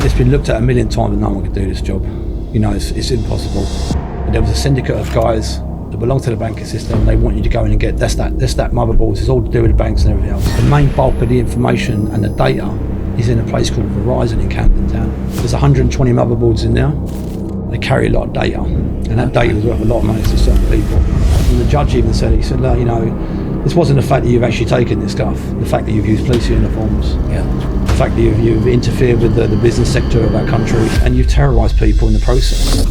It's been looked at a million times and no one could do this job. You know, it's impossible. There was a syndicate of guys that belong to the banking system. They want you to go in and get that's that motherboards. It's all to do with the banks and everything else. The main bulk of the information and the data is in a place called Verizon in Camden Town. There's 120 motherboards in there. They carry a lot of data, and that data is worth a lot of money to certain people. And the judge even said, he said, look, you know, this wasn't the fact that you've actually taken this stuff, the fact that you've used police uniforms, the fact that you've interfered with the business sector of our country, and you've terrorised people in the process.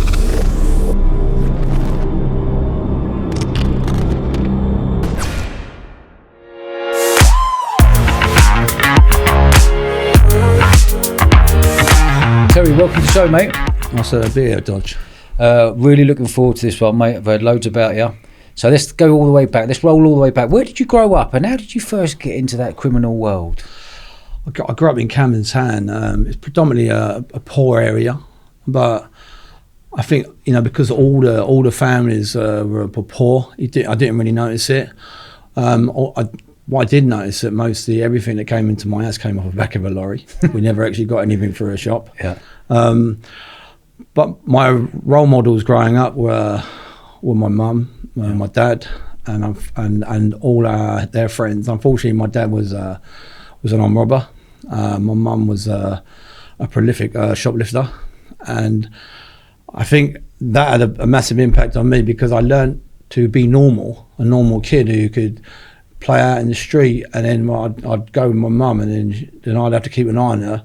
Terry, welcome to the show, mate. Nice to be here, Dodge. Really looking forward to this one, mate. I've heard loads about you. So let's go all the way back. Let's roll all the way back. Where did you grow up and how did you first get into that criminal world? I grew up in Camden Town. It's predominantly a poor area, but I think, you know, because all the families were poor, I didn't really notice it. What I did notice that mostly everything that came into my house came off the back of a lorry. We never actually got anything through a shop. Yeah. But my role models growing up were my mum, my dad, and all their friends. Unfortunately, my dad was an armed robber. My mum was a prolific shoplifter, and I think that had a massive impact on me because I learned to be normal, a normal kid who could play out in the street, and then I'd go with my mum, and then I'd have to keep an eye on her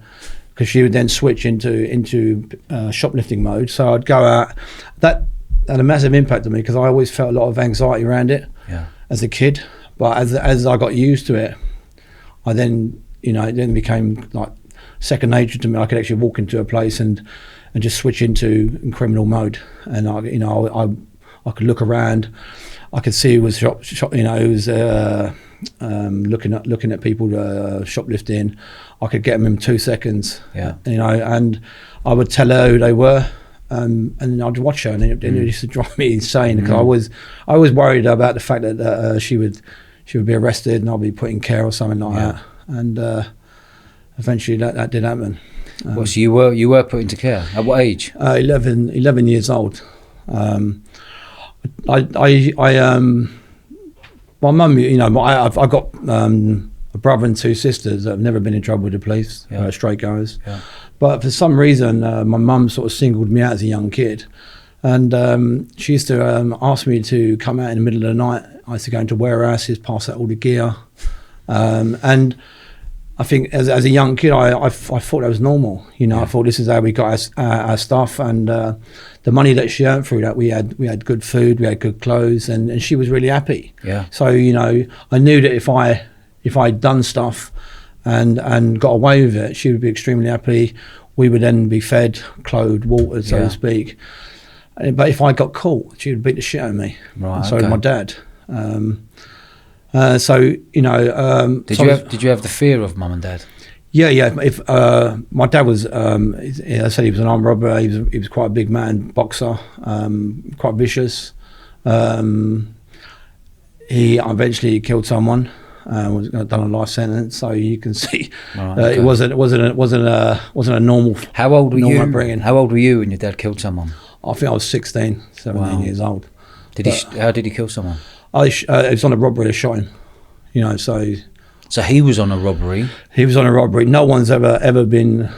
because she would then switch into shoplifting mode. So I'd go out. That had a massive impact on me because I always felt a lot of anxiety around it as a kid. But as I got used to it, I then, you know, it then became like second nature to me. I could actually walk into a place and just switch into criminal mode, and I could look around. I could see who was looking at people shoplifting. I could get them in 2 seconds. Yeah. You know, and I would tell her who they were, and I'd watch her, and it used to drive me insane because I was worried about the fact that she would be arrested and I'd be put in care or something like that. And eventually that did happen. So you were put into care at what age? 11 years old. My mum, you know, I've got a brother and two sisters that have never been in trouble with the police, straight goers. Yeah. But for some reason, my mum sort of singled me out as a young kid, and she used to ask me to come out in the middle of the night. I used to go into warehouses, pass out all the gear, and I think as a young kid, I thought that was normal. You know, I thought this is how we got our stuff, and the money that she earned through that, we had good food, we had good clothes, and she was really happy. Yeah. So, you know, I knew that if I'd done stuff and got away with it, she would be extremely happy. We would then be fed, clothed, watered, so to speak. But if I got caught, she would beat the shit out of me. Right. And so would my dad. So, you know, did you have the fear of mum and dad? Yeah. If my dad was, I said he was an armed robber. He was quite a big man, boxer, quite vicious. He eventually killed someone. Was done a life sentence. So you can see, it wasn't a normal. How old were you? Upbringing. How old were you when your dad killed someone? I think I was 16, 17 years old. How did he kill someone? It was on a robbery. I shot him. You know, so he was on a robbery. He was on a robbery. No one's ever been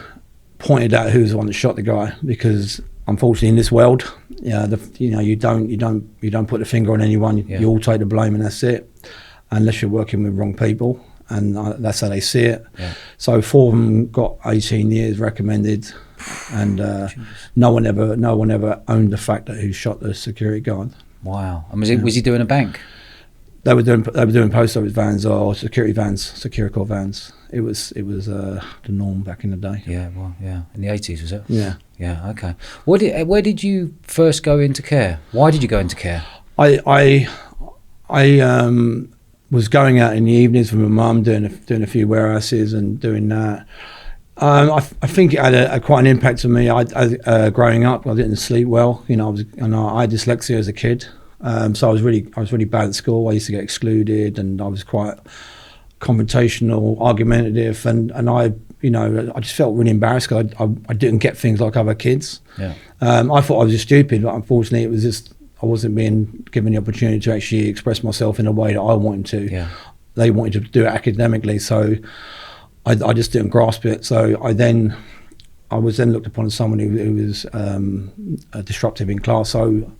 pointed out who's the one that shot the guy, because unfortunately in this world, you don't put the finger on anyone. You all take the blame and that's it, unless you're working with wrong people, and that's how they see it. Yeah. So 4 of them got 18 years recommended, and no one ever owned the fact that who shot the security guard. Wow. And was he doing a bank? They were doing post office vans or security call vans. It was the norm back in the day. Yeah, well, yeah. In the 80s, was it? Yeah. Yeah, okay. Where did you first go into care? Why did you go into care? I was going out in the evenings with my mum, doing a few warehouses and doing that. I think it had quite an impact on me. Growing up, I didn't sleep well. You know, I had dyslexia as a kid, so I was really bad at school. I used to get excluded, and I was quite confrontational, argumentative, and I you know, I just felt really embarrassed because I didn't get things like other kids. Yeah. I thought I was just stupid, but unfortunately it was just, I wasn't being given the opportunity to actually express myself in a way that I wanted to. Yeah. They wanted to do it academically, so I just didn't grasp it. So I was then looked upon as someone who was disruptive in class. So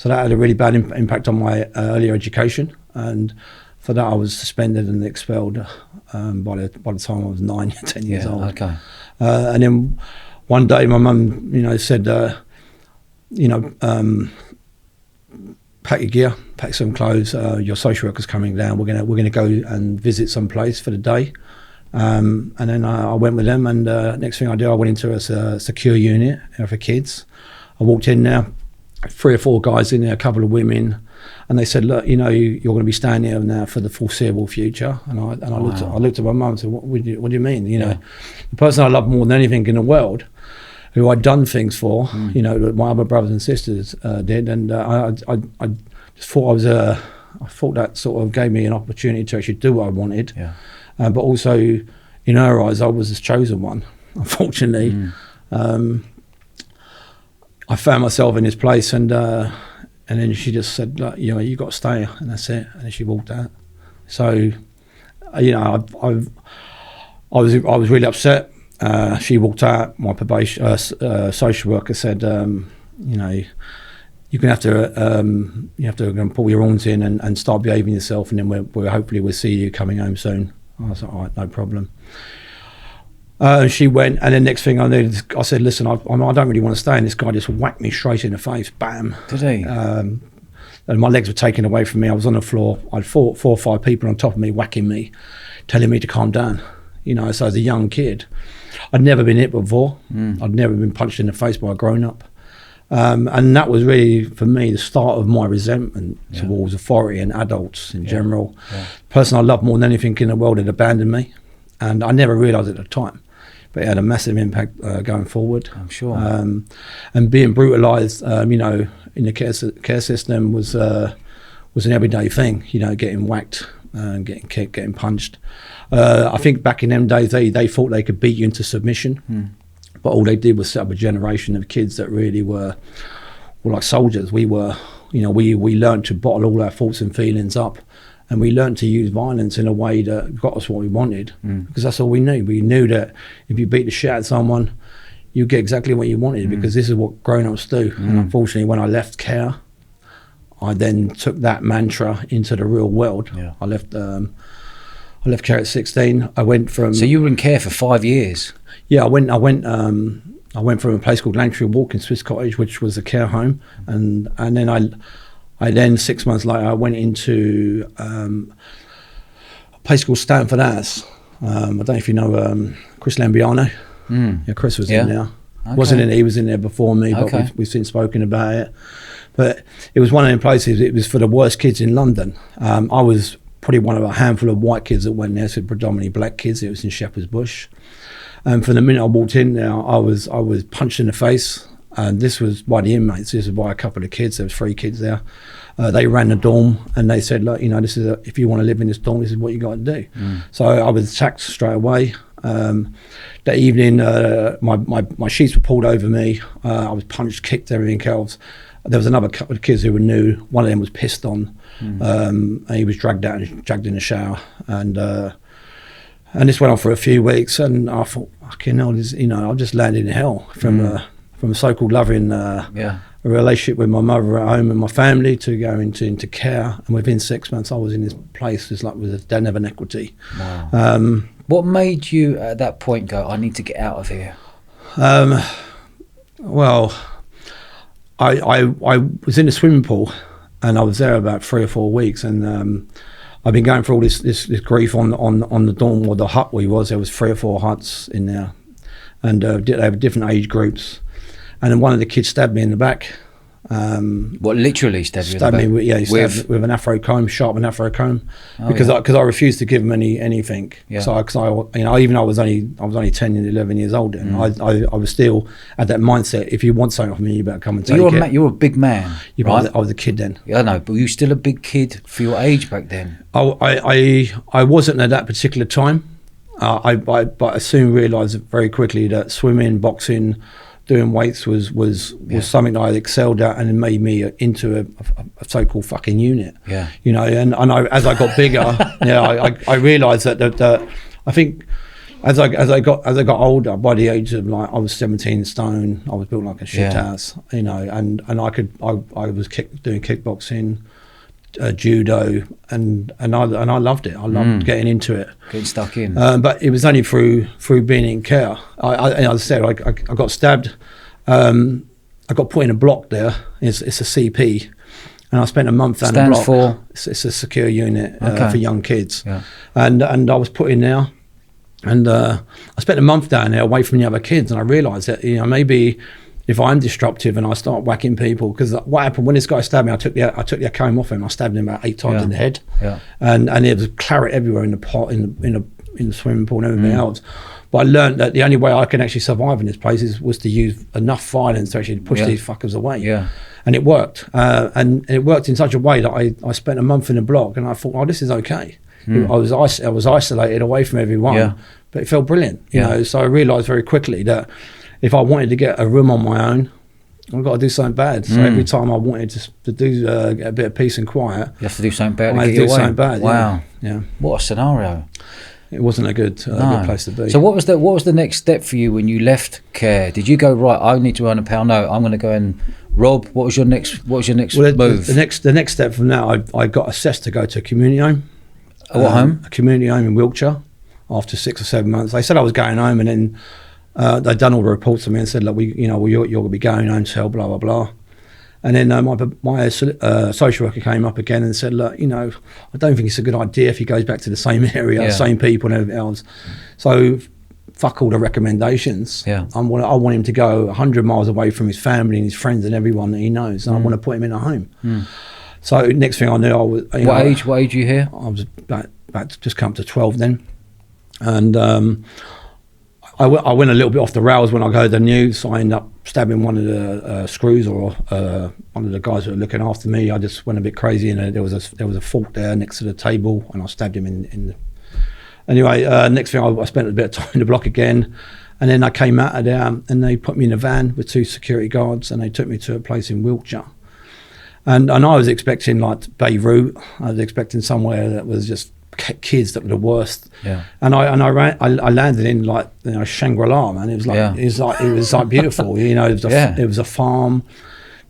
that had a really bad impact on my earlier education, and for that I was suspended and expelled by the time I was 9, 10 years old. Okay. And then one day my mum, you know, said, pack your gear, pack some clothes. Your social worker's coming down. We're gonna go and visit some place for the day. And then I went with them, and next thing I did, I went into a secure unit for kids. I walked in there, 3 or 4 guys in there, a couple of women, and they said, "Look, you know, you're going to be staying here now for the foreseeable future." And I looked at my mum and said, "What do you mean? You know, the person I love more than anything in the world, who I'd done things for, you know, that my other brothers and sisters did, and I just thought I thought that sort of gave me an opportunity to actually do what I wanted." Yeah. But also, in her eyes, I was the chosen one. Unfortunately, I found myself in this place, and then she just said, "Look, you know, you got to stay," and that's it. And then she walked out. So, you know, I was really upset. She walked out. My probation social worker said, "You know, you're gonna have to pull your horns in and start behaving yourself, and then hopefully we'll see you coming home soon." I was like, "All right, no problem." She went, and then next thing I knew, I said, "Listen, I don't really want to stay." And this guy just whacked me straight in the face, bam. Did he? And my legs were taken away from me. I was on the floor. I had four or five people on top of me whacking me, telling me to calm down. You know, so as a young kid, I'd never been hit before. I'd never been punched in the face by a grown-up. And that was really, for me, the start of my resentment towards authority and adults in general. Yeah. The person I loved more than anything in the world had abandoned me, and I never realised at the time. But it had a massive impact going forward. I'm sure. And being brutalised, you know, in the care system was an everyday thing. You know, getting whacked, getting kicked, getting punched. I think back in them days, they thought they could beat you into submission. But all they did was set up a generation of kids that really were like soldiers. We were, you know, we learned to bottle all our thoughts and feelings up, and we learned to use violence in a way that got us what we wanted, because that's all we knew. We knew that if you beat the shit out of someone, you get exactly what you wanted, because this is what grown-ups do. And unfortunately, when I left care, I then took that mantra into the real world. I left care at 16. I went from. So you were in care for 5 years. Yeah, I went from a place called Langtree Walk in Swiss Cottage, which was a care home, and then I then 6 months later I went into a place called Stanford House. I don't know if you know Chris Lambiano. Yeah, Chris was in there. Okay. He was in there before me, but we've since spoken about it. But it was one of them places. It was for the worst kids in London. I was probably one of a handful of white kids that went there, so predominantly black kids. It was in Shepherd's Bush. And from the minute I walked in there, I was punched in the face. And this was by the inmates. This was by a couple of kids. There was 3 kids there. They ran the dorm, and they said, "Look, you know, this is if you want to live in this dorm, this is what you got to do." So I was attacked straight away. That evening, my sheets were pulled over me. I was punched, kicked, everything else. There was another couple of kids who were new. One of them was pissed on, and he was dragged in the shower, and this went on for a few weeks. And I thought, fucking hell, you know, I've just landed in hell from a so-called loving a relationship with my mother at home and my family to go into care. And within 6 months, I was in this place. It's like with a den of inequity. Wow. What made you at that point go, "I need to get out of here"? Well, I was in a swimming pool, and I was there about 3 or 4 weeks, and I've been going through all this grief on the dorm, or the hut we was. There was 3 or 4 huts in there, and they have different age groups. And then one of the kids stabbed me in the back. What, literally stabbed you in the back? He stabbed me with an afro comb, sharpened afro comb, because I refused to give him anything. Yeah. So you know, even I was only 10 and 11 years old, and I was still at that mindset. If you want something from me, you better come and take it. You're a big man, right? I was a kid then. Yeah, I know, but were you still a big kid for your age back then? I wasn't at that particular time. But I soon realised very quickly that swimming, boxing, doing weights was something that I excelled at, and it made me into a so-called fucking unit. Yeah. You know, and as I got bigger, I realised that I think as I got older, by the age of like I was 17 stone, I was built like a shit house. You know, and I was doing kickboxing, judo, and I loved it. I loved getting into it, getting stuck in. but it was only through being in care. As I said, I got stabbed. I got put in a block there. It's a CP, and I spent a month down the block. For? It's a secure unit for young kids. Yeah. And I was put in there, and I spent a month down there away from the other kids, and I realised that, you know, maybe if I'm disruptive and I start whacking people, because what happened when this guy stabbed me, I took the comb off him. I stabbed him about 8 times in the head, and there was claret everywhere in the pot, in the swimming pool and everything else. But I learned that the only way I can actually survive in this place was to use enough violence to actually push these fuckers away. Yeah. And it worked, and it worked in such a way that I spent a month in the block, and I thought, oh, this is okay. I was isolated away from everyone, but it felt brilliant, you know. So I realised very quickly that if I wanted to get a room on my own, I've got to do something bad. So every time I wanted to do get a bit of peace and quiet, you have to do something bad. I had to do something bad. Wow. Yeah. What a scenario. It wasn't a good place to be. So what was the next step for you when you left care? Did you go, right, I need to earn £1 note, I'm going to go and rob? What was your next move? The next step from that, I got assessed to go to a community home. What home? A community home in Wiltshire. After 6 or 7 months, they said I was going home, and then they'd done all the reports to me and said, look, you're going to be going home to blah blah blah. And then my social worker came up again and said, look, you know, I don't think it's a good idea if he goes back to the same area, same people and everything else. So fuck all the recommendations. Yeah. I want him to go 100 miles away from his family and his friends and everyone that he knows, and I want to put him in a home. So next thing I knew, I was. What age are you here? I was about to just come to 12 then, and I went a little bit off the rails when I heard the news. So I ended up stabbing one of the screws, or one of the guys who were looking after me. I just went a bit crazy, and there was a fork there next to the table, and I stabbed him in the. Anyway, next thing I spent a bit of time in the block again, and then I came out of there, and they put me in a van with 2 security guards, and they took me to a place in Wiltshire. And I was expecting like Beirut. I was expecting somewhere that was just kids that were the worst. Yeah. And I landed in like, you know, Shangri-La, man. It was like beautiful. You know, it was a farm.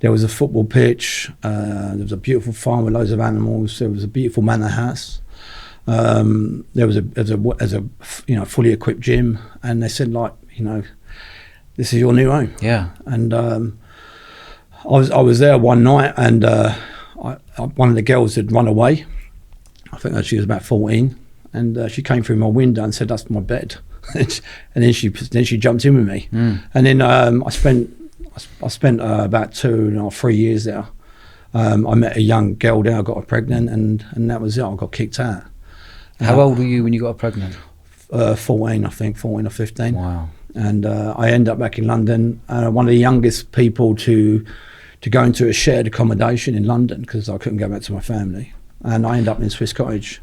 There was a football pitch. There was a beautiful farm with loads of animals. There was a beautiful manor house. There was a you know, fully equipped gym. And they said, like, you know, this is your new home. Yeah. And I was there one night, and one of the girls had run away. I think that she was about 14, and she came through my window and said, "That's my bed," and then she jumped in with me, and then I spent about 2.5, 3 years there. I met a young girl there, I got her pregnant, and that was it. I got kicked out. How old were you when you got her pregnant? 14, I think, 14 or 15. Wow. And I ended up back in London, one of the youngest people to go into a shared accommodation in London, because I couldn't go back to my family. And I ended up in Swiss Cottage,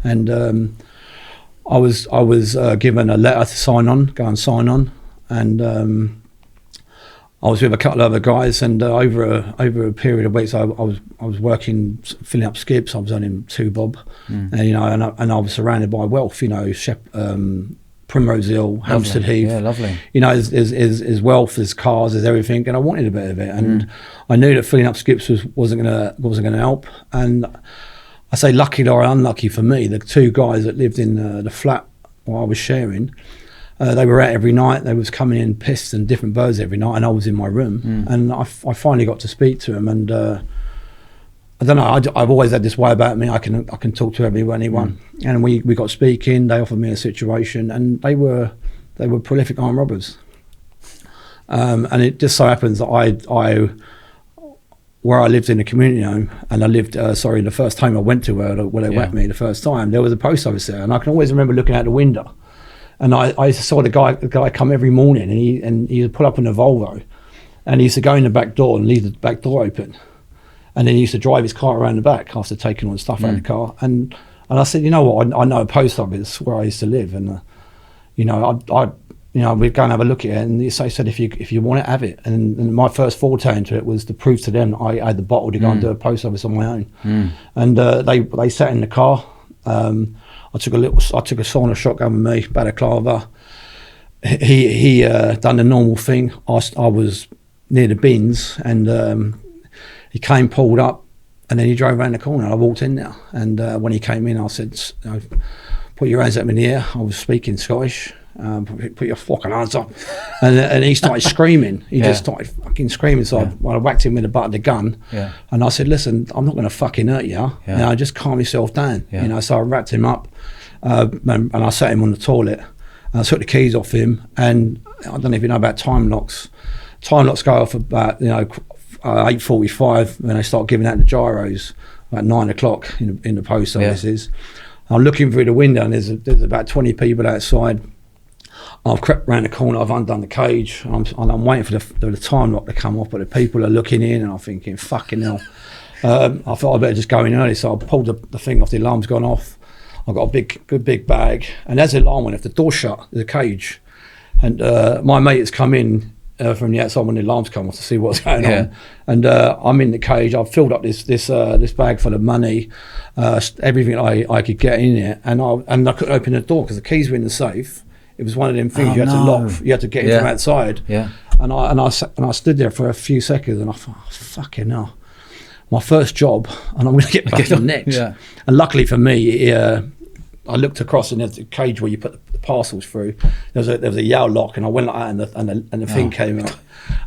and I was given a letter to go and sign on, and I was with a couple of other guys, and over a period of weeks, I was working, filling up skips. I was earning 2 bob, and you know, and I was surrounded by wealth, you know, Primrose Hill, Hampstead Heath. Yeah, lovely. You know, there's wealth, there's cars, there's everything, and I wanted a bit of it. And I knew that filling up skips wasn't gonna help. And I say lucky or unlucky for me, the 2 guys that lived in the flat while I was sharing, they were out every night. They was coming in pissed and different birds every night, and I was in my room. And I finally got to speak to them, and I don't know, I've always had this way about me. I can talk to anyone. And we got speaking. They offered me a situation, and they were prolific armed robbers. And it just so happens that where I lived in a community home, and I lived, the first home I went to where they whacked me the first time, there was a post office there, and I can always remember looking out the window, and I saw the guy come every morning, and he would pull up in a Volvo, and he used to go in the back door and leave the back door open. And then he used to drive his car around the back after taking all the stuff out of the car. And I said, you know what, I know a post office where I used to live. And we'd go and have a look at it, and they said, if you want it, have it. And my first forte into it was to prove to them that I had the bottle to go and do a post office on my own. And they sat in the car. I took a sauna shotgun with me, balaclava. He done the normal thing. I was near the bins, and he came, pulled up, and then he drove around the corner. I walked in there, and when he came in, I said, "Put your hands up in the air." I was speaking Scottish. Put your fucking hands up. And he started screaming. He just started fucking screaming. So I whacked him with the butt of the gun. And I said, "Listen, I'm not going to fucking hurt you. Just calm yourself down." So I wrapped him up, and I sat him on the toilet. And I took the keys off him. And I don't know if you know about time locks. Time locks go off about 8:45 when they start giving out the gyros, about 9 o'clock in the post offices. I'm looking through the window, and there's about 20 people outside. I've crept round the corner, I've undone the cage, and I'm waiting for the time lock to come off, but the people are looking in, and I'm thinking, fucking hell. I thought I'd better just go in early, so I pulled the thing off, the alarm's gone off. I've got a good big bag, and as the alarm went off, the door shut, the cage, and my mate has come in from the outside when the alarms come off to see what's going on, and I'm in the cage. I've filled up this bag full of money, everything I could get in it, and I couldn't open the door because the keys were in the safe. It was one of them things you had to lock. You had to get in from outside. And I stood there for a few seconds, and I thought, oh, fucking hell, my first job, and I'm going to get back on next. And luckily for me, I looked across, and there's the cage where you put the parcels through. There was a Yale lock, and I went like that, and the thing came out,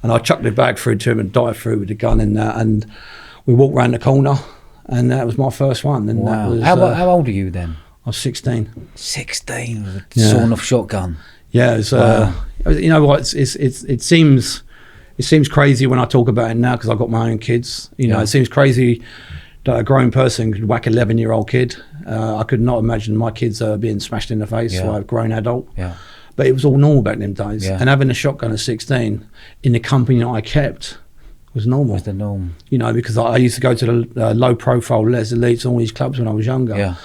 and I chucked the bag through to him and dived through with the gun, and we walked round the corner, and that was my first one. And that was, how old are you then? I was 16. 16 with a sawn-off shotgun. Yeah, it's you know what? It seems crazy when I talk about it now because I've got my own kids. It seems crazy that a grown person could whack 11-year-old kid. I could not imagine my kids being smashed in the face by a grown adult. But it was all normal back in them days. And having a shotgun at 16 in the company that I kept was normal. Was the norm? Because I used to go to the low-profile Les Elites and all these clubs when I was younger.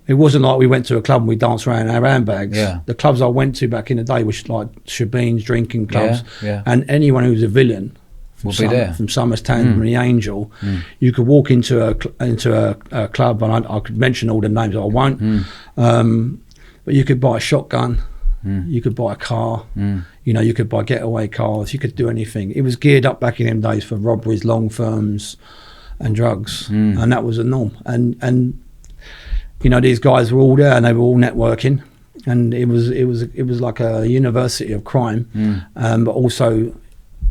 It wasn't like we went to a club and we danced around our handbags. The clubs I went to back in the day were like shebeens, drinking clubs, and anyone who was a villain from Somers Town, from the Angel, you could walk into a club, and I could mention all the names, I won't, but you could buy a shotgun, you could buy a car, you could buy getaway cars, you could do anything. It was geared up back in them days for robberies, long firms, and drugs, and that was a norm. And these guys were all there, and they were all networking, and it was like a university of crime, but also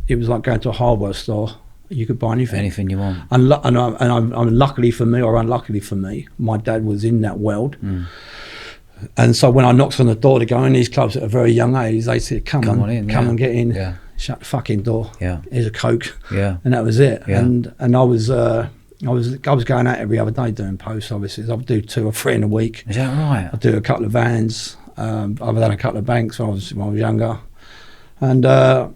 it was like going to a hardware store. You could buy anything you want. And luckily for me, or unluckily for me, my dad was in that world, and so when I knocked on the door to go in these clubs at a very young age, they said, "Come on in, come and get in." Shut the fucking door. Here's a Coke. And that was it. And I was going out every other day doing post offices. I'd do 2 or 3 in a week. Is that right? I'd do a couple of vans. I've done a couple of banks when I was younger. And I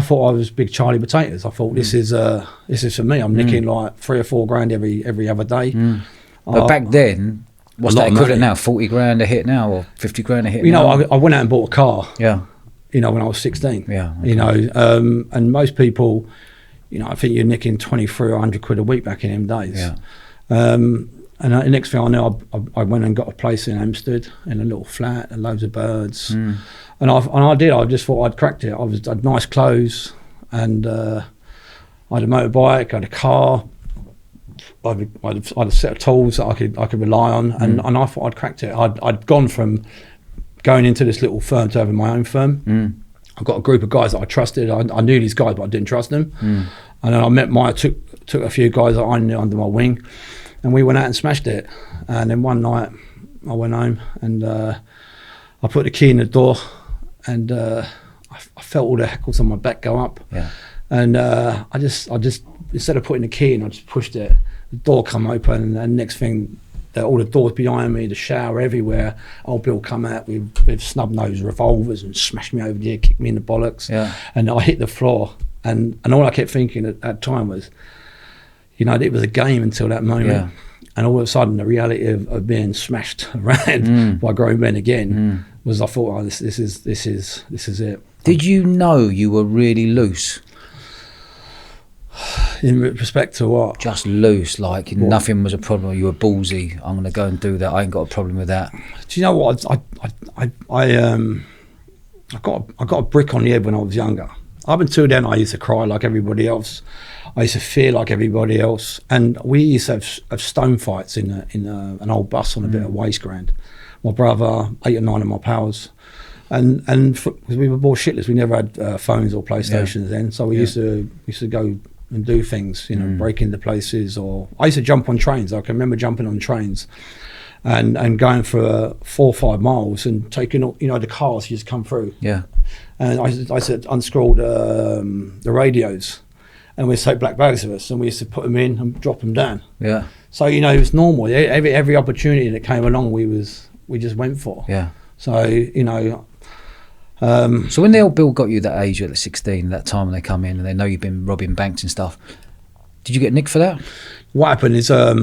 thought I was big Charlie Potatoes. I thought this is for me. I'm nicking like 3 or 4 grand every other day. But back then, what's that equivalent now? 40 grand a hit now, or 50 grand a hit? I went out and bought a car. When I was 16. And most people, I think you're nicking 23 or 100 quid a week back in them days. And the next thing I know, I went and got a place in Hampstead in a little flat, and loads of birds. And I did. I just thought I'd cracked it. I had nice clothes, and I had a motorbike, I had a car. I had a set of tools that I could rely on, and I thought I'd cracked it. I'd gone from going into this little firm to having my own firm. I've got a group of guys that I trusted. I knew these guys, but I didn't trust them. And then I took a few guys that I knew under my wing, and we went out and smashed it. And then one night I went home, and I put the key in the door, and I felt all the hackles on my back go up. And I just instead of putting the key in, I just pushed it. The door come open, and next thing, all the doors behind me, the shower everywhere. Old Bill come out with snub-nosed revolvers and smashed me over the head, kicked me in the bollocks. And I hit the floor, and all I kept thinking at that time was, it was a game until that moment. And all of a sudden, the reality of being smashed around by grown men again was I thought, oh, this is it. Did you know you were really loose? In respect to what? Just loose, like nothing was a problem. You were ballsy. I'm going to go and do that. I ain't got a problem with that. Do you know what? I got a brick on the head when I was younger. Up until then, I used to cry like everybody else. I used to fear like everybody else. And we used to have stone fights in an old bus on a bit of waste ground. My brother, 8 or 9 of my pals. And we were more shitless. We never had phones or PlayStations then. So we used to go and do things, break into places. Or I used to jump on trains. I can remember jumping on trains and going for 4 or 5 miles and taking, the cars just come through. Yeah. And I used to unscroll the radios, and we'd take black bags of us, and we used to put them in and drop them down. Yeah. So it was normal. Every opportunity that came along, we just went for. Yeah. So so when the old Bill got you that age at 16, that time when they come in and they know you've been robbing banks and stuff, did you get nicked for that? What happened is I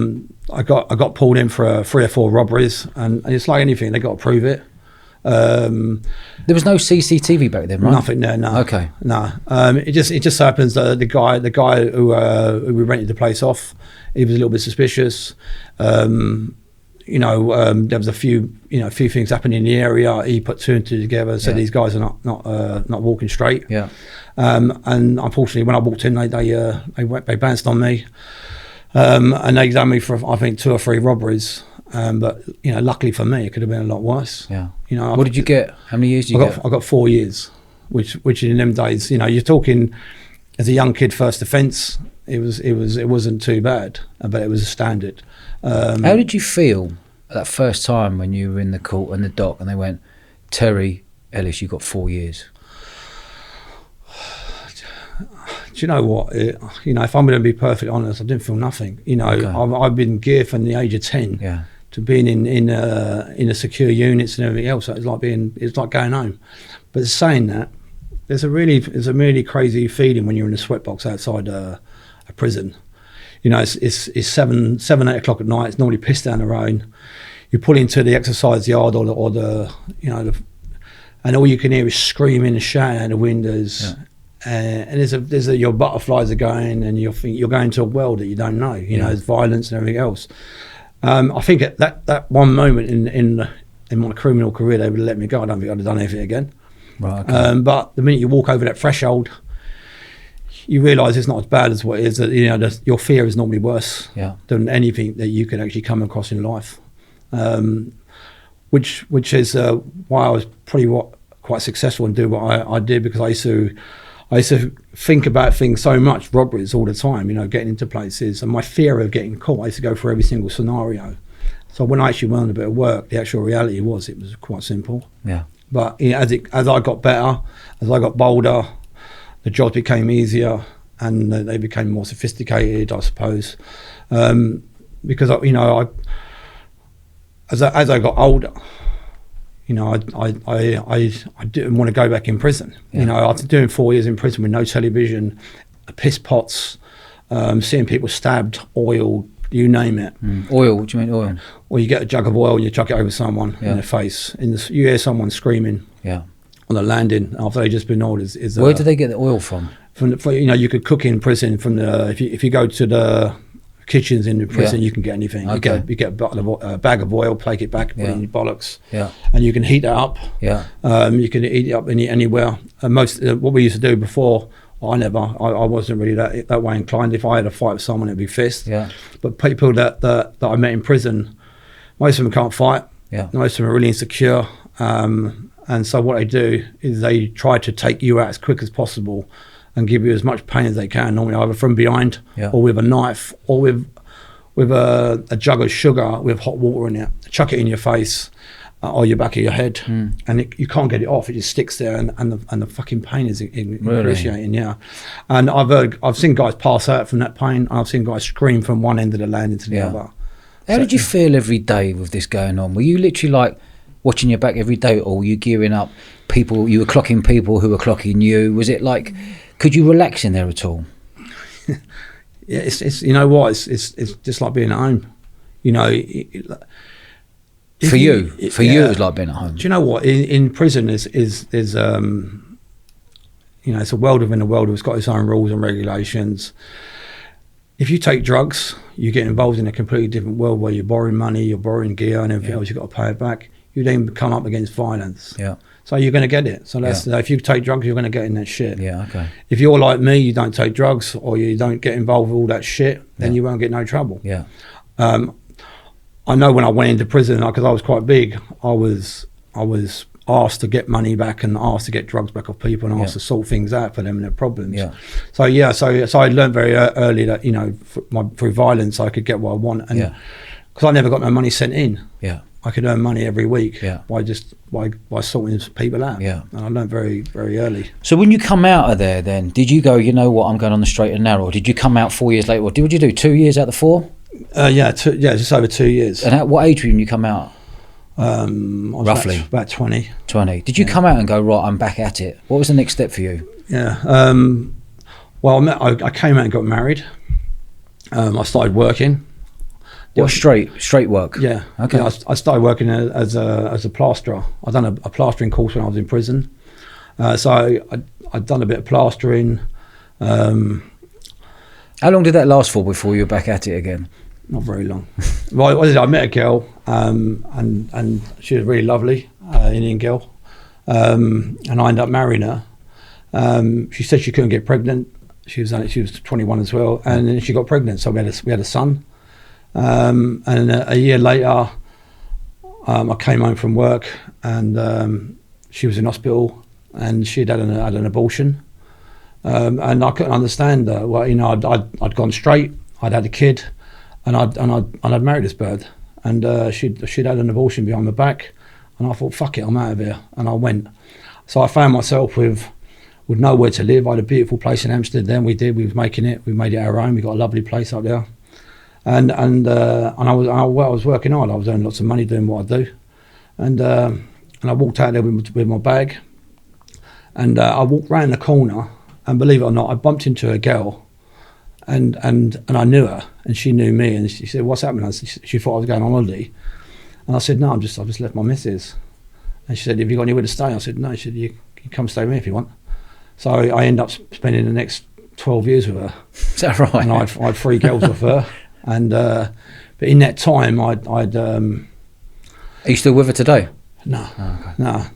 got pulled in for 3 or 4 robberies, and it's like anything, they got to prove it. There was no CCTV back then, right? Nothing there, no. Okay. No. It just happens that the guy who we rented the place off, he was a little bit suspicious. There was a few things happening in the area. He put 2 and 2 together, said these guys are not walking straight. Yeah. And unfortunately, when I walked in, they bounced on me, and they done me for I think 2 or 3 robberies. But luckily for me, it could have been a lot worse. Yeah. What did you get? How many years did you get? I got 4 years, which in them days, you're talking as a young kid, first offence. It wasn't too bad, but it was a standard. How did you feel that first time when you were in the court and the dock and they went, Terry Ellis, you got 4 years? Do you know what? If I'm going to be perfectly honest, I didn't feel nothing. Okay. I've been geared from the age of 10 to being in a secure units and everything else. So it's like going home. But saying that, there's a really crazy feeling when you're in a sweatbox outside a prison. It's 7, 8 o'clock at night. It's normally pissed down the rain. You pull into the exercise yard or the and all you can hear is screaming and shouting out the windows. Yeah. And your butterflies are going, and you're going to a world that you don't know. There's violence and everything else. I think at that one moment in my criminal career, they would have let me go. I don't think I'd have done anything again. Right. Okay. But the minute you walk over that threshold, you realise it's not as bad as what it is. That your fear is normally worse than anything that you can actually come across in life. Which is why I was probably quite successful and do what I did, because I used to think about things so much, robberies all the time, getting into places, and my fear of getting caught. I used to go through every single scenario. So when I actually learned a bit of work, the actual reality was it was quite simple. Yeah. But as I got better, as I got bolder, the jobs became easier and they became more sophisticated, I suppose. Because as I got older, I didn't want to go back in prison. Yeah. After doing 4 years in prison with no television, piss pots, seeing people stabbed, oiled, you name it. Oil? What do you mean oil? Or you get a jug of oil and you chuck it over someone in their face. You hear someone screaming on the landing after they've just been oiled. Where do they get the oil from? You could cook in prison from the if you go to the kitchens in the prison, you can get anything. Okay. You get a bag of oil, plake it back, put it in your bollocks, and you can heat that up. You can heat it up anywhere. What we used to do before, I wasn't really that way inclined. If I had a fight with someone, it'd be fist. But people that I met in prison, most of them can't fight. Most of them are really insecure. And so what they do is they try to take you out as quick as possible and give you as much pain as they can, normally either from behind or with a knife or with a jug of sugar with hot water in it, chuck it in your face or your back of your head, and you can't get it off. It just sticks there, and the fucking pain is excruciating. And I've seen guys pass out from that pain. I've seen guys scream from one end of the landing to the other. How did you feel every day with this going on? Were you literally like watching your back every day, or were you gearing up people? You were clocking people who were clocking you. Was it like, could you relax in there at all? Yeah, it's you know what, it's just like being at home. For you, it was like being at home. Do you know what? In prison is it's a world within a world. It's got its own rules and regulations. If you take drugs, you get involved in a completely different world where you're borrowing money, you're borrowing gear and everything else, you've got to pay it back. You then come up against violence. Yeah. So you're going to get it. So that's if you take drugs, you're going to get in that shit. Yeah, okay. If you're like me, you don't take drugs or you don't get involved with all that shit, then you won't get no trouble. Yeah. I know when I went into prison, because I was quite big, I was asked to get money back and asked to get drugs back off people and asked to sort things out for them and their problems. Yeah. So I learned very early that through violence I could get what I want, and because I never got no money sent in. Yeah. I could earn money every week by sorting people out. Yeah. And I learned very, very early. So when you come out of there, then did you go, you know what, I'm going on the straight and narrow? Or did you come out 4 years later? What did you do? 2 years out of 4? Just over 2 years. And at what age were you come out? Roughly about 20. Did you come out and go, right, I'm back at it? What was the next step for you? Yeah. Well, I came out and got married. I started working. What, straight work? Yeah. Okay. Yeah, I started working as a plasterer. I'd done a plastering course when I was in prison. So I'd done a bit of plastering. How long did that last for before you were back at it again? Not very long. Well, I met a girl, and she was really lovely, Indian girl, and I ended up marrying her. She said she couldn't get pregnant. She was 21 as well, and then she got pregnant. So we had a son. And a year later, I came home from work, and she was in hospital, and she'd had an abortion. And I couldn't understand her. Well, I'd gone straight. I'd had a kid. And I'd married this bird, and she'd had an abortion behind my back, and I thought, fuck it, I'm out of here, and I went. So I found myself with nowhere to live. I had a beautiful place in Amsterdam. We was making it. We made it our own. We got a lovely place up there, and I was working hard. I was earning lots of money doing what I do, and I walked out there with my bag, and I walked round the corner, and believe it or not, I bumped into a girl. And I knew her, and she knew me, and she said, "What's happening?" She thought I was going on holiday, and I said, "No, I've just left my missus." And she said, "Have you got anywhere to stay?" I said, "No." She said, "You can come stay with me if you want." So I ended up spending the next 12 years with her. Is that right? And I had 3 girls with her, and but in that time, Are you still with her today? No,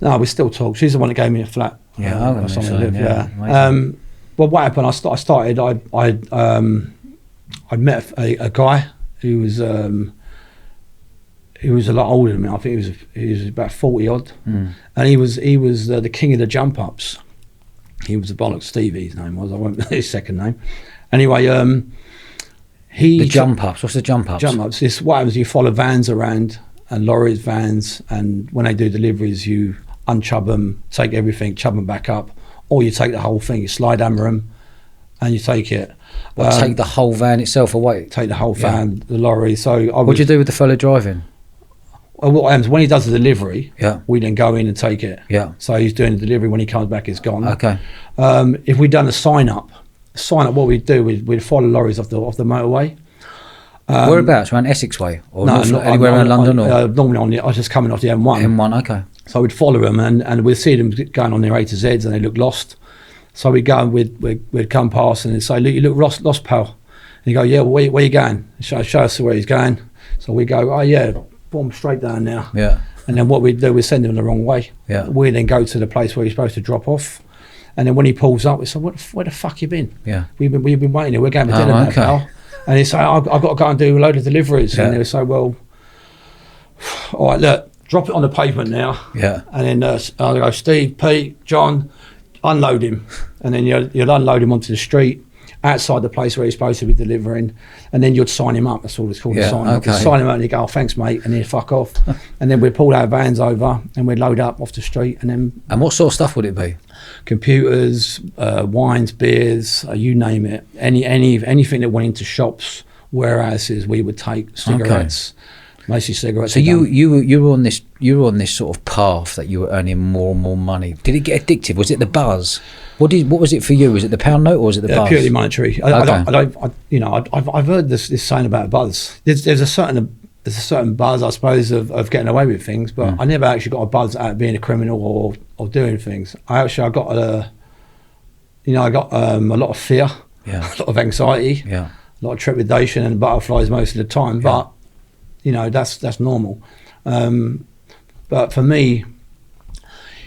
no, we still talk. She's the one that gave me a flat. Yeah, Well, what happened? I met a guy who was a lot older than me. I think he was about 40 odd, and he was the king of the jump ups. He was the bollocks. Stevie, his name was. I won't his second name. Anyway, the jump ups. What's the jump ups? Jump ups. What happens? You follow vans around and lorries, vans, and when they do deliveries, you unchub them, take everything, chub them back up. Or you take the whole thing, you slide hammer them, and you take it. Take the whole van itself away? Take the whole van, the lorry. So what do you do with the fellow driving? Well, what happens when he does the delivery? We then go in and take it. Yeah. So he's doing the delivery. When he comes back, it's gone. Okay. If we'd done a sign up, what we'd do, we'd follow lorries off the motorway. Whereabouts? Around Essex way, or not anywhere around London? Normally I was just coming off the M1. M1, okay. So we'd follow them, and we'd see them going on their A to Zs, and they look lost. So we'd go and we'd come past and they'd say, "Look, you look lost, pal." And you go, "Yeah, where you going?" Show us where he's going. So we go, "Oh yeah, boom, straight down now." Yeah. And then what we'd do, we'd send him the wrong way. Yeah. We then go to the place where he's supposed to drop off. And then when he pulls up, we say, "Where the fuck you been?" Yeah. We've been waiting here. We're going to dinner now, pal. And he'd say, "I've got to go and do a load of deliveries." Yeah. And they'd say, "Well, all right, look, drop it on the pavement now." Yeah. And then I'll go, "Steve, Pete, John, unload him." And then you'll unload him onto the street outside the place where he's supposed to be delivering, and then you'd sign him up. That's all it's called, a sign up. You'd sign him up and he'd go, "Oh, thanks, mate," and he'd fuck off. And then we'd pull our vans over and we'd load up off the street. And what sort of stuff would it be? Computers, wines, beers, you name it. Anything that went into shops, warehouses, we would take. Cigarettes. Mostly cigarettes. So you were on this sort of path that you were earning more and more money. Did it get addictive? Was it the buzz? What was it for you? Was it the pound note or was it the buzz? Purely monetary. I've heard this saying about buzz. There's a there's a certain buzz, I suppose, of getting away with things, but I never actually got a buzz out of being a criminal or doing things. I got a lot of fear, a lot of anxiety, a lot of trepidation and butterflies most of the time. But that's normal. But for me,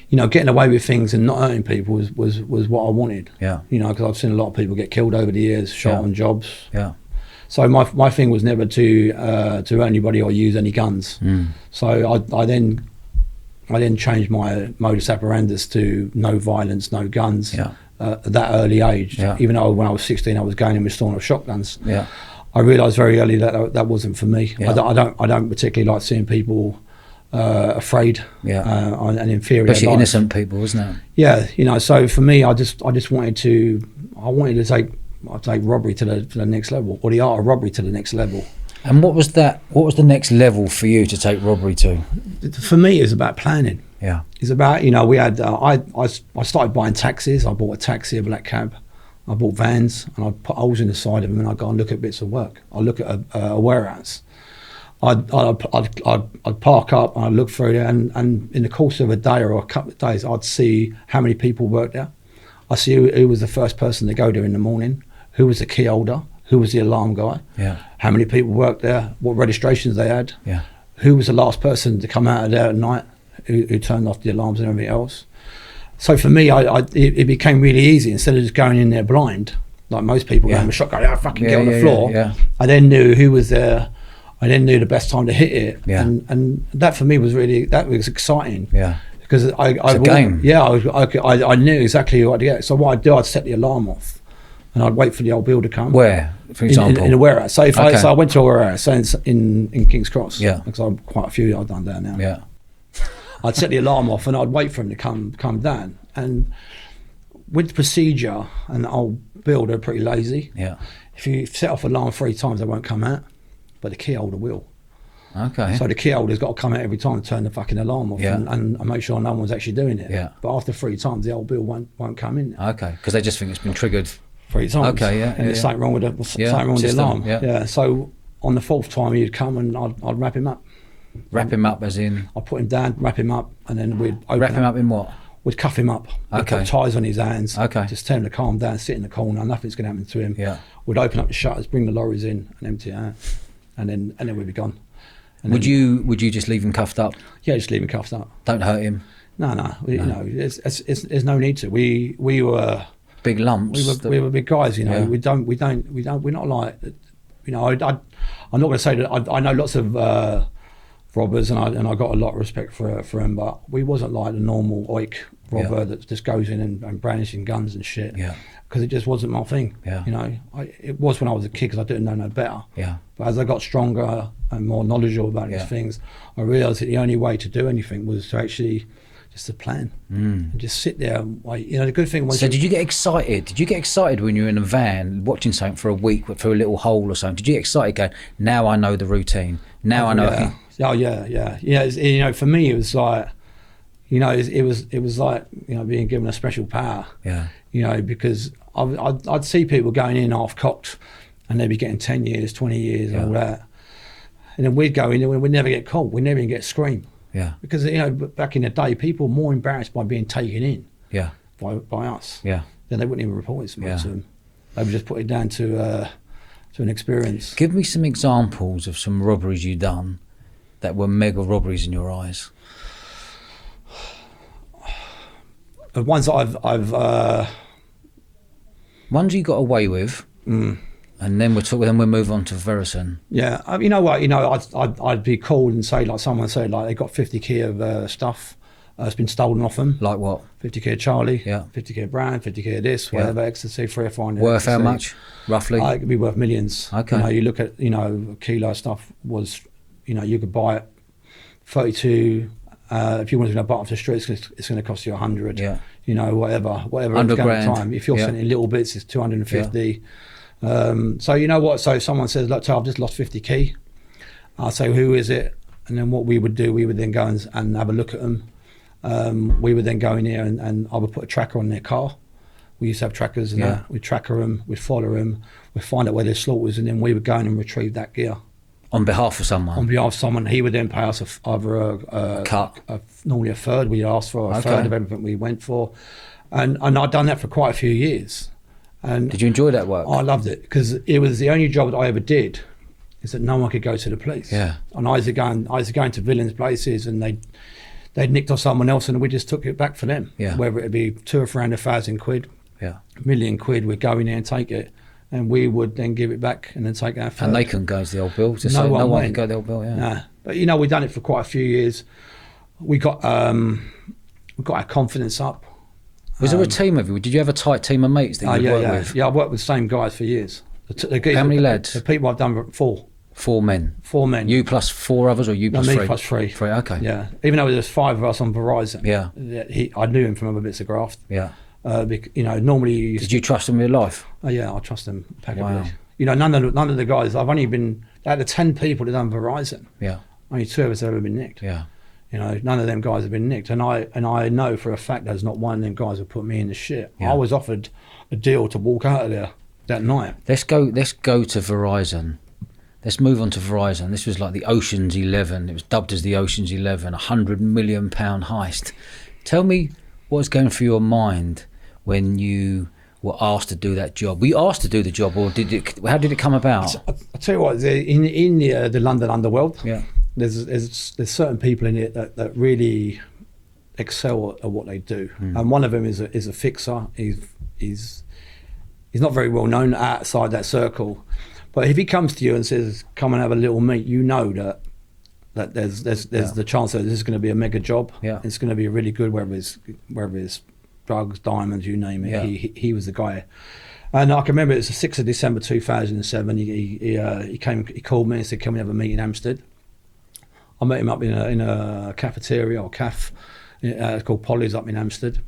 getting away with things and not hurting people was what I wanted. Yeah. Because I've seen a lot of people get killed over the years, shot on jobs. Yeah. So my thing was never to hurt anybody or use any guns. So I then changed my modus operandus to no violence, no guns at that early age. Yeah. Even though when I was 16, I was going in with storing off shotguns. Yeah. I realised very early that wasn't for me. Yeah. I don't particularly like seeing people afraid and in fear. Especially innocent people, isn't it? Yeah, so for me, I just wanted to take robbery to the next level, or the art of robbery to the next level. And what was that? What was the next level for you to take robbery to? For me, it was about planning. Yeah, it's about we had. I started buying taxis. I bought a taxi, a black cab. I bought vans, and I'd put holes in the side of them, and I'd go and look at bits of work. I'd look at a warehouse. I'd park up and I'd look through there, and in the course of a day or a couple of days, I'd see how many people worked there. I see who was the first person to go there in the morning, who was the key holder, who was the alarm guy, how many people worked there, what registrations they had, who was the last person to come out of there at night, who turned off the alarms and everything else. So for me, it became really easy. Instead of just going in there blind, like most people going with a shotgun, get on the floor. I then knew who was there. I then knew the best time to hit it, and that for me was exciting. Yeah, because I game. Yeah, I knew exactly what to get. So what I'd do, I'd set the alarm off, and I'd wait for the old bill to come. Where, for example, in a warehouse. So so I went to a warehouse, so in King's Cross. Yeah, because I've quite a few I've done down now. Yeah, I'd set the alarm off, and I'd wait for him to come down. And with the procedure, and the old bill, they're pretty lazy. Yeah, if you set off alarm 3 times, they won't come out. But the key holder will. Okay. So the key holder's got to come out every time and turn the fucking alarm off and make sure no one's actually doing it. Yeah. But after 3 times, the old bill won't come in. Okay. Because they just think it's been triggered 3 times. Okay. Yeah. And there's something wrong with the alarm. Yeah. So on the 4th time, he'd come and I'd wrap him up. Wrap him up as in? I'd put him down, wrap him up, and then we'd open wrap him up in what? We'd cuff him up. We'd put ties on his hands. Okay. Just tell him to calm down, sit in the corner. Nothing's going to happen to him. Yeah. We'd open up the shutters, bring the lorries in, and empty it out. And then we'd be gone. And would you just leave him cuffed up? Yeah, just leave him cuffed up. Don't hurt him. No. There's no need to. We were big lumps. We were big guys. We're not like. I'm not going to say that I know lots of robbers, and I got a lot of respect for him, but we wasn't like the normal oik robber that just goes in and brandishing guns and shit. Yeah. Because it just wasn't my thing. Yeah. It was when I was a kid because I didn't know no better. Yeah. But as I got stronger and more knowledgeable about these things, I realised that the only way to do anything was to actually just to plan and just sit there and wait. The good thing was. So did you get excited? Did you get excited when you were in a van watching something for a week through a little hole or something? Did you get excited going, now I know the routine. Now I know. Yeah. For me, it was like. It was like being given a special power. Yeah. Because I'd see people going in half cocked, and they'd be getting 10 years, 20 years, and all that. And then we'd go in and we'd never get caught. We'd never even get screamed. Yeah. Because back in the day, people were more embarrassed by being taken in. Yeah. By us. Yeah. Then they wouldn't even report it to them. They would just put it down to an experience. Give me some examples of some robberies you've done that were mega robberies in your eyes. The ones that I've ones you got away with, and then we'll move on to Verison. Yeah, you know what? I'd be called and say, like someone said, like they got 50k of stuff that's been stolen off them. Like what? 50k of Charlie. Yeah. 50k of Brown. 50k of this. Whatever. Ecstasy. 3 or 4. Worth how much? Roughly? It could be worth millions. Okay. You look at a kilo of stuff was, you could buy it 32. If you wanted to buy it off the streets, it's going to cost you 100. Yeah. Whatever. 100 grand. Time. If you're sending little bits, it's 250. So you know what? So if someone says, "Look, I've just lost 50k," I'll say, "Who is it?" And then what we would do, we would then go and have a look at them. We would then go in here and I would put a tracker on their car. We used to have trackers, and we'd tracker them, we'd follow them, we'd find out where their slaughter was, and then we would go in and retrieve that gear On behalf of someone? On behalf of someone. He would then pay us either a cut. Normally a third. We asked for a third of everything we went for. And I'd done that for quite a few years. And did you enjoy that work? I loved it, because it was the only job that I ever did, is that no one could go to the police. Yeah. And I was going to villains' places, and they'd nicked off someone else, and we just took it back for them. Yeah. Whether it be 200,000 or 300,000 quid, yeah, £1,000,000, we'd go in there and take it, and we would then give it back and then take our third. And they couldn't go to the old bill. No one could go to the old bill. Yeah. Nah. But we'd done it for quite a few years. We got our confidence up. Was there a team of you? Did you have a tight team of mates that you worked with? Yeah, I worked with the same guys for years. How many lads? The people I've done, 4. 4 men. 4 men. You plus 4 others, or you plus 3? Me plus 3. 3, okay. Yeah. Even though there's 5 of us on Verizon. Yeah. I knew him from other bits of graft. Yeah. Normally. Did you trust him with your life? Oh yeah, I trust them impeccably. Wow. None of the guys. I've only been out of 10 people that done Verizon. Yeah. Only 2 of us have ever been nicked. Yeah. None of them guys have been nicked, and I know for a fact there's not one of them guys who put me in the shit. Yeah. I was offered a deal to walk out of there that night. Let's go to Verizon. Let's move on to Verizon. This was like the Ocean's 11. It was dubbed as the Ocean's 11, £100 million heist. Tell me what was going through your mind when you were asked to do that job. Were you asked to do the job, or how did it come about? I'll tell you what, in the London underworld, yeah, there's certain people in it that really excel at what they do, and one of them is a fixer. He's not very well known outside that circle, but if he comes to you and says, "Come and have a little meet," you know that there's the chance that this is going to be a mega job. Yeah. It's going to be really good, whether it's drugs, diamonds, you name it. Yeah. He was the guy. And I can remember it was the 6th of December 2007. He called me and said, "Can we have a meet in Hampstead?" I met him up in a cafeteria or caf. It's called Polly's up in Hampstead.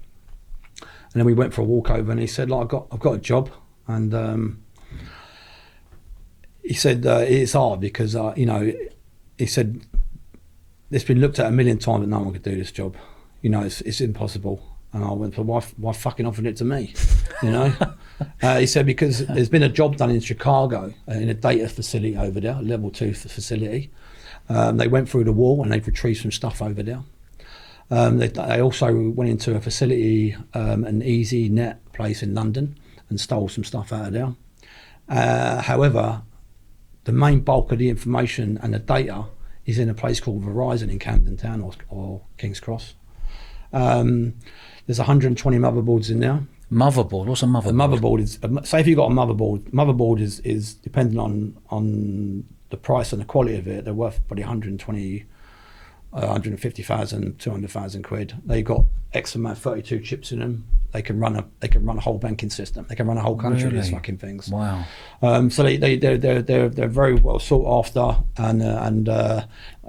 And then we went for a walk over, and he said, "Like, I've got a job," and he said it's hard because he said it's been looked at 1,000,000 times that no one could do this job. It's impossible. And I went, "Why fucking offered it to me?" He said, "Because there's been a job done in Chicago in a data facility over there, a level 2 facility. They went through the wall and they've retrieved some stuff over there. They also went into a facility, an Easy Net place in London, and stole some stuff out of there. However, the main bulk of the information and the data is in a place called Verizon in Camden Town or King's Cross. There's 120 motherboards in there." Motherboard? What's a motherboard? A motherboard is, say if you've got a motherboard is depending on the price and the quality of it, they're worth probably 120, 150,000, 200,000 quid. They've got X amount, 32 chips in them. They can run a whole banking system. They can run a whole country with these fucking things. Wow. So they're very well sought after, and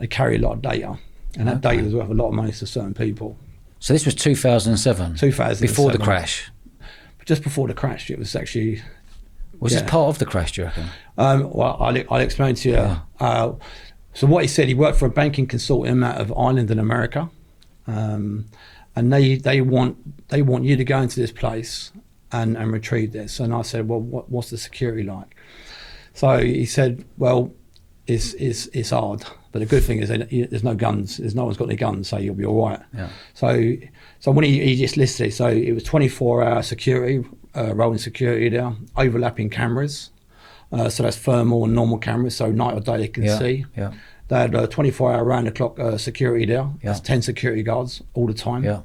they carry a lot of data, and that data is worth a lot of money to certain people. So this was 2007? 2007. Before the crash? Just before the crash, it was actually... Was this part of the crash, do you reckon? Well, I'll explain to you. Yeah. So what he said, he worked for a banking consortium out of Ireland and America, and they want you to go into this place and retrieve this. And I said, "Well, what's the security like?" So he said, "Well, it's hard, but the good thing is there's no guns. No one's got any guns, so you'll be all right." Yeah. So when he just listed, so it was 24-hour security, rolling security there, overlapping cameras. So that's thermal and normal cameras, so night or day you can see. Yeah. They had 24-hour round-the-clock security there. Yeah. That's 10 security guards all the time. Yeah.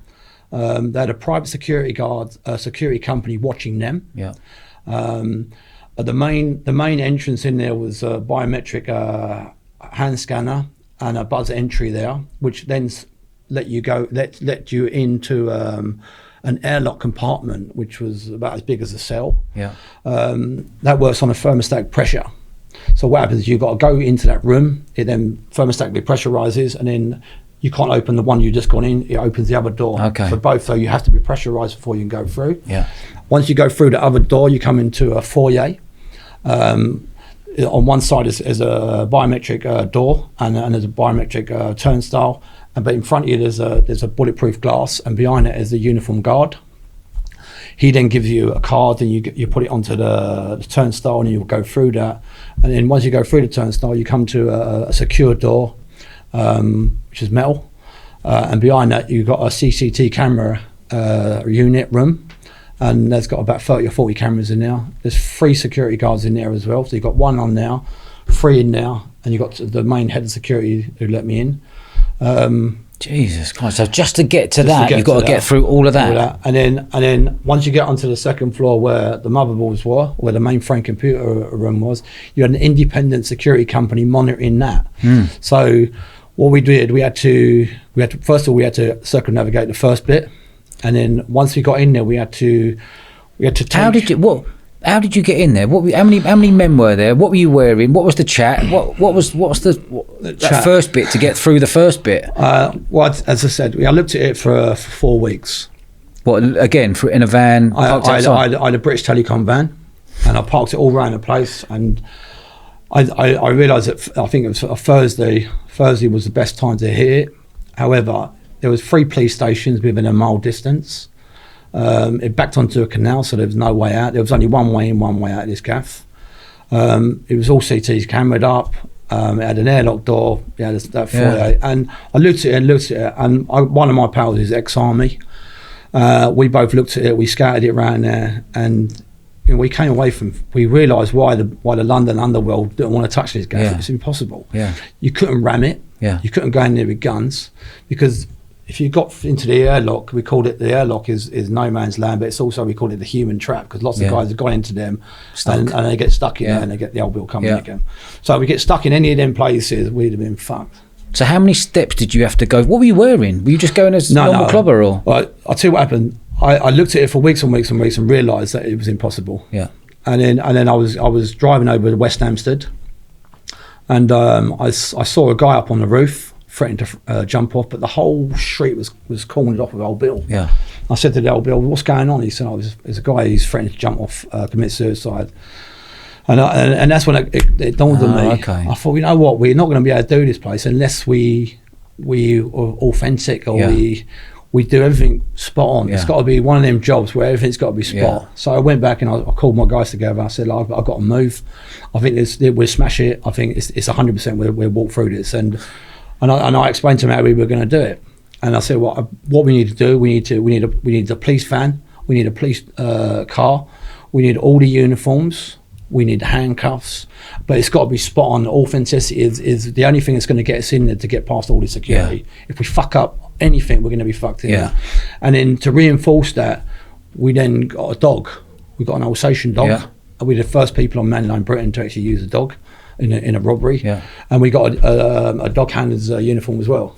They had a private security company watching them. Yeah. The main entrance in there was a biometric hand scanner and a buzzer entry there, which then let you into an airlock compartment, which was about as big as a cell. Yeah. That works on a thermostat pressure. So what happens is you've got to go into that room, it then thermostatically pressurizes, and then you can't open the one you've just gone in, it opens the other door. Okay. For both, so you have to be pressurized before you can go through. Yeah. Once you go through the other door, you come into a foyer. On one side is a biometric door, and there's a biometric turnstile. But in front of you, there's a bulletproof glass, and behind it is a uniformed guard. He then gives you a card, and you put it onto the turnstile, and you go through that. And then once you go through the turnstile, you come to a secure door, which is metal. And behind that, you've got a CCT camera unit room. And there's got about 30 or 40 cameras in there. There's 3 security guards in there as well. So you've got 1 on now, 3 in there, and you've got the main head of security who let me in. Jesus Christ! So just to get to that, you've got to get through all of that. And then once you get onto the second floor where the motherboards were, where the mainframe computer room was, you had an independent security company monitoring that. So what we did, we had to first of all we had to circumnavigate the first bit, and then once we got in there, we had to take. How did you get in there? How many men were there? What were you wearing? What was the chat? What was that first bit to get through the first bit? Well, as I said, I looked at it for 4 weeks. What, again, in a van? I had a British Telecom van, and I parked it all around the place. And I realised that I think it was a Thursday. Thursday was the best time to hit it. However, there was 3 police stations within a mile distance. It backed onto a canal, so there was no way out. There was only one way in, one way out of this gaff. It was all CTs cameraed up. It had an airlock door. It had that foyer. And I looked at it, and one of my pals is ex-army. We both looked at it. We scouted it around there, and we came away from. We realised why the London underworld didn't want to touch this gaff. It's impossible. You couldn't ram it. You couldn't go in there with guns, because if you got into the airlock, we called it, the airlock is no man's land, but it's also, we call it the human trap, because lots of guys have gone into them and they get stuck in there, and they get the old bill coming again. So we get stuck in any of them places, we'd have been fucked. So how many steps did you have to go? What were you wearing? Were you just going as normal clobber, or? Well, I'll tell you what happened. I looked at it for weeks and weeks and weeks and realised that it was impossible. And then I was driving over to West Hampstead, and I saw a guy up on the roof threatening to jump off, but the whole street was cornered off with old Bill. I said to the old Bill, "What's going on?" He said, "There's a guy who's threatening to jump off, commit suicide." And that's when it dawned on me. I thought, you know what, we're not going to be able to do this place unless we are authentic, or we do everything spot on. It's got to be one of them jobs where everything's got to be spot. So I went back and I called my guys together. I said, I've got to move. I think we'll smash it. I think it's 100% we'll walk through this. And I explained to him how we were going to do it. And I said, what we need to do, we need a police van, we need a police car, we need all the uniforms, we need handcuffs, but it's got to be spot on. Authenticity is the only thing that's going to get us in there to get past all the security. If we fuck up anything, we're going to be fucked in there. And then to reinforce that, we then got a dog. We got an Alsatian dog. And we're the first people on mainland Britain to actually use a dog in a robbery. And we got a dog handler's uniform as well.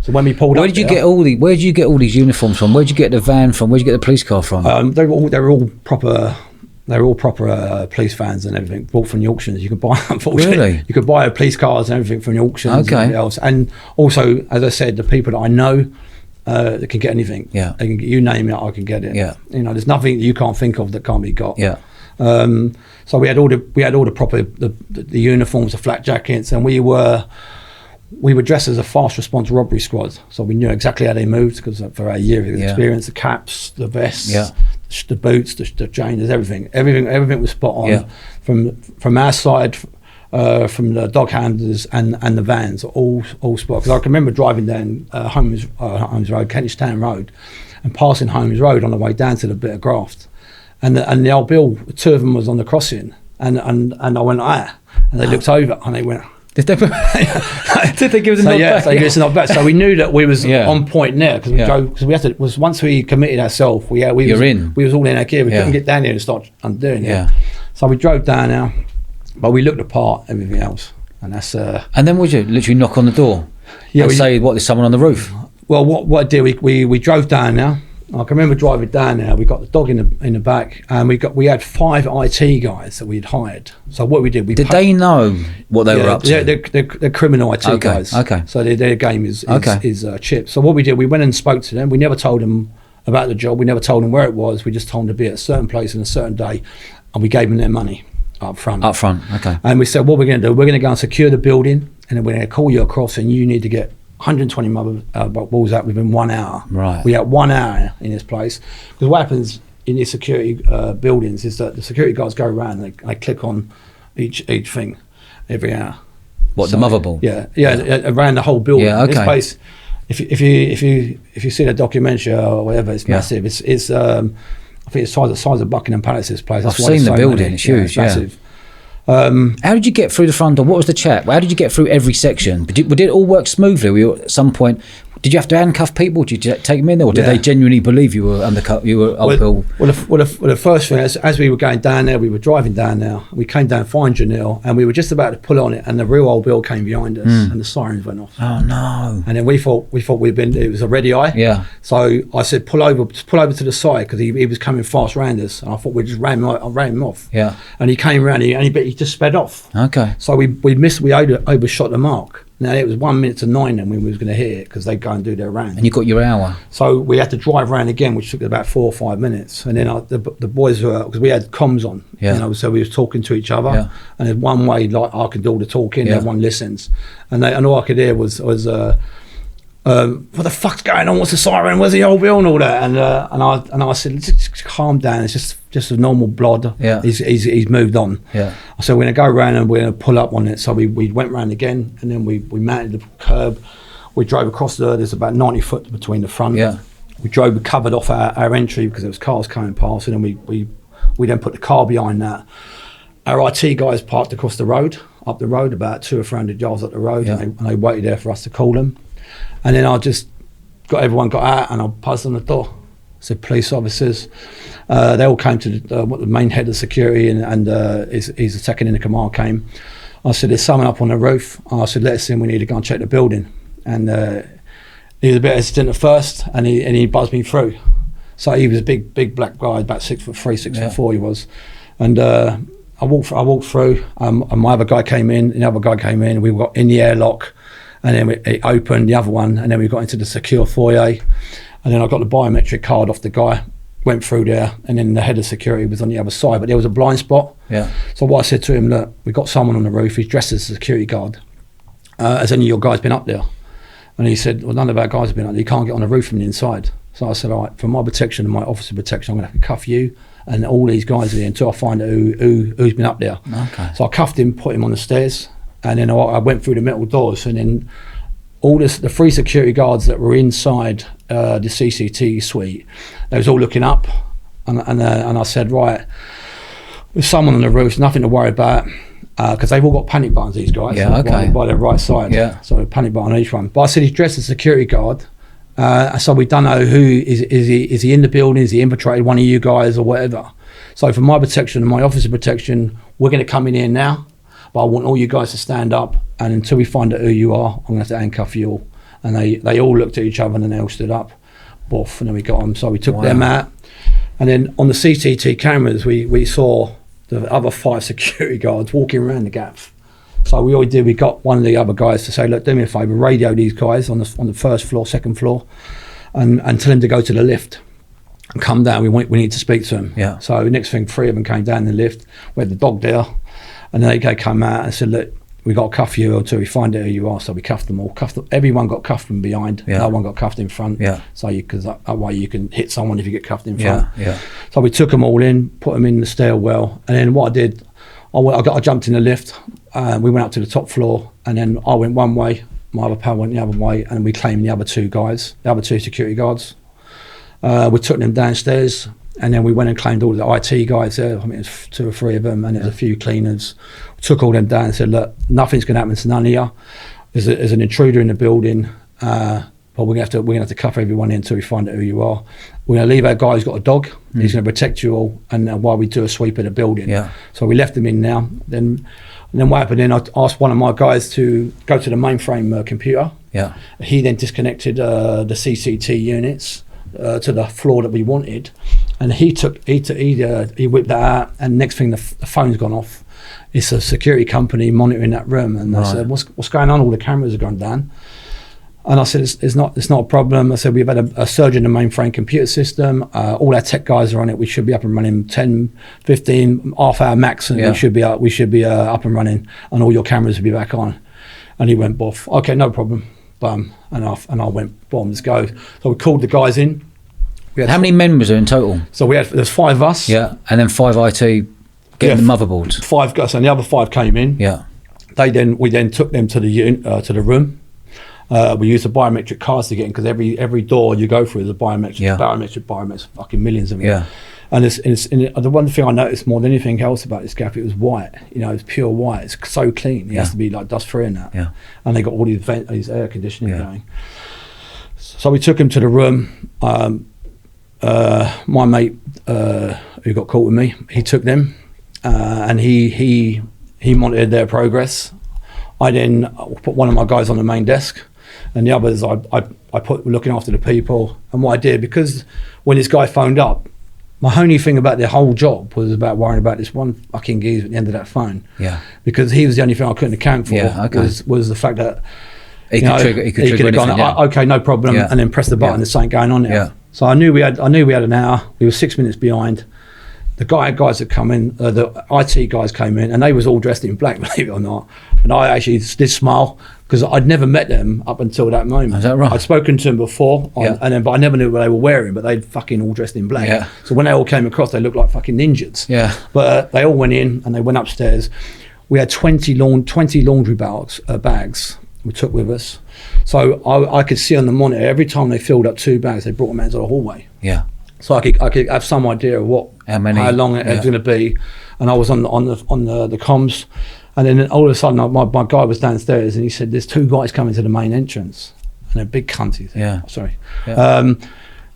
So when we pulled up, where did you get all these uniforms from? Where did you get the van from? Where did you get the police car from? They were all proper police vans and everything, bought from the auctions. You could buy, unfortunately, you could buy police cars and everything from the auctions. And everything else. And also, as I said, the people that I know that can get anything. They can, you name it, I can get it. You know, there's nothing that you can't think of that can't be got. So we had all the proper the uniforms, the flak jackets, and we were dressed as a fast response robbery squad. So we knew exactly how they moved, because for our year of experience, the caps, the vests, the boots, the chains, everything was spot on. From our side, from the dog handlers and the vans, all spot. Because I can remember driving down Holmes Road, Kentish Town Road, and passing Holmes Road on the way down to the bit of graft. And the old Bill, 2 of them was on the crossing, and I went, and they looked over and they went. Did they give us a nod back? They gave us a nod back. So we knew that we was on point there, because we drove, because we had to. Was once we committed ourselves, we was all in our gear. We couldn't get down there and start undoing it. So we drove down there, but we looked apart everything else, and that's. And then would you literally knock on the door? And say, "What? There's someone on the roof." Well, what I did, we drove down there. I can remember driving down there. We got the dog in the back, and we had 5 IT guys that we'd hired. So what we did, did they know what they were up to? They're criminal IT guys. So their game is chips. So what we did, we went and spoke to them. We never told them about the job. We never told them where it was. We just told them to be at a certain place on a certain day, and we gave them their money up front. Okay. And we said, what we're going to do, we're going to go and secure the building, and then we're going to call you across, and you need to get 120 balls out within 1 hour. Right. We had 1 hour in this place, because what happens, in these security buildings is that the security guards go around and they click on each thing every hour. What, the motherboard? Yeah, around the whole building. Yeah, okay. This place, if you see the documentary or whatever, it's massive. It's I think it's the size of Buckingham Palace. This place. I've seen the building. It's huge. It's massive. How did you get through the front door? What was the chat? How did you get through every section? Did it all work smoothly? Were you, at some point, did you have to handcuff people? Did you take them in there, or did they genuinely believe you were undercut? You were uphill? Well, the first thing, as we were going down there, we were driving down there. We came down Fine Janelle, and we were just about to pull on it, and the real old bill came behind us, and the sirens went off. Oh no! And then we thought it was a red eye. Yeah. So I said, pull over to the side, because he was coming fast round us, and I thought we'd just ran him off. Yeah. And he came round, he just sped off. Okay. So we overshot the mark. Now it was 1 minute to 9 then we was going to hit it, because they go and do their round. And you got your hour. So we had to drive around again, which took about 4 or 5 minutes. And then the boys were, because we had comms on, so we was talking to each other. Yeah. And there's one way, like, I could do all the talking, everyone listens, and all I could hear was what the fuck's going on? What's the siren? Where's the old bill and all that? And I said, just calm down. It's just a normal blod. Yeah. He's moved on. Yeah. I said, we're gonna go around and we're gonna pull up on it. So we went round again, and then we mounted the curb. We drove across there's about 90 foot between the front. Yeah. We covered off our entry, because there was cars coming past, and then we then put the car behind that. Our IT guys parked across the road, up the road, about 200 or 300 yards up the road, and they waited there for us to call them. And then I just everyone got out, and I buzzed on the door. I said, police officers. They all came to the main head of security, and he's the second in the command came. I said, there's someone up on the roof. I said, let us in, we need to go and check the building. And he was a bit hesitant at first, and he buzzed me through. So he was a big black guy, about 6'3", 6'4" he was. And I walked through, and my other guy came in, and the other guy came in, we got in the airlock. And then it opened the other one, and then we got into the secure foyer. And then I got the biometric card off the guy, went through there, and then the head of security was on the other side, but there was a blind spot. Yeah. So what I said to him, look, we got someone on the roof, he's dressed as a security guard. Has any of your guys been up there? And he said, well, none of our guys have been up there, you can't get on the roof from the inside. So I said, all right, for my protection and my officer protection, I'm gonna have to cuff you and all these guys here until I find out who's been up there. Okay. So I cuffed him, put him on the stairs, and then I went through the metal doors, and then the 3 security guards that were inside the CCTV suite, they was all looking up, and I said, right, there's someone on the roof, nothing to worry about, because they've all got panic buttons, these guys, by their right side. Yeah. So a panic button on each one. But I said, he's dressed as a security guard, so we don't know who is he in the building, is he infiltrated one of you guys or whatever. So for my protection and my officer protection, we're going to come in here now. But I want all you guys to stand up, and until we find out who you are, I'm going to have to handcuff you all. And they all looked at each other, and then they all stood up. Boff, and then we got them. So we took them out. And then on the CCTV cameras, we saw the other 5 security guards walking around the gaff. So we always did, we got one of the other guys to say, look, do me a favour, radio these guys on the first floor, second floor, and tell them to go to the lift and come down. We need to speak to them. Yeah. So the next thing, 3 of them came down the lift. We had the dog there. And then they come out and said, look, we got to cuff you until we find out who you are. So we cuffed them all. Everyone got cuffed from behind. Yeah. No one got cuffed in front. Yeah. So because that way you can hit someone if you get cuffed in front. Yeah. Yeah. So we took them all in, put them in the stairwell. And then what I did, I jumped in the lift. We went up to the top floor, and then I went one way. My other pal went the other way, and we claimed the other 2 guys, the other 2 security guards. We took them downstairs. And then we went and claimed all the IT guys there. I mean, there's 2 or 3 of them, and there's a few cleaners. We took all them down and said, look, nothing's going to happen to none of you. There's an intruder in the building, but we're going to have to cuff everyone in until we find out who you are. We're going to leave our guy who's got a dog. He's going to protect you all, and while we do a sweep of the building. Yeah. So we left them in now. Then what happened? Then I asked one of my guys to go to the mainframe computer. Yeah. He then disconnected the CCT units to the floor that we wanted. And he whipped that out, and next thing the phone's gone off. It's a security company monitoring that room, and I said, "What's going on? All the cameras have gone down." And I said, "It's not a problem." I said, "We've had a surge in the mainframe computer system. All our tech guys are on it. We should be up and running 10, 15, half hour max, and we should be up and running, and all your cameras will be back on." And he went, "Boff, okay, no problem." And I went, "Boom, let's go." So we called the guys in. How many men was there in total? So there's 5 of us. Yeah, and then 5 IT getting the motherboards. 5 guys, and the other 5 came in. Yeah. We then took them to the room. We used the biometric cards to get in, because every door you go through is a biometric, fucking millions of them. Yeah. And the one thing I noticed more than anything else about this gaff, it was white. You know, it's pure white. It's so clean. It has to be like dust free and that. Yeah. And they got all these air conditioning going. So we took him to the room. My mate who got caught with me, he took them, and he monitored their progress. I then put one of my guys on the main desk, and the others I put looking after the people. And what I did, because when this guy phoned up, my only thing about the whole job was about worrying about this one fucking geezer at the end of that phone. Yeah. Because he was the only thing I couldn't account for. Yeah, okay. was the fact that he could trigger have gone, anything, okay, no problem, and then press the button. There's something going on there. Yeah. So I knew we had an hour. We were 6 minutes behind. The guys that come in, the IT guys came in, and they was all dressed in black, believe it or not. And I actually did smile, because I'd never met them up until that moment. Is that right? I'd spoken to them before, but I never knew what they were wearing, but they'd fucking all dressed in black. Yeah. So when they all came across, they looked like fucking ninjas. Yeah. But they all went in, and they went upstairs. We had 20 laundry bags we took with us. So I could see on the monitor, every time they filled up 2 bags, they brought them out into the hallway. Yeah. So I could have some idea of how long it was going to be, and I was on the comms, and then all of a sudden my guy was downstairs, and he said, "There's 2 guys coming to the main entrance, and they're big cunties." Yeah. Sorry. Yeah.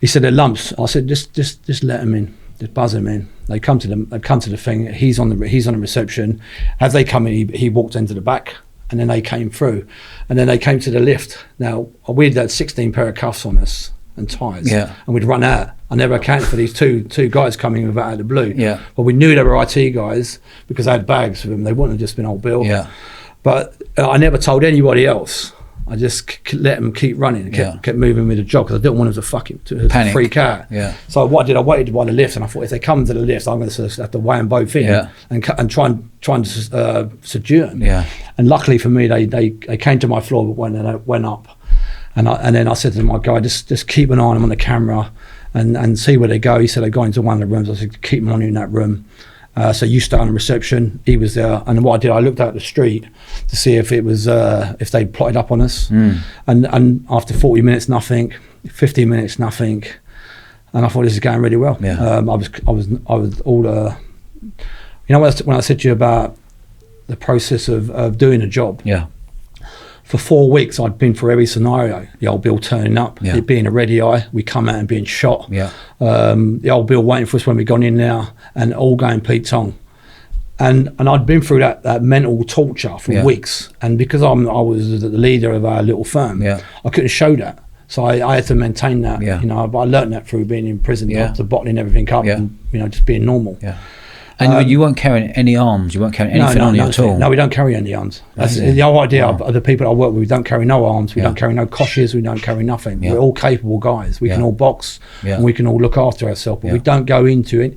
He said they're lumps. I said, just let them in, just buzz them in. They come to the thing. He's on the reception. As they come in, he walked into the back. And then they came through, and then they came to the lift. Now we'd had 16 pair of cuffs on us and ties, and we'd run out. I never accounted for these two guys coming out of the blue. Yeah. But we knew they were IT guys because they had bags for them. They wouldn't have just been old Bill. Yeah. But I never told anybody else. I just let them keep running and kept moving with the job, because I didn't want them to Panic. freak out. Yeah. So what I did, I waited by the lift, and I thought if they come to the lift, I'm going to have to weigh them both in and try and subdue them. Yeah. And luckily for me, they came to my floor, but when they went up, and then I said to my guy, just keep an eye on them on the camera and see where they go. He said they go into one of the rooms. I said keep them on in that room. So you stay on the reception. He was there, and what I did, I looked out the street to see if it was if they'd plotted up on us. And after 40 minutes, nothing. 50 minutes, nothing. And I thought this is going really well. Yeah. I was all you know when I said to you about the process of doing a job. Yeah. For 4 weeks, I'd been through every scenario. The old Bill turning up, it being a ready eye, we come out and being shot. Yeah. The old Bill waiting for us when we gone in there, and all going Pete Tong. And I'd been through that mental torture for weeks. And because I was the leader of our little firm, I couldn't show that. So I had to maintain that. Yeah. You know, but I learned that through being in prison, to bottling everything up and just being normal. Yeah. And you weren't carrying any arms. You weren't carrying anything on you at all. No, we don't carry any arms. That's the whole idea of the people I work with. We don't carry no arms. We don't carry no koshes. We don't carry nothing. We're all capable guys. We can all box and we can all look after ourselves. But we don't go into it.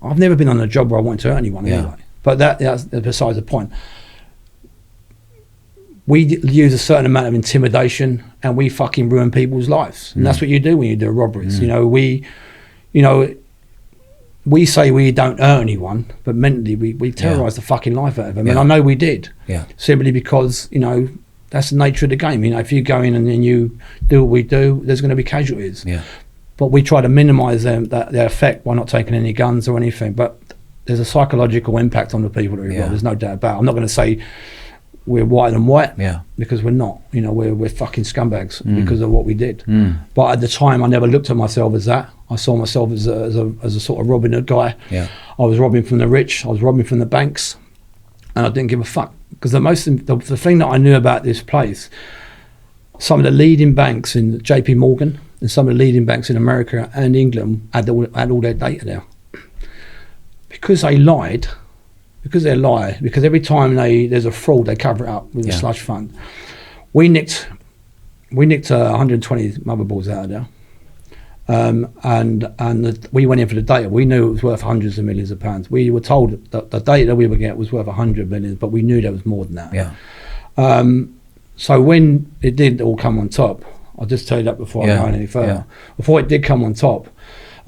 I've never been on a job where I wanted to hurt anyone anyway. But that's besides the point. We use a certain amount of intimidation, and we fucking ruin people's lives. And that's what you do when you do robberies. We say we don't hurt anyone, but mentally we terrorise the fucking life out of them. And I know we did. Yeah. Simply because, that's the nature of the game. If you go in and then you do what we do, there's going to be casualties. Yeah. But we try to minimise their effect by not taking any guns or anything. But there's a psychological impact on the people that are involved. There's no doubt about it. I'm not going to say we're whiter than white, because we're not. We're fucking scumbags because of what we did. But at the time, I never looked at myself as that. I saw myself as a sort of Robin Hood guy. Yeah. I was robbing from the rich. I was robbing from the banks, and I didn't give a fuck, because the thing that I knew about this place, some of the leading banks in JP Morgan and some of the leading banks in America and England had all their data there, because they lied. Because every time there's a fraud, they cover it up with a slush fund. We nicked 120 motherboards out of there, and we went in for the data. We knew it was worth hundreds of millions of pounds. We were told that the data we would get was worth 100 million, but we knew there was more than that. Yeah. So when it did all come on top, I'll just tell you that before I go any further. Yeah. Before it did come on top,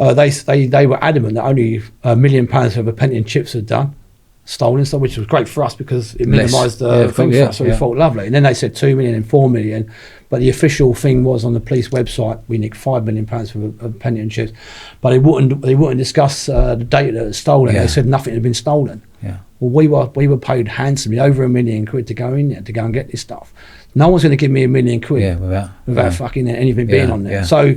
They were adamant that only £1 million worth of penny and chips had done stolen stuff, which was great for us because it minimised the thing for us. So we thought lovely. And then they said 2 million and 4 million, but the official thing was on the police website we nicked £5 million of penny and chips, but they wouldn't discuss the data that was stolen. They said nothing had been stolen. Well, we were paid handsomely, over £1 million to go in there to go and get this stuff. No one's going to give me £1 million without fucking anything being on there. So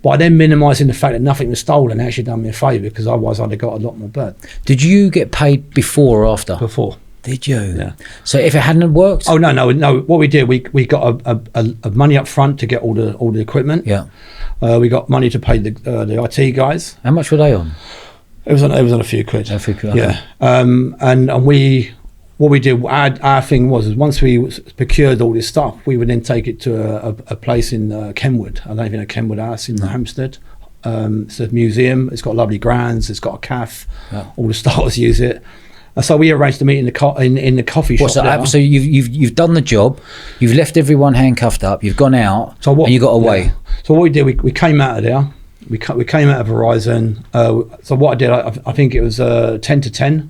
by then minimising the fact that nothing was stolen, actually done me a favour, because otherwise I'd have got a lot more bird. Did you get paid before or after? Before. Did you? Yeah. So if it hadn't worked? Oh no. What we did, we got a money up front to get all the equipment. Yeah. We got money to pay the IT guys. How much were they on? It was on a few quid. A few quid. Yeah. And what we did, our thing was once we procured all this stuff, we would then take it to a place in Kenwood. I don't even know Kenwood House in Hampstead. It's a museum. It's got lovely grounds. It's got a cafe. Yeah. All the stars use it. So we arranged to meet in the coffee shop. So you've done the job. You've left everyone handcuffed up. You've gone out. And you got away. Yeah. So what we did, we came out of there. We came out of Verizon. So what I did, I think it was 10 to 10.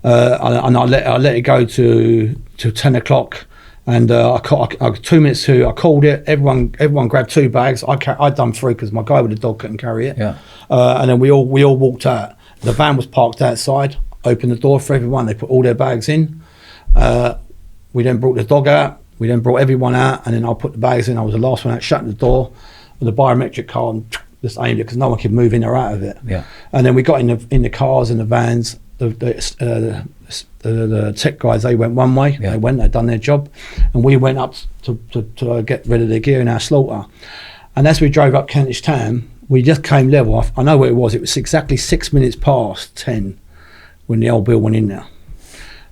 And I let it go to 10 o'clock, and I 2 minutes to, I called it. Everyone grabbed 2 bags. I'd done 3 because my guy with the dog couldn't carry it. Yeah. And then we all walked out. The van was parked outside. Opened the door for everyone. They put all their bags in. We then brought the dog out. We then brought everyone out, and then I put the bags in. I was the last one out, shut the door with a biometric card and just aimed it because no one could move in or out of it. Yeah. And then we got in the cars and the vans. The tech guys, they went one way. Yeah. They'd done their job, and we went up to get rid of the gear in our slaughter. And as we drove up Kentish Town, we just came level. I know where it was. It was exactly 6 minutes past 10 when the old Bill went in there.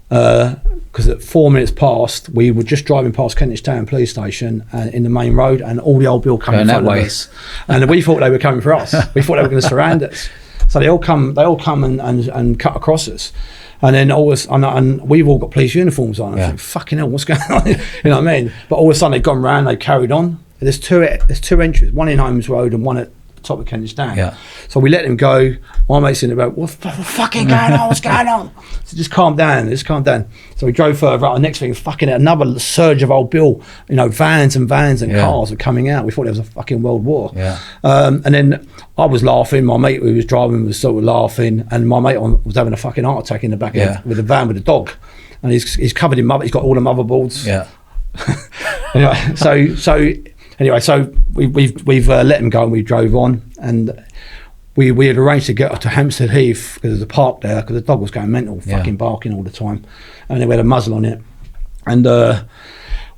Because at 4 minutes past, we were just driving past Kentish Town police station and in the main road, and all the old Bill coming in front of us. And we thought they were coming for us. We thought they were going to surround us. So they all come and cut across us. And then and we've all got police uniforms on. I think, fucking hell, what's going on? You know what I mean? But all of a sudden they've gone round, they carried on. There's two entries, one in Holmes Road and one at the top of Kentish Town. Yeah. So we let them go. My mate's in about, what's fucking going on? What's going on? So just calm down. So we drove further up. The next thing, fucking another surge of old Bill, vans and cars were coming out. We thought there was a fucking world war. Yeah. And then I was laughing. My mate who was driving was sort of laughing, and my mate was having a fucking heart attack in the back end with the van with the dog, and he's covered in mother. He's got all the motherboards. Yeah. Anyway, so we've let him go, and we drove on, and we had arranged to get to Hampstead Heath because there's a park there, because the dog was going mental, fucking barking all the time, and then we had a muzzle on it, and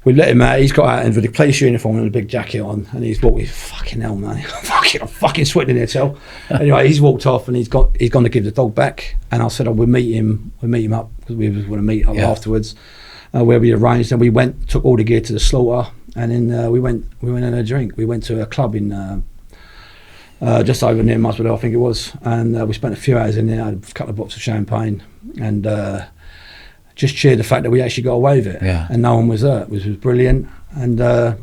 we let him out. He's got out with a police uniform and a big jacket on, and he's walked. Fucking hell, man! I'm fucking sweating there, tell. Anyway, he's walked off, and he's gone to give the dog back, and I said, we'll meet him up because we was going to meet up afterwards, where we arranged, and we took all the gear to the slaughter. And then we went and had a drink. We went to a club in just over near Muswell, I think it was, and we spent a few hours in there. Had a couple of bottles of champagne, and just cheered the fact that we actually got away with it, and no one was hurt, which was brilliant. And the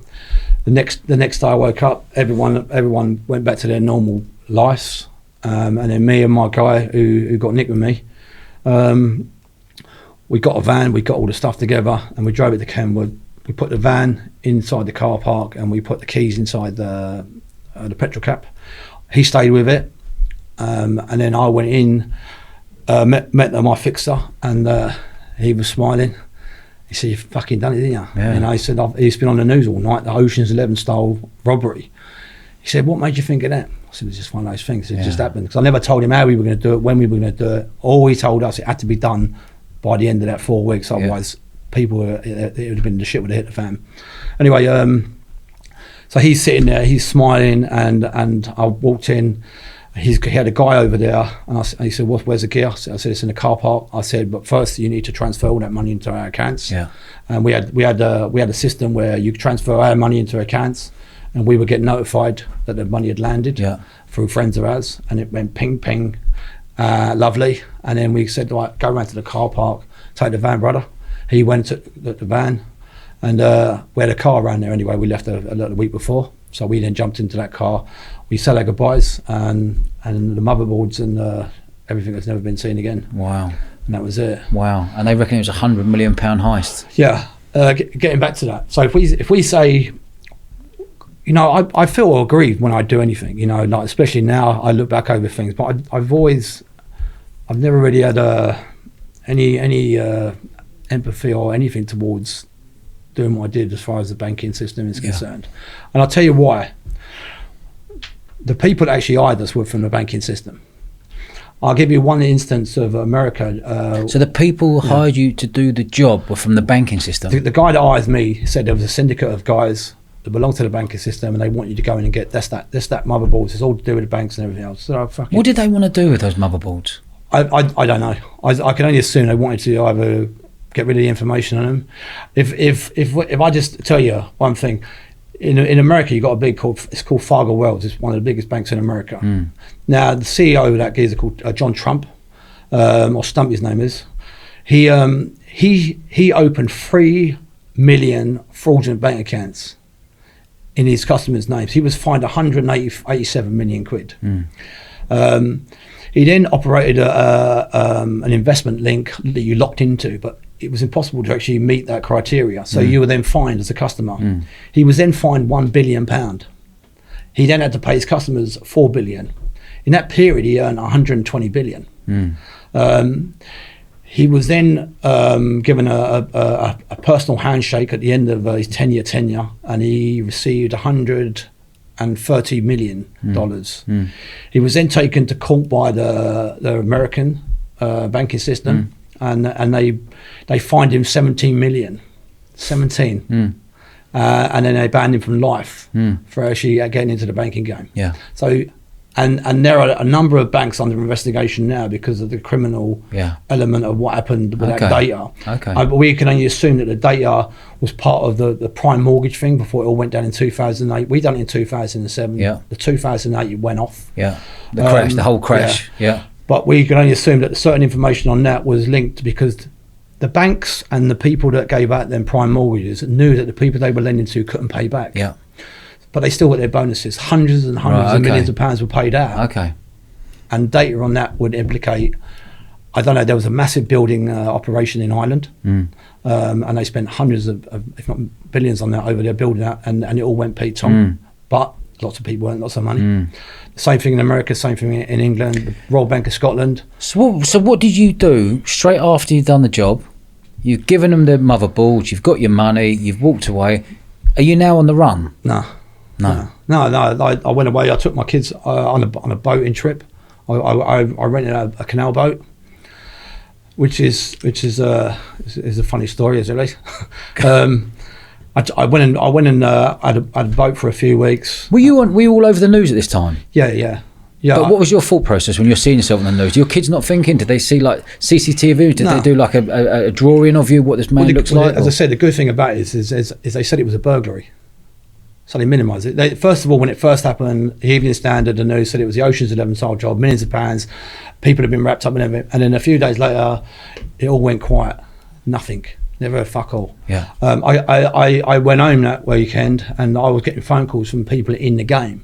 next day I woke up, everyone went back to their normal lives, and then me and my guy who got nicked with me, we got a van, we got all the stuff together, and we drove it to Kenwood. We put the van inside the car park, and we put the keys inside the petrol cap. He stayed with it, and then I went in, met my fixer, and he was smiling. He said, "You fucking done it, didn't you?" Yeah. And I said, "He's been on the news all night, the Ocean's 11 style robbery." He said, "What made you think of that?" I said, "It's just one of those things. It just happened." Because I never told him how we were going to do it, when we were going to do it. All he told us, it had to be done by the end of that 4 weeks, otherwise it would have been, the shit would have hit the fan. Anyway, so he's sitting there, he's smiling, and I walked in. He had a guy over there, and he said, "Where's the gear?" I said, "It's in the car park." I said, "But first, you need to transfer all that money into our accounts." Yeah. And we had a system where you could transfer our money into accounts, and we would get notified that the money had landed through friends of ours, and it went ping ping, lovely. And then we said, "Right, go around to the car park, take the van, brother." He went to the van, and we had a car around there anyway. We left a week before, So we then jumped into that car. We said our goodbyes, and the motherboards and everything that's never been seen again. Wow. And that was it. Wow. And they reckon it was £100 million heist. Yeah. Getting back to that. So if we say, you know, I feel aggrieved when I do anything, you know, like especially now I look back over things, but I've never really had any empathy or anything towards doing what I did as far as the banking system is concerned. And I'll tell you why. The people that actually hired us were from the banking system. I'll give you one instance of America. So the people who hired you to do the job were from the banking system? The guy that hired me said there was a syndicate of guys that belong to the banking system, and they want you to go in and get that's that motherboards. It's all to do with the banks and everything else. So what did they want to do with those motherboards? I don't know. I can only assume they wanted to either get rid of the information on them. If I just tell you one thing, in America you got a big called Fargo Wells. It's one of the biggest banks in America. Now the CEO of that geezer called John Trump, or Stump his name is. He opened 3 million fraudulent bank accounts in his customers' names. He was fined 187 million quid. He then operated an investment link that you locked into, but it was impossible to actually meet that criteria. So you were then fined as a customer. He was then fined £1 billion. He then had to pay his customers $4 billion. In that period, he earned 120 billion. He was then given a personal handshake at the end of his 10-year tenure, and he received $130 million. He was then taken to court by the American banking system, and they fined him 17 million. And then they banned him from life for actually getting into the banking game. So and there are a number of banks under investigation now because of the criminal element of what happened with that data. But we can only assume that the data was part of the prime mortgage thing before it all went down in 2008. We done it in 2007. The 2008 it went off. The crash, the whole crash. But we can only assume that certain information on that was linked because the banks and the people that gave out them prime mortgages knew that the people they were lending to couldn't pay back. But they still got their bonuses. Hundreds and hundreds of millions of pounds were paid out. And data on that would implicate, I don't know, there was a massive building operation in Ireland, and they spent hundreds of, if not billions on that over there building that, and it all went Pete Tom. But lots of people earned lots of money. Same thing in America, same thing in England, the Royal Bank of Scotland. So what did you do straight after you'd done the job? You've given them the motherboards, you've got your money, you've walked away. Are you now on the run? No. I went away. I took my kids on a boating trip. I rented a canal boat, which is a funny story, is it? Really? I went and had a boat for a few weeks. Were you all over the news at this time? Yeah. But what was your thought process when you're seeing yourself on the news? Your kids not thinking? Did they see like CCTV? Did they do like a drawing of you, what this man looks like? As I said, the good thing about it is they said it was a burglary. So they minimised it. First of all, when it first happened, the Evening Standard, the news said it was the Ocean's 11 style job, millions of pounds, people had been wrapped up in everything. And then a few days later, it all went quiet. Nothing. Never a fuck all. I went home that weekend and I was getting phone calls from people in the game.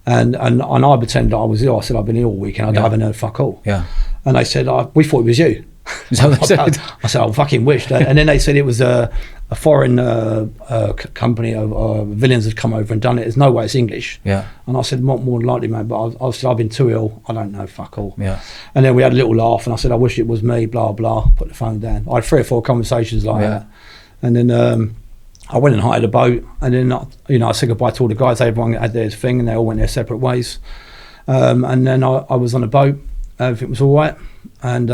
And I pretended I was ill. I said, I've been ill all weekend. I haven't heard fuck all. And they said, we thought it was you. So they said. I said, I fucking wished. And then they said it was a foreign company of villains had come over and done it. There's no way it's English. And I said, more than likely, mate, but I said, I've been too ill. I don't know, fuck all. And then we had a little laugh and I said, I wish it was me, blah, blah, put the phone down. I had 3 or 4 conversations like that. And then I went and hired a boat, and then I said goodbye to all the guys. Everyone had their thing, and they all went their separate ways. And then I was on a boat. Everything was all right. And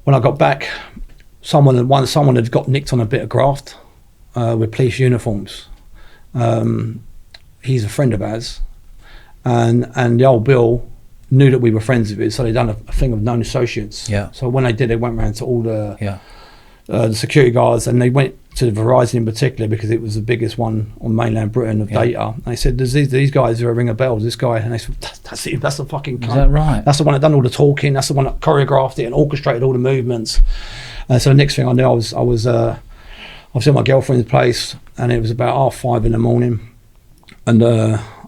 when I got back, someone had got nicked on a bit of graft with police uniforms. He's a friend of ours, and the old Bill knew that we were friends of his, so they done a thing of known associates. So when they did, they went around to all the security guards, and they went to Verizon in particular because it was the biggest one on mainland Britain of data. And they said, "There's these guys who are ringing bells. This guy," and they said, "That's it. That's the fucking cunt. Is that right? That's the one that done all the talking. That's the one that choreographed it and orchestrated all the movements." So the next thing I knew, I was at my girlfriend's place, and it was about 5:30 in the morning, And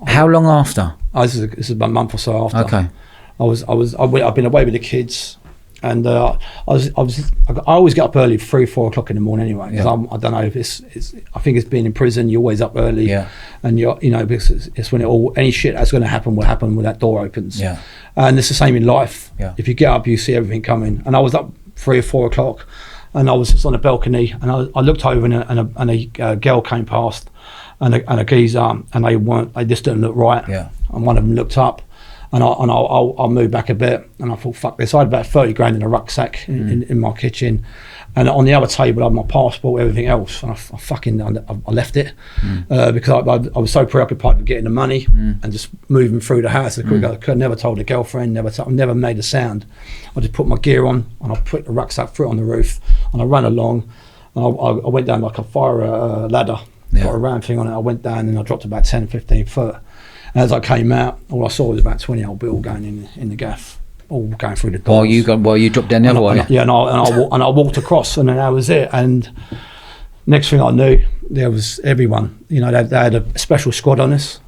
how long after? this is about a month or so after. Okay. I've been away with the kids, and I always get up early, 3 or 4 o'clock in the morning anyway. Because I don't know if it's. I think it's being in prison. You're always up early. Yeah. And because it's when any shit that's going to happen will happen when that door opens. Yeah. And it's the same in life. Yeah. If you get up, you see everything coming. And I was up 3 or 4 o'clock, and I was just on the balcony, and I looked over, and a girl came past, and a geezer, and they just didn't look right. Yeah. And one of them looked up. And I'll move back a bit, and I thought, fuck this. I had about 30 grand in a rucksack in my kitchen, and on the other table I had my passport, everything else, and I left it because I was so preoccupied with getting the money and just moving through the house. I could never told a girlfriend, never made a sound. I just put my gear on, and I put the rucksack, threw it on the roof, and I ran along, and I went down like a fire ladder, got a round thing on it. I went down and I dropped about 10, 15 foot. As I came out, all I saw was about 20 old bill going in the gaff, all going through the doors. While you dropped down the other way? Yeah, and I walked across, and then that was it. And next thing I knew, there was everyone. They had a special squad on us.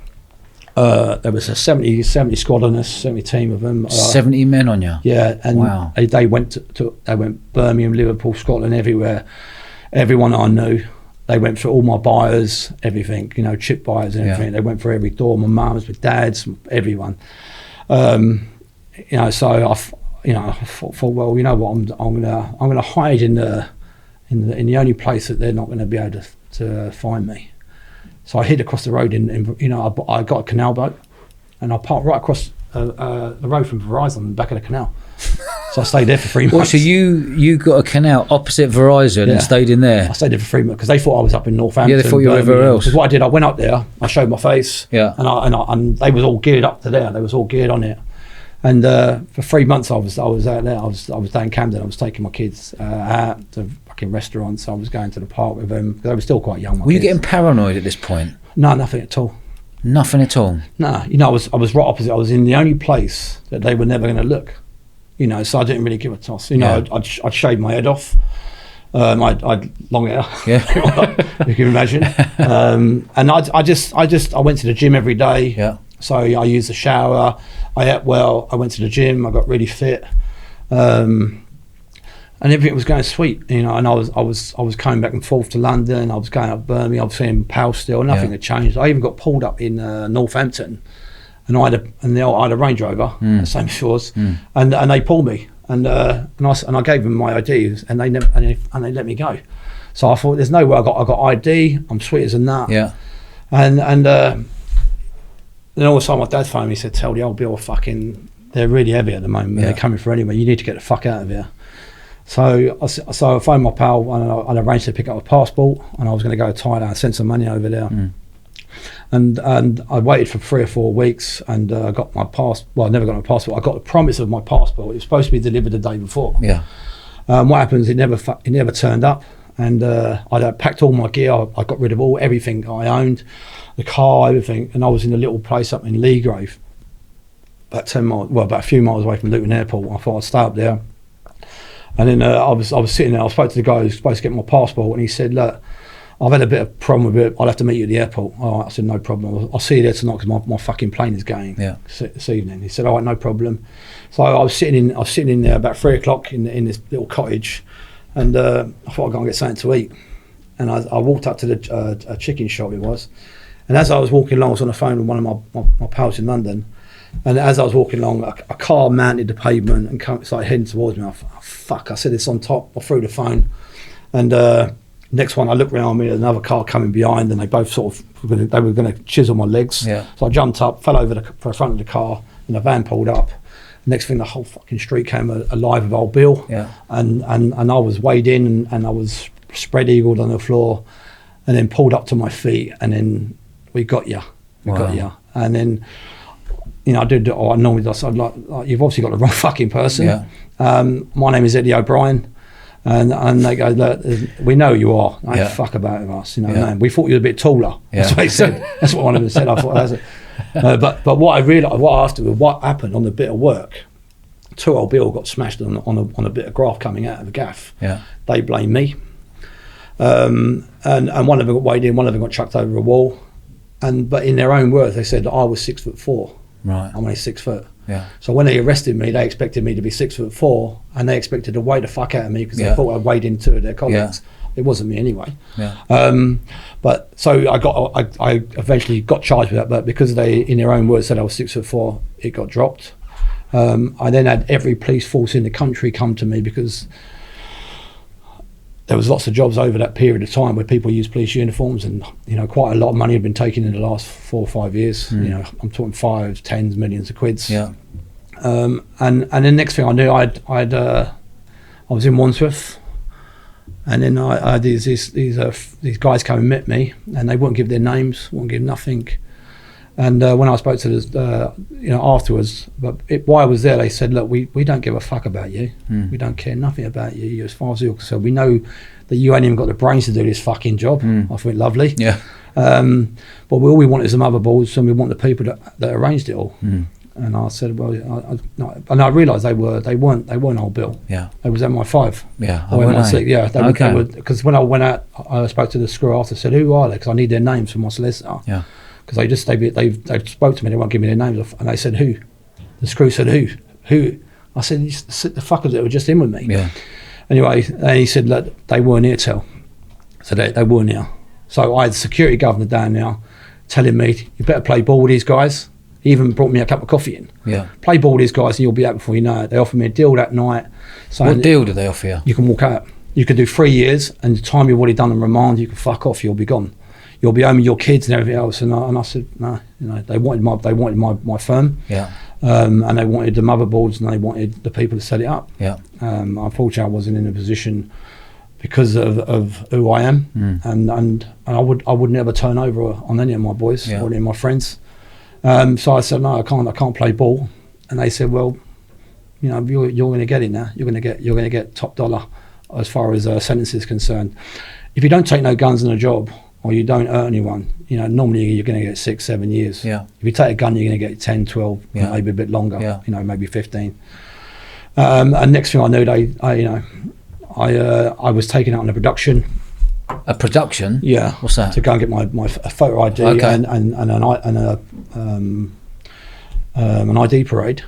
There was a 70 squad on us, 70 team of them. 70 men on you? Yeah, and wow. They went they went Birmingham, Liverpool, Scotland, everywhere. Everyone I knew. They went through all my buyers, everything, chip buyers and everything. They went through every door, my mums, my dads, everyone. So I thought, well, you know what, I'm gonna hide in the only place that they're not going to be able to find me. So I hid across the road I got a canal boat, and I parked right across the road from Verizon, in the back of the canal. So I stayed there for 3 months. Well, so you got a canal opposite Verizon and stayed in there? I stayed there for 3 months because they thought I was up in Northampton. Yeah, they thought you were everywhere else. Because what I did, I went up there, I showed my face, and they was all geared up to there. They was all geared on it. And for 3 months I was out there. I was down Camden. I was taking my kids out to fucking restaurants. I was going to the park with them because they were still quite young. Were you getting paranoid at this point? No, nothing at all. Nothing at all? No, I was right opposite. I was in the only place that they were never going to look. So I didn't really give a toss. I'd shave my head off. I'd long hair. Yeah, you can imagine. And I went to the gym every day. Yeah. So I used the shower. I ate well. I went to the gym. I got really fit, and everything was going sweet. And I was coming back and forth to London. I was going up Birmingham. I was seeing Pal still. Nothing had changed. I even got pulled up in Northampton. And I had a Range Rover, the same as yours, and they pulled me, and I gave them my ID, and they let me go. So I thought, there's no way. I got ID. I'm sweet as a nut. Yeah. And then all of a sudden my dad phoned me. He said, "Tell the old Bill, they're really heavy at the moment. Yeah. They're coming for anyone. You need to get the fuck out of here." So I phoned my pal, and I arranged to pick up a passport, and I was going to go to Thailand, send some money over there. And I waited for 3 or 4 weeks, and I got my passport. Well, I never got my passport. I got the promise of my passport. It was supposed to be delivered the day before. Yeah. What happens? It never turned up, and I packed all my gear. I got rid of everything I owned, the car, everything, and I was in a little place up in Leagrave, about 10 miles. Well, about a few miles away from Luton Airport. I thought I'd stay up there, and then I was sitting there. I spoke to the guy who was supposed to get my passport, and he said, "Look, I've had a bit of problem with it. I'll have to meet you at the airport." All right, I said, "No problem. I'll see you there tonight because my fucking plane is going this evening." He said, "All right, no problem." So I was sitting in there about 3 o'clock in this little cottage, and I thought I'd go and get something to eat. And I walked up to the chicken shop it was, and as I was walking along, I was on the phone with one of my pals in London, and as I was walking along, a car mounted the pavement and started heading towards me. I thought, "Oh, fuck!" I said, "It's on top." I threw the phone, and next one, I looked around me, another car coming behind, and they both were going to chisel my legs. Yeah. So I jumped up, fell over the front of the car, and the van pulled up. Next thing, the whole fucking street came alive with old Bill. Yeah. And I was weighed in, and I was spread eagled on the floor, and then pulled up to my feet, and then we got you. Got you. And then, I did what I normally do. I said, like, "You've obviously got the wrong fucking person. Yeah. My name is Eddie O'Brien." And they go, "Look, we know who you are. Don't fuck about with us. Man. We thought you were a bit taller." That's what he said. That's what one of them said. I thought that's it. But what I realised, what happened on the bit of work, 2 old Bill got smashed on a bit of graft coming out of the gaff. Yeah. They blame me. And one of them got weighed in, one of them got chucked over a wall. but in their own words, they said that I was 6'4". Right. I'm only 6 foot. Yeah. So when they arrested me, they expected me to be 6'4", and they expected to weigh the fuck out of me because they thought I weighed in two of their colleagues. It wasn't me anyway. Yeah. But so I eventually got charged with that, but because they, in their own words, said I was 6'4", it got dropped. I then had every police force in the country come to me because there was lots of jobs over that period of time where people used police uniforms, and quite a lot of money had been taken in the last 4 or 5 years. I'm talking 5, 10 millions of quids. Yeah. And the next thing I knew, I was in Wandsworth, and then I had these guys come and met me, and they wouldn't give their names, wouldn't give nothing. And when I spoke to this, afterwards, while I was there, they said, look, we don't give a fuck about you. We don't care nothing about you. As far as you're concerned, we know that you ain't even got the brains to do this fucking job. I thought, lovely. Yeah. But all we want is the motherboards, and we want the people that arranged it all. And I said, well, and I realised they weren't old Bill. Yeah. They was MI5. Yeah. Or MI6. Yeah. Okay. Because when I went out, I spoke to the screw after. Said, who are they? Because I need their names for my solicitor. Yeah. Because they spoke to me, they won't give me their names, and they said, who? The screw said, who? I said, the fuckers that were just in with me. Yeah. Anyway, and he said, look, they weren't here till. So they weren't here. So I had the security governor down now telling me, you better play ball with these guys. He even brought me a cup of coffee in. Yeah. Play ball with these guys and you'll be out before you know it. They offered me a deal that night. What deal did they offer you? You can walk out. You can do 3 years, and the time you've already done on remand, you can fuck off, you'll be gone. You'll be home with your kids and everything else. And I said, no, they wanted my firm. Yeah. And they wanted the motherboards, and they wanted the people to set it up. Yeah. Unfortunately, I wasn't in a position because of who I am, and I would never turn over on any of my boys or any of my friends. So I said, no, I can't play ball. And they said, well, you're going to get it now. You're going to get top dollar as far as sentence is concerned. If you don't take no guns in a job, or you don't hurt anyone, normally you're going to get 6, 7 years. Yeah. If you take a gun, you're going to get 10, 12, maybe a bit longer. Yeah. Maybe 15. And next thing I knew, I was taken out on a production. A production? Yeah. What's that? To go and get my photo ID and an ID parade.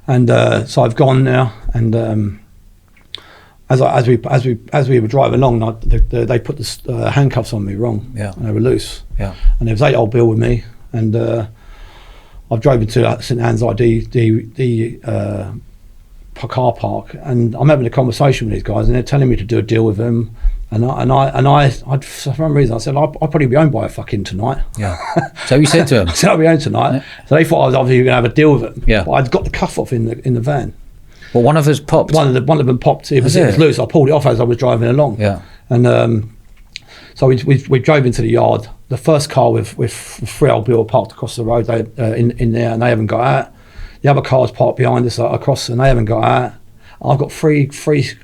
And so I've gone now, and as we were driving along, they put the handcuffs on me wrong. Yeah. And they were loose. Yeah. And there was 8 old Bill with me, and I've drove into St Anne's the car park, and I'm having a conversation with these guys, and they're telling me to do a deal with them. And I for some reason I said I'll probably be owned by a fucking tonight. Yeah. So you said to them? I said I'll be owned tonight. Yeah. So they thought I was obviously going to have a deal with them. Yeah. But I'd got the cuff off in the van. Well, one of us popped. One of them popped. It was loose. I pulled it off as I was driving along. Yeah. And so we drove into the yard. The first car with 3 old Bill parked across the road. They in there, and they haven't got out. The other car's parked behind us across, and they haven't got out. I've got three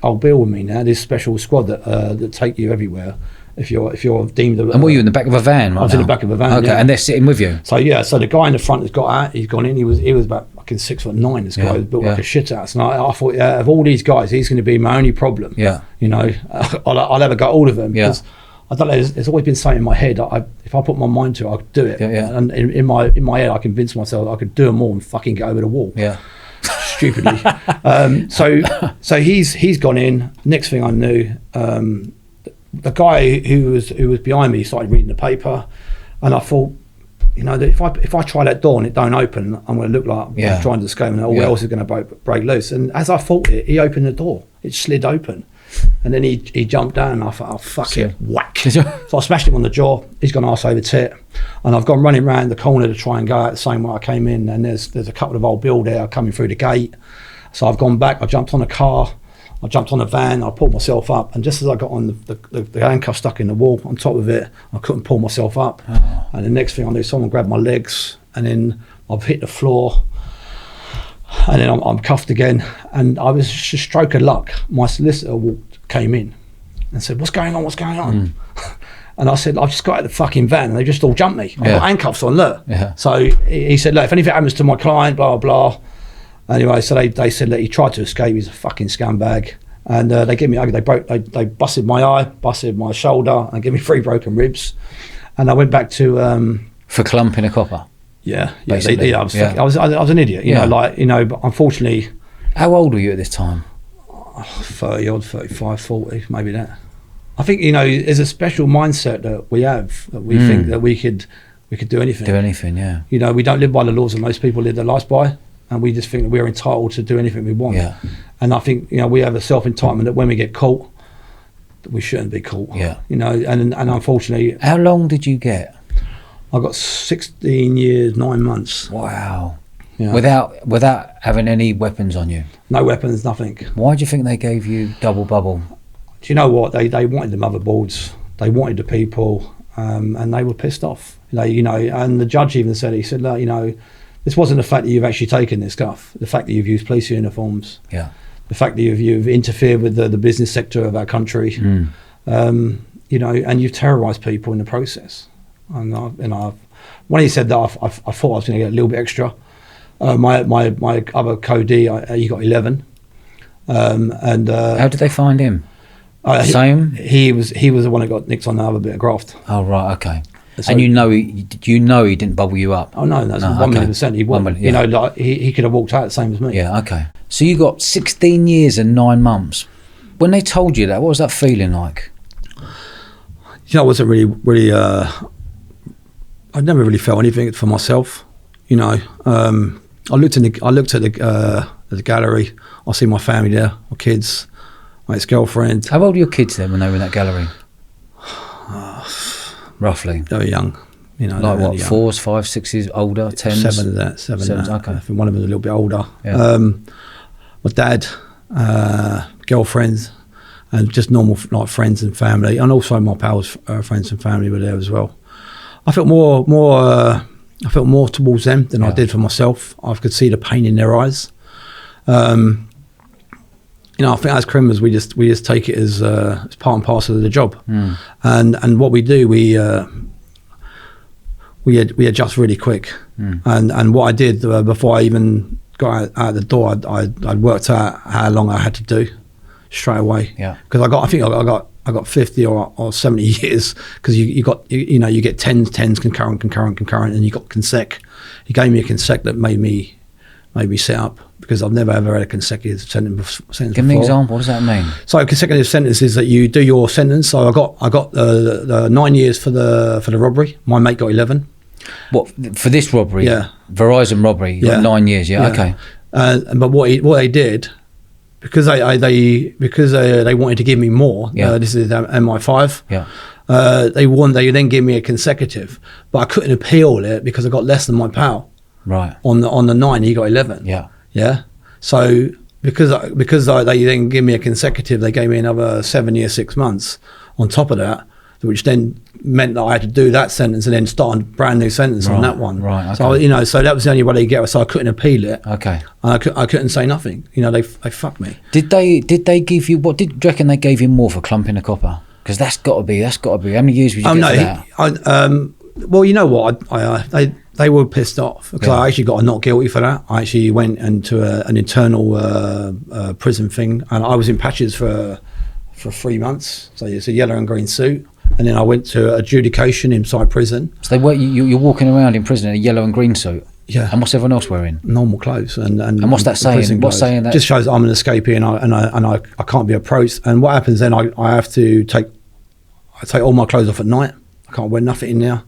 old Bill with me now. This special squad that take you everywhere if you're deemed. And were you in the back of a van? Right, I was in the back of a van. Okay, and they're sitting with you. So so the guy in the front has got out. He's gone in. He was about fucking 6'9". This guy was built like a shit house. And I thought, of all these guys, he's going to be my only problem. Yeah. I'll ever got all of them. Yeah. Because I don't know. There's always been something in my head. If I put my mind to it, I could do it. Yeah, yeah. And in my head, I convinced myself I could do them all and fucking get over the wall. Yeah. Stupidly. So he's gone in. Next thing I knew, the guy who was behind me started reading the paper, and I thought, that if I try that door and it don't open, I'm going to look like I'm trying to escape, and all else is going to break loose. And as I thought it, he opened the door. It slid open. And then he jumped down, and I thought, oh, fuck it, whack. So I smashed him on the jaw. He's gone arse over tit. And I've gone running round the corner to try and go out the same way I came in, and there's a couple of old Bill there coming through the gate. So I've gone back, I jumped on a car, I jumped on a van, I pulled myself up, and just as I got on the handcuff stuck in the wall on top of it, I couldn't pull myself up. Oh. And the next thing I knew, someone grabbed my legs, and then I've hit the floor. And then I'm cuffed again, and I was just a stroke of luck. My solicitor came in and said, what's going on? And I said, I've just got out of the fucking van, and they just all jumped me. I've got handcuffs on, look. Yeah. So he said, look, if anything happens to my client, blah, blah. Anyway, so they said that he tried to escape, he's a fucking scumbag. And they gave me, they busted my eye, busted my shoulder, and gave me 3 broken ribs. and I went back to for clumping a copper. Yeah, Basically. I was an idiot, you know, but unfortunately. How old were you at this time? 30 odd, 35, 40, maybe that. I think, you know, there's a special mindset that we have, that we think that we could do anything. Do anything, yeah. You know, we don't live by the laws that most people live their lives by, and we just think that we're entitled to do anything we want. Yeah. And I think, you know, we have a self-entitlement that when we get caught, that we shouldn't be caught. Yeah. You know, and unfortunately. How long did you get? I got 16 years, 9 months. Wow. Yeah. Without having any weapons on you? No weapons, nothing. Why do you think they gave you double bubble? Do you know what? They wanted the motherboards, they wanted the people, and they were pissed off. You know, and the judge even said, he said, look, you know, this wasn't the fact that you've actually taken this stuff, the fact that you've used police uniforms, the fact that you've interfered with the business sector of our country, you know, and you've terrorised people in the process. And when he said that, I thought I was going to get a little bit extra. My other co-D, he got 11. And how did they find him? Same. He was the one that got nicked on the other bit of graft. Oh right, okay. So, and you know he didn't bubble you up. Oh no, that's 1,000,000%. He won. You know, like he could have walked out the same as me. Yeah, okay. So you got 16 years and 9 months. When they told you that, what was that feeling like? You know, I wasn't really. I'd never really felt anything for myself. You know, I looked at the gallery. I see my family there, my kids, my ex-girlfriend. How old were your kids then when they were in that gallery? Roughly. They were young. You know, like what? Young. 4s, 5s, 6s, older, 10s. Seven. Okay. I think one of them was a little bit older. Yeah. My dad, girlfriends, and just normal like friends and family, and also my pals' friends and family were there as well. I felt more towards them than I did for myself. I could see the pain in their eyes. You know, I think as criminals we just take it as part and parcel of the job. And what we do, we adjust really quick. And what I did before I even got out the door, I'd worked out how long I had to do straight away. Yeah. Because I got 50 or 70 years, because you get 10s concurrent, and you got consec. He gave me a consec that made me sit up, because I've never ever had a consecutive sentence before. Give me an example. What does that mean? So consecutive sentence is that you do your sentence. So I got the 9 years for the robbery. My mate got 11. What, for this robbery? Yeah. Verizon robbery. You got 9 years. Yeah. Okay. But what they did, because they wanted to give me more. This is MI5. Yeah. They then gave me a consecutive, but I couldn't appeal it because I got less than my pal. Right. On the 9, he got 11. Yeah. Yeah. So because they then give me a consecutive, they gave me another 7 years, 6 months on top of that, which then meant that I had to do that sentence and then start a brand new sentence on that one. Right. Okay. So so that was the only way they get. So I couldn't appeal it. Okay. And I couldn't say nothing. You know, they fucked me. Did they give you, do you reckon they gave you more for clumping a copper? Because that's got to be. How many years would you get for that? Well, you know what? They were pissed off, because I actually got a not guilty for that. I actually went into an internal prison thing, and I was in patches for 3 months. So it's a yellow and green suit, and then I went to adjudication inside prison. So you're walking around in prison in a yellow and green suit. Yeah. And what's everyone else wearing? Normal clothes. And what's that saying? What's saying that? Just shows I'm an escapee and I can't be approached. And what happens then? I have to take all my clothes off at night. I can't wear nothing in there.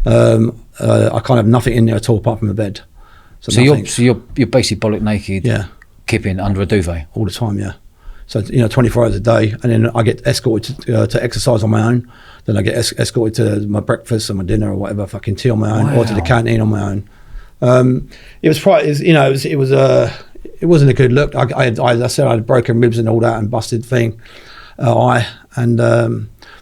I can't have nothing in there at all apart from the bed. So you're basically bollock naked. Yeah. Kipping under a duvet all the time. Yeah. So 24 hours a day, and then I get escorted to exercise on my own. Then I get escorted to my breakfast and my dinner or whatever, fucking tea on my own, or to the canteen on my own. It was it wasn't a good look. I said I had broken ribs and all that, and busted thing, but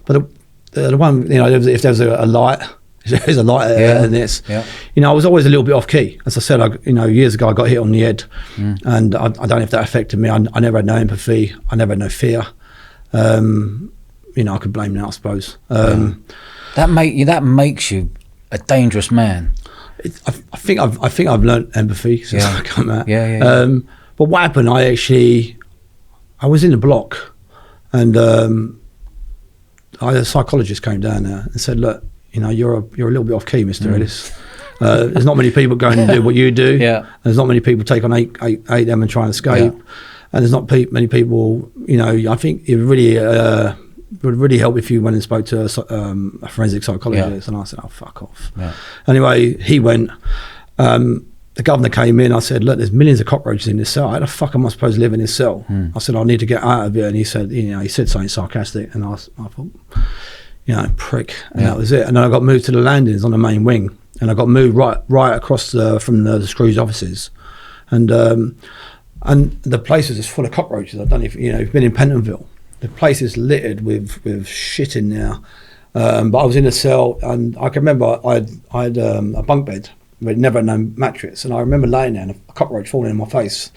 the one, if there's a light. There's a light in this. Yeah. I was always a little bit off key. As I said, years ago I got hit on the head, and I don't know if that affected me. I never had no empathy. I never had no fear. I could blame that, I suppose. That makes you a dangerous man. I think I've learnt empathy since I come out. Yeah. But what happened? I was in the block, and a psychologist came down there and said, look, you know, you're a little bit off key, Mr. Ellis. There's not many people going and do what you do. Yeah. There's not many people take on eight them and try and escape. Yeah. And there's not many people, you know, I think it really would really help if you went and spoke to a forensic psychologist. And I said, oh, fuck off. Yeah. Anyway, he went. The governor came in. I said, look, there's millions of cockroaches in this cell. How the fuck am I supposed to live in this cell? I said, I need to get out of here. And he said, you know, he said something sarcastic. And I thought, you know, prick. And that was it. And then I got moved to the landings on the main wing. And I got moved right across from the Screws offices. And the place was just full of cockroaches. I don't know if, you know, you've been in Pentonville. The place is littered with shit in there. But I was in a cell, and I can remember I had a bunk bed, but never had no mattress. And I remember laying there and a cockroach falling in my face.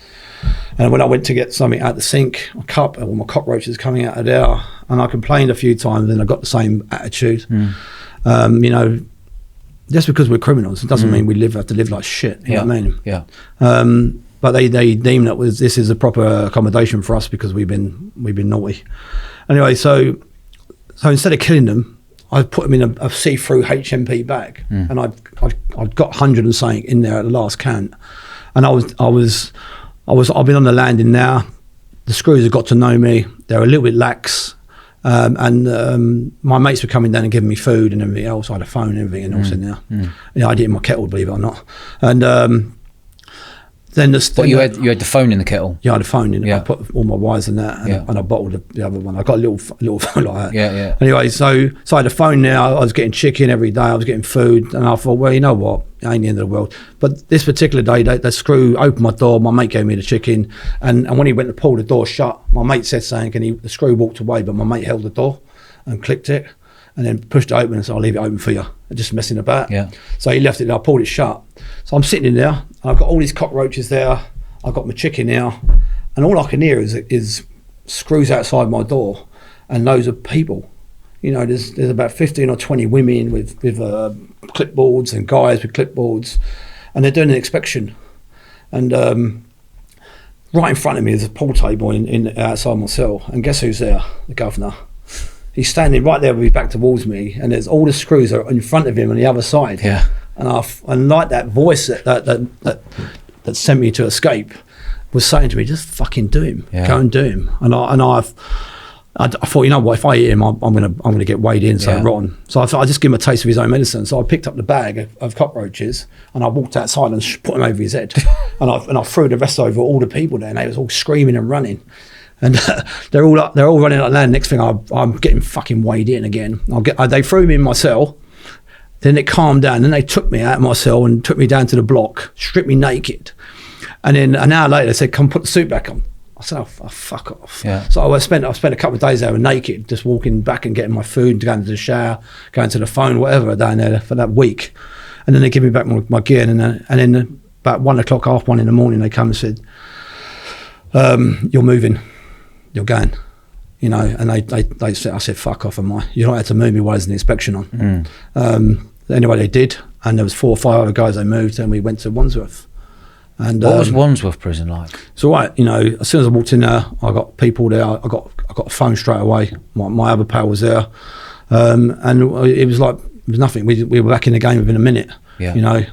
And when I went to get something out the sink, a cup, all my cockroaches coming out of there. And I complained a few times, and I got the same attitude. You know, just because we're criminals, it doesn't mean we have to live like shit. You know what I mean? Yeah. But they deemed that this is a proper accommodation for us because we've been naughty. Anyway, so instead of killing them, I put them in a see-through HMP bag, and I'd got 100 and something in there at the last count. And I've been on the landing now. The Screws have got to know me. They're a little bit lax. And my mates were coming down and giving me food and everything else. I had a phone and everything else in there. Yeah, I did it in my kettle, believe it or not. And then you had the phone in the kettle? Yeah, I had a phone in it. I put all my wires in that, and I bottled the other one. I got a little phone like that. Yeah. Anyway, so I had a phone there. I was getting chicken every day. I was getting food, and I thought, well, you know what? It ain't the end of the world. But this particular day, the Screw opened my door. My mate gave me the chicken, and when he went to pull the door shut, my mate said something, and the Screw walked away, but my mate held the door and clicked it, and then pushed it open and said, I'll leave it open for you. Just messing about. Yeah. So he left it there. I pulled it shut. So I'm sitting in there, and I've got all these cockroaches there. I've got my chicken now, and all I can hear is Screws outside my door, and loads of people. You know, there's about 15 or 20 women with clipboards and guys with clipboards, and they're doing an inspection. And right in front of me is a pool table in outside my cell, and guess who's there? The governor. He's standing right there with his back towards me, and there's all the Screws are in front of him on the other side. Yeah. And like that voice that sent me to escape was saying to me, just fucking do him. Yeah. Go and do him. And I thought, you know what, if I eat him, I'm gonna get weighed in, so rotten. So I thought I'd just give him a taste of his own medicine. So I picked up the bag of cockroaches, and I walked outside and put them over his head. and I threw the rest over all the people there, and they was all screaming and running. And they're all running like that. Next thing, I'm getting fucking weighed in again. They threw me in my cell. Then it calmed down. Then they took me out of my cell and took me down to the block, stripped me naked. And then an hour later, they said, "Come put the suit back on." I said, "Oh, fuck off." Yeah. So I spent a couple of days there naked, just walking back and getting my food, going to the shower, going to the phone, whatever, down there for that week. And then they give me back my gear. And then about 1 o'clock, 1:30 in the morning, they come and said, "You're moving. You're going." You know, and they said, I said, "Fuck off, am I? You're not allowed to move me while there's an inspection on." Anyway, they did, and there was 4 or 5 other guys they moved, and we went to Wandsworth. And what was Wandsworth prison like? It's all right, you know. As soon as I walked in there, I got people there. I got a phone straight away. My other pal was there, and it was nothing. We were back in the game within a minute. Yeah. You know,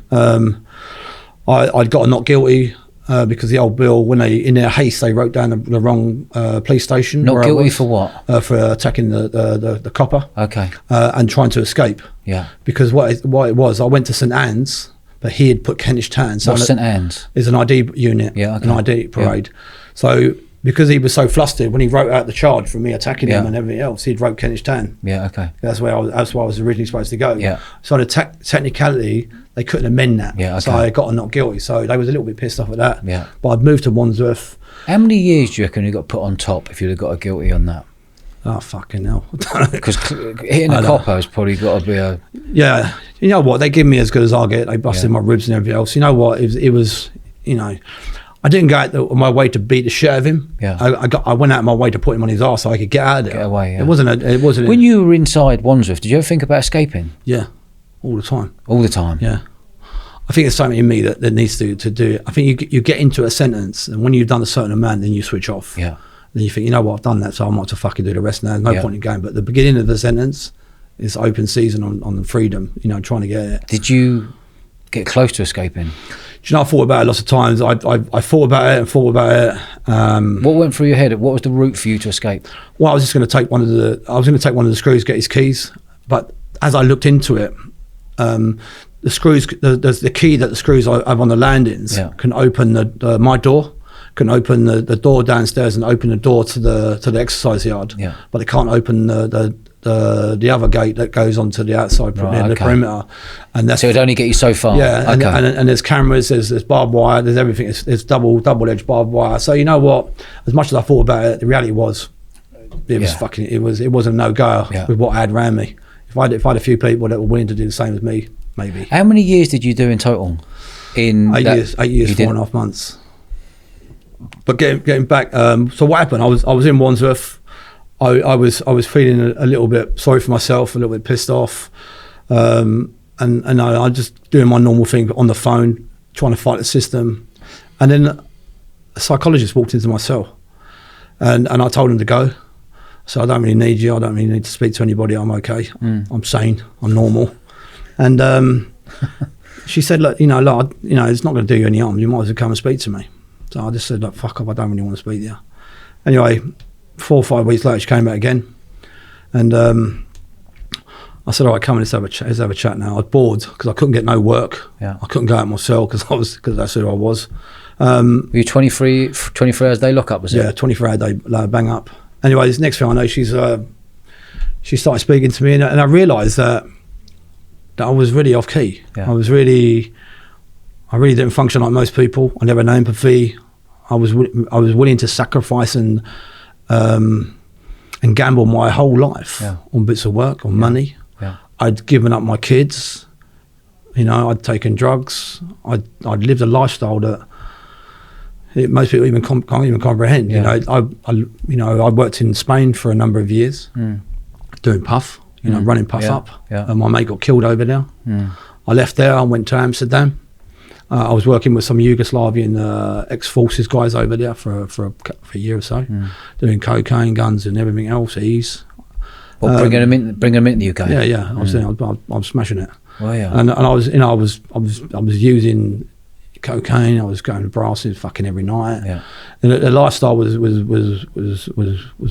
I'd got a not guilty. Because the old bill, when in their haste, they wrote down the wrong police station. Not guilty for what? For attacking the copper. Okay. And trying to escape. Yeah. Because what it was, I went to St Anne's, but he had put Kentish Town. So what's St Anne's? It's an ID unit. Yeah. Okay. An ID parade. Yeah. So because he was so flustered, when he wrote out the charge for me attacking him and everything else, he'd wrote Kentish Town. Yeah. Okay. That's where I was originally supposed to go. Yeah. So the technicality, they couldn't amend that. Yeah, okay. So I got a not guilty. So they was a little bit pissed off at that. Yeah. But I'd moved to Wandsworth. How many years do you reckon you got put on top if you'd have got a guilty on that? Oh, fucking hell. Because hitting a copper has probably got to be a... Yeah. You know what? They give me as good as I get. They busted my ribs and everything else. You know what? It was, you know... I didn't go out on my way to beat the shit out of him. Yeah. I went out of my way to put him on his arse so I could get out of there. Get away, yeah. It wasn't... When you were inside Wandsworth, did you ever think about escaping? Yeah. All the time. All the time? Yeah. I think there's something in me that needs to do it. I think you get into a sentence, and when you've done a certain amount, then you switch off. Yeah. Then you think, you know what, I've done that, so I might have to fucking do the rest now. There's no point in going. But the beginning of the sentence, it's open season on freedom, you know, trying to get it. Did you get close to escaping? Do you know, I thought about it lots of times. I thought about it and thought about it. What went through your head? What was the route for you to escape? Well, I was just going to take one of the screws, get his keys. But as I looked into it, the screws, there's the key that the screws I have on the landings can open my door, can open the door downstairs and open the door to the exercise yard. Yeah. But it can't open the other gate that goes onto the outside, the perimeter. And that's, so it'd only get you so far. Yeah, and there's cameras, there's barbed wire, there's everything. It's double-edged barbed wire. So you know what? As much as I thought about it, the reality was, it was a no-go with what I had around me. If I had a few people that were willing to do the same as me, maybe. How many years did you do in total? 8 years, 4.5 months. But getting back, so what happened? I was in Wandsworth. I was feeling a little bit sorry for myself, a little bit pissed off, and I just doing my normal thing on the phone, trying to fight the system. And then a psychologist walked into my cell, and I told him to go. So I don't really need you. I don't really need to speak to anybody. I'm okay. I'm sane. I'm normal. And she said, look, it's not going to do you any harm. You might as well come and speak to me. So I just said, look, fuck off. I don't really want to speak to you. Anyway, 4 or 5 weeks later, she came back again. And I said, all right, come and let's have a chat now. I was bored because I couldn't get no work. Yeah. I couldn't go out of my cell because that's who I was. Were you 23 hours a day lock up, was it? Yeah, 24 hour day bang up. Anyway, this next thing I know, she started speaking to me, and I realised that I was really off key. Yeah. I really didn't function like most people. I never had no empathy. I was willing to sacrifice and gamble my whole life on bits of work, on money. Yeah. I'd given up my kids. I'd taken drugs. I'd lived a lifestyle that most people can't even comprehend. Yeah. I worked in Spain for a number of years, doing puff. Running puff up. Yeah. And my mate got killed over there. I left there. I went to Amsterdam. I was working with some Yugoslavian ex-forces guys over there for a year or so, doing cocaine, guns, and everything else. Ease. Well, bringing them in the UK. Yeah. I was I'm smashing it. Well, yeah. And I was using cocaine. I was going to brasses fucking every night. Yeah. And the lifestyle was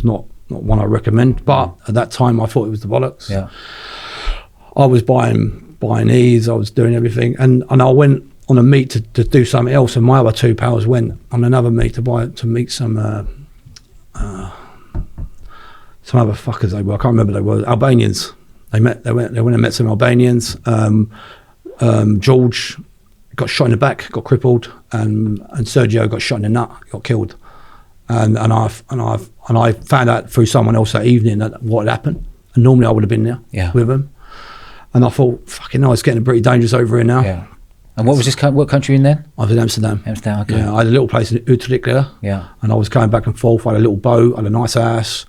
not one I recommend. But at that time, I thought it was the bollocks. Yeah. I was buying ease. I was doing everything, and I went on a meet to do something else, and my other 2 pals went on another meet to meet some other fuckers. They were, I can't remember, they were Albanians. They went and met some Albanians. George got shot in the back, got crippled, and Sergio got shot in the nut, got killed. And I found out through someone else that evening that what had happened. And normally I would have been there with them. And I thought, fucking hell, it's getting pretty dangerous over here now. Yeah. And what was this? What country in then? I was in Amsterdam. Amsterdam, okay. Yeah, I had a little place in Utrecht there. Yeah. And I was going back and forth. I had a little boat. I had a nice house.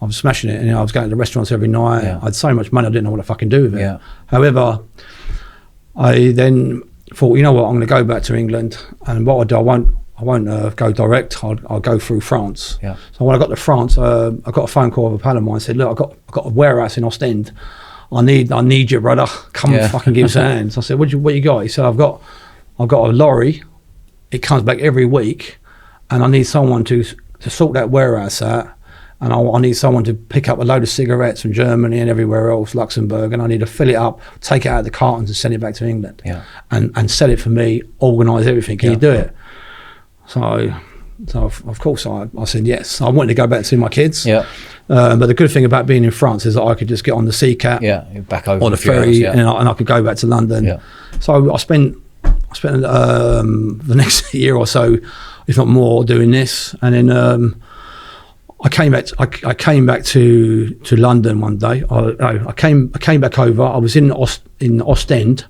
I was smashing it. And I was going to the restaurants every night. Yeah. I had so much money, I didn't know what to fucking do with it. Yeah. However, I then thought, you know what, I'm going to go back to England. And what I do, I won't go direct. I'll go through France. Yeah. So when I got to France, I got a phone call of a pal of mine. Said, look, I've got a warehouse in Ostend. I need you, brother. Come and fucking give us a hand. So I said, what you got? He said, I've got a lorry. It comes back every week, and I need someone to sort that warehouse out. And I need someone to pick up a load of cigarettes from Germany and everywhere else, Luxembourg, and I need to fill it up, take it out of the cartons and send it back to England. Yeah. And sell it for me, organise everything. Can you do it? So of course I said yes. I wanted to go back to see my kids. Yeah. But the good thing about being in France is that I could just get on the sea cat, back over on the ferry, and I could go back to London. Yeah. So I spent the next year or so, if not more, doing this, and then I came back to London one day. I came back over. I was in Ostend.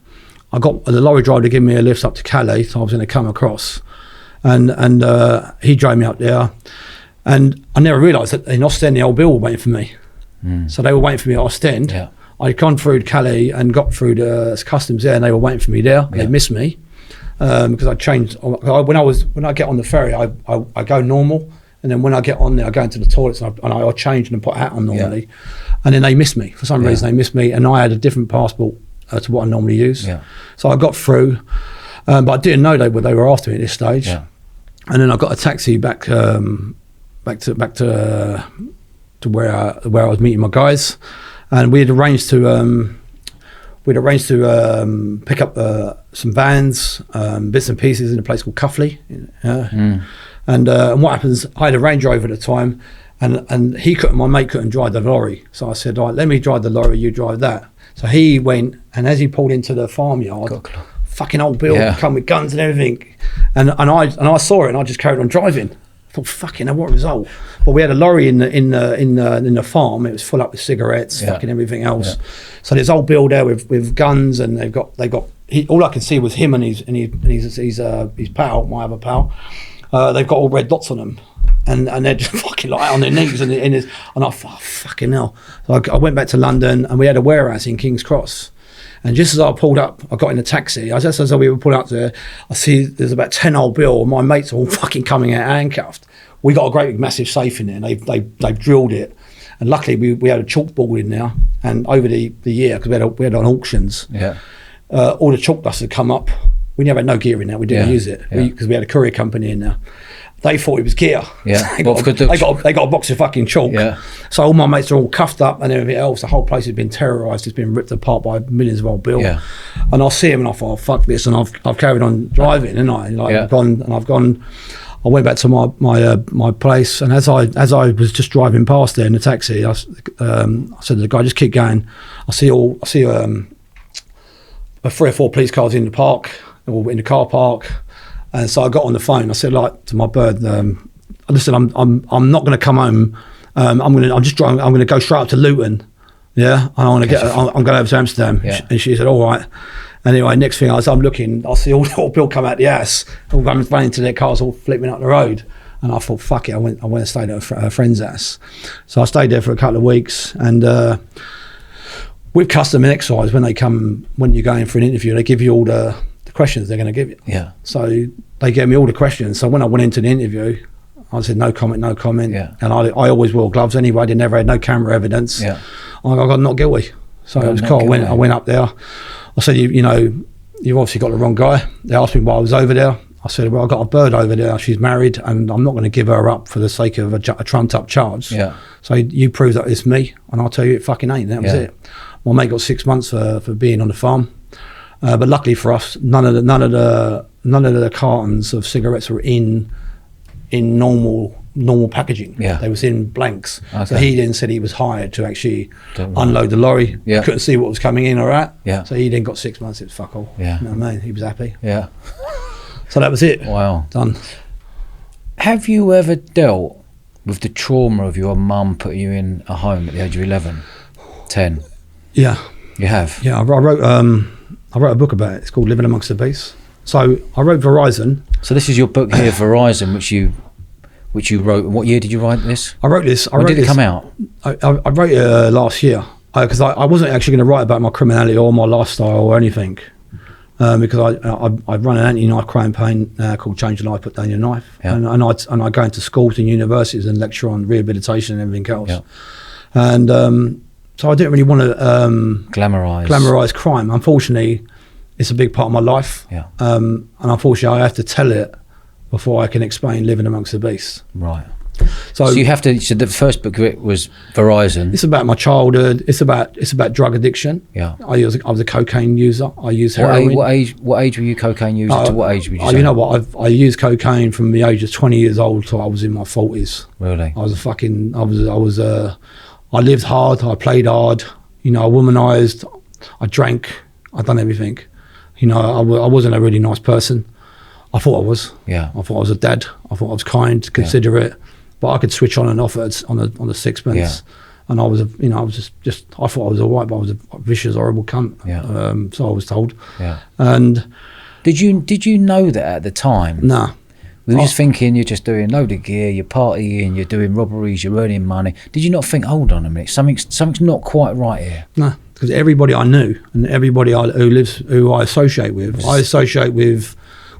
I got the lorry driver to give me a lift up to Calais, so I was going to come across, and he drove me up there. And I never realised that in Ostend the old bill were waiting for me. So they were waiting for me at Ostend. Yeah. I'd gone through Calais and got through the customs there, and they were waiting for me there. Yeah. They missed me because I changed. When I get on the ferry, I go normal. And then when I get on there, I go into the toilets and I change and put a hat on normally. And then they miss me. For some reason, they miss me. And I had a different passport to what I normally use. Yeah. So I got through, but I didn't know they were after me at this stage. Yeah. And then I got a taxi back to where I was meeting my guys. And we had arranged to pick up some vans, bits and pieces in a place called Cuffley. And what happens, I had a Range Rover at the time, and my mate couldn't drive the lorry. So I said, all right, let me drive the lorry, you drive that. So he went, and as he pulled into the farmyard, fucking old Bill come with guns and everything. And I saw it, and I just carried on driving. I thought, fucking hell, what a result. But we had a lorry in the farm. It was full up with cigarettes, fucking everything else. Yeah. So there's old Bill there with guns, and they got all I could see was him and his pal, my other pal. They've got all red dots on them, and they're just fucking like on their knees, and I thought, oh, fucking hell. So I went back to London, and we had a warehouse in King's Cross. And just as I pulled up, I got in a taxi. Just as we were pulling up there, I see there's about 10 old Bill. My mates are all fucking coming out handcuffed. We got a great big massive safe in there, and they've drilled it. And luckily we had a chalkboard in there, and over the year, because we had on auctions, all the chalk dust had come up. We never had no gear in there. We didn't use it because we had a courier company in there. They thought it was gear. Yeah, they got a box of fucking chalk. Yeah. So all my mates are all cuffed up and everything else. The whole place has been terrorised. It's been ripped apart by millions of old Bill. Yeah. And I see him and I thought, oh, fuck this, and I've carried on driving, and I've gone. I went back to my place, and as I was just driving past there in the taxi, I said to the guy, just keep going. I see 3 or 4 police cars in the park, or in the car park. And so I got on the phone. I said, like, to my bird, listen, I'm not going to come home. I'm going to go straight up to Luton. Yeah, and I'm going over to Amsterdam. Yeah. And she said, all right. Anyway, next thing I'm looking, I see all Bill come out the ass, all running into their cars, all flipping up the road. And I thought, fuck it, I went and stayed at a friend's house. So I stayed there for a couple of weeks, and with custom and excise, when you go in for an interview, they give you all the questions they're going to give you. Yeah. So they gave me all the questions. So when I went into the interview, I said no comment. Yeah. And I always wore gloves anyway. They never had no camera evidence. Yeah. I got not guilty. So it was cool. I went up there. I said, you've obviously got the wrong guy. They asked me why I was over there. I said, well, I've got a bird over there. She's married, and I'm not going to give her up for the sake of a trumped up charge. Yeah. So you prove that it's me, and I'll tell you it fucking ain't. That was it. My mate got 6 months for being on the farm. But luckily for us, none of the cartons of cigarettes were in normal packaging. Yeah. They was in blanks. Okay. So he then said he was hired to actually unload the lorry. Yeah. Couldn't see what was coming in or out. Yeah. So he then got 6 months. It was fuck all. Yeah. You know what I mean? He was happy. Yeah. So that was it. Wow. Done. Have you ever dealt with the trauma of your mum putting you in a home at the age of 11, 10? Yeah. You have? Yeah. I wrote a book about it. It's called Living Amongst the Beasts. So I wrote Verizon. So this is your book here, Verizon, which you wrote. What year did you write this? I wrote this. When did it come out? I wrote it last year because I wasn't actually going to write about my criminality or my lifestyle or anything because I run an anti-knife crime campaign called Change the Life, Put Down Your Knife, and I go into schools and universities and lecture on rehabilitation and everything else, and so I didn't really want to glamorize crime. Unfortunately, it's a big part of my life, and unfortunately I have to tell it before I can explain Living Amongst the Beasts. Right. So you have to. So the first book of it was Verizon. It's about my childhood. It's about drug addiction. Yeah. I was a cocaine user. I used heroin. What age were you cocaine user? To what age would you say? You know what? I used cocaine from the age of 20 years old till I was in my 40s. Really? I lived hard. I played hard. I womanized. I drank. I done everything. I wasn't a really nice person. I thought I was. Yeah. I thought I was a dad. I thought I was kind, considerate, but I could switch on and off on the sixpence. Yeah. And I was, I thought I was all right, but I was a vicious, horrible cunt. Yeah. So I was told. Yeah. And did you know that at the time? Nah. We were just thinking you're just doing load of gear, you're partying, you're doing robberies, you're earning money. Did you not think, hold on a minute, something's not quite right here? No, because everybody I knew and everybody who I associate with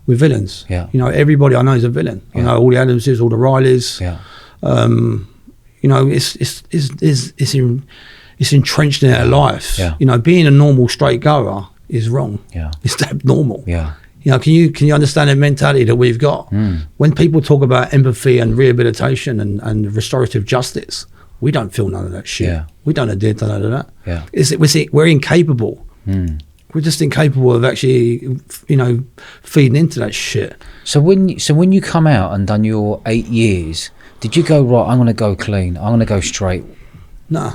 we're villains. Yeah. You know, everybody I know is a villain. Yeah. You know, all the Adamses, all the Rileys. Yeah. You know, it's entrenched in our lives. Yeah. You know, being a normal straight goer is wrong. Yeah. It's abnormal. Yeah. You know, can you understand the mentality that we've got? When people talk about empathy and rehabilitation and restorative justice, we don't feel none of that shit. Yeah. We don't adhere to none of that. Yeah. We're incapable. We're just incapable of actually, you know, feeding into that shit. So when you come out and done your 8 years, did you go, right, I'm going to go clean, I'm going to go straight? No.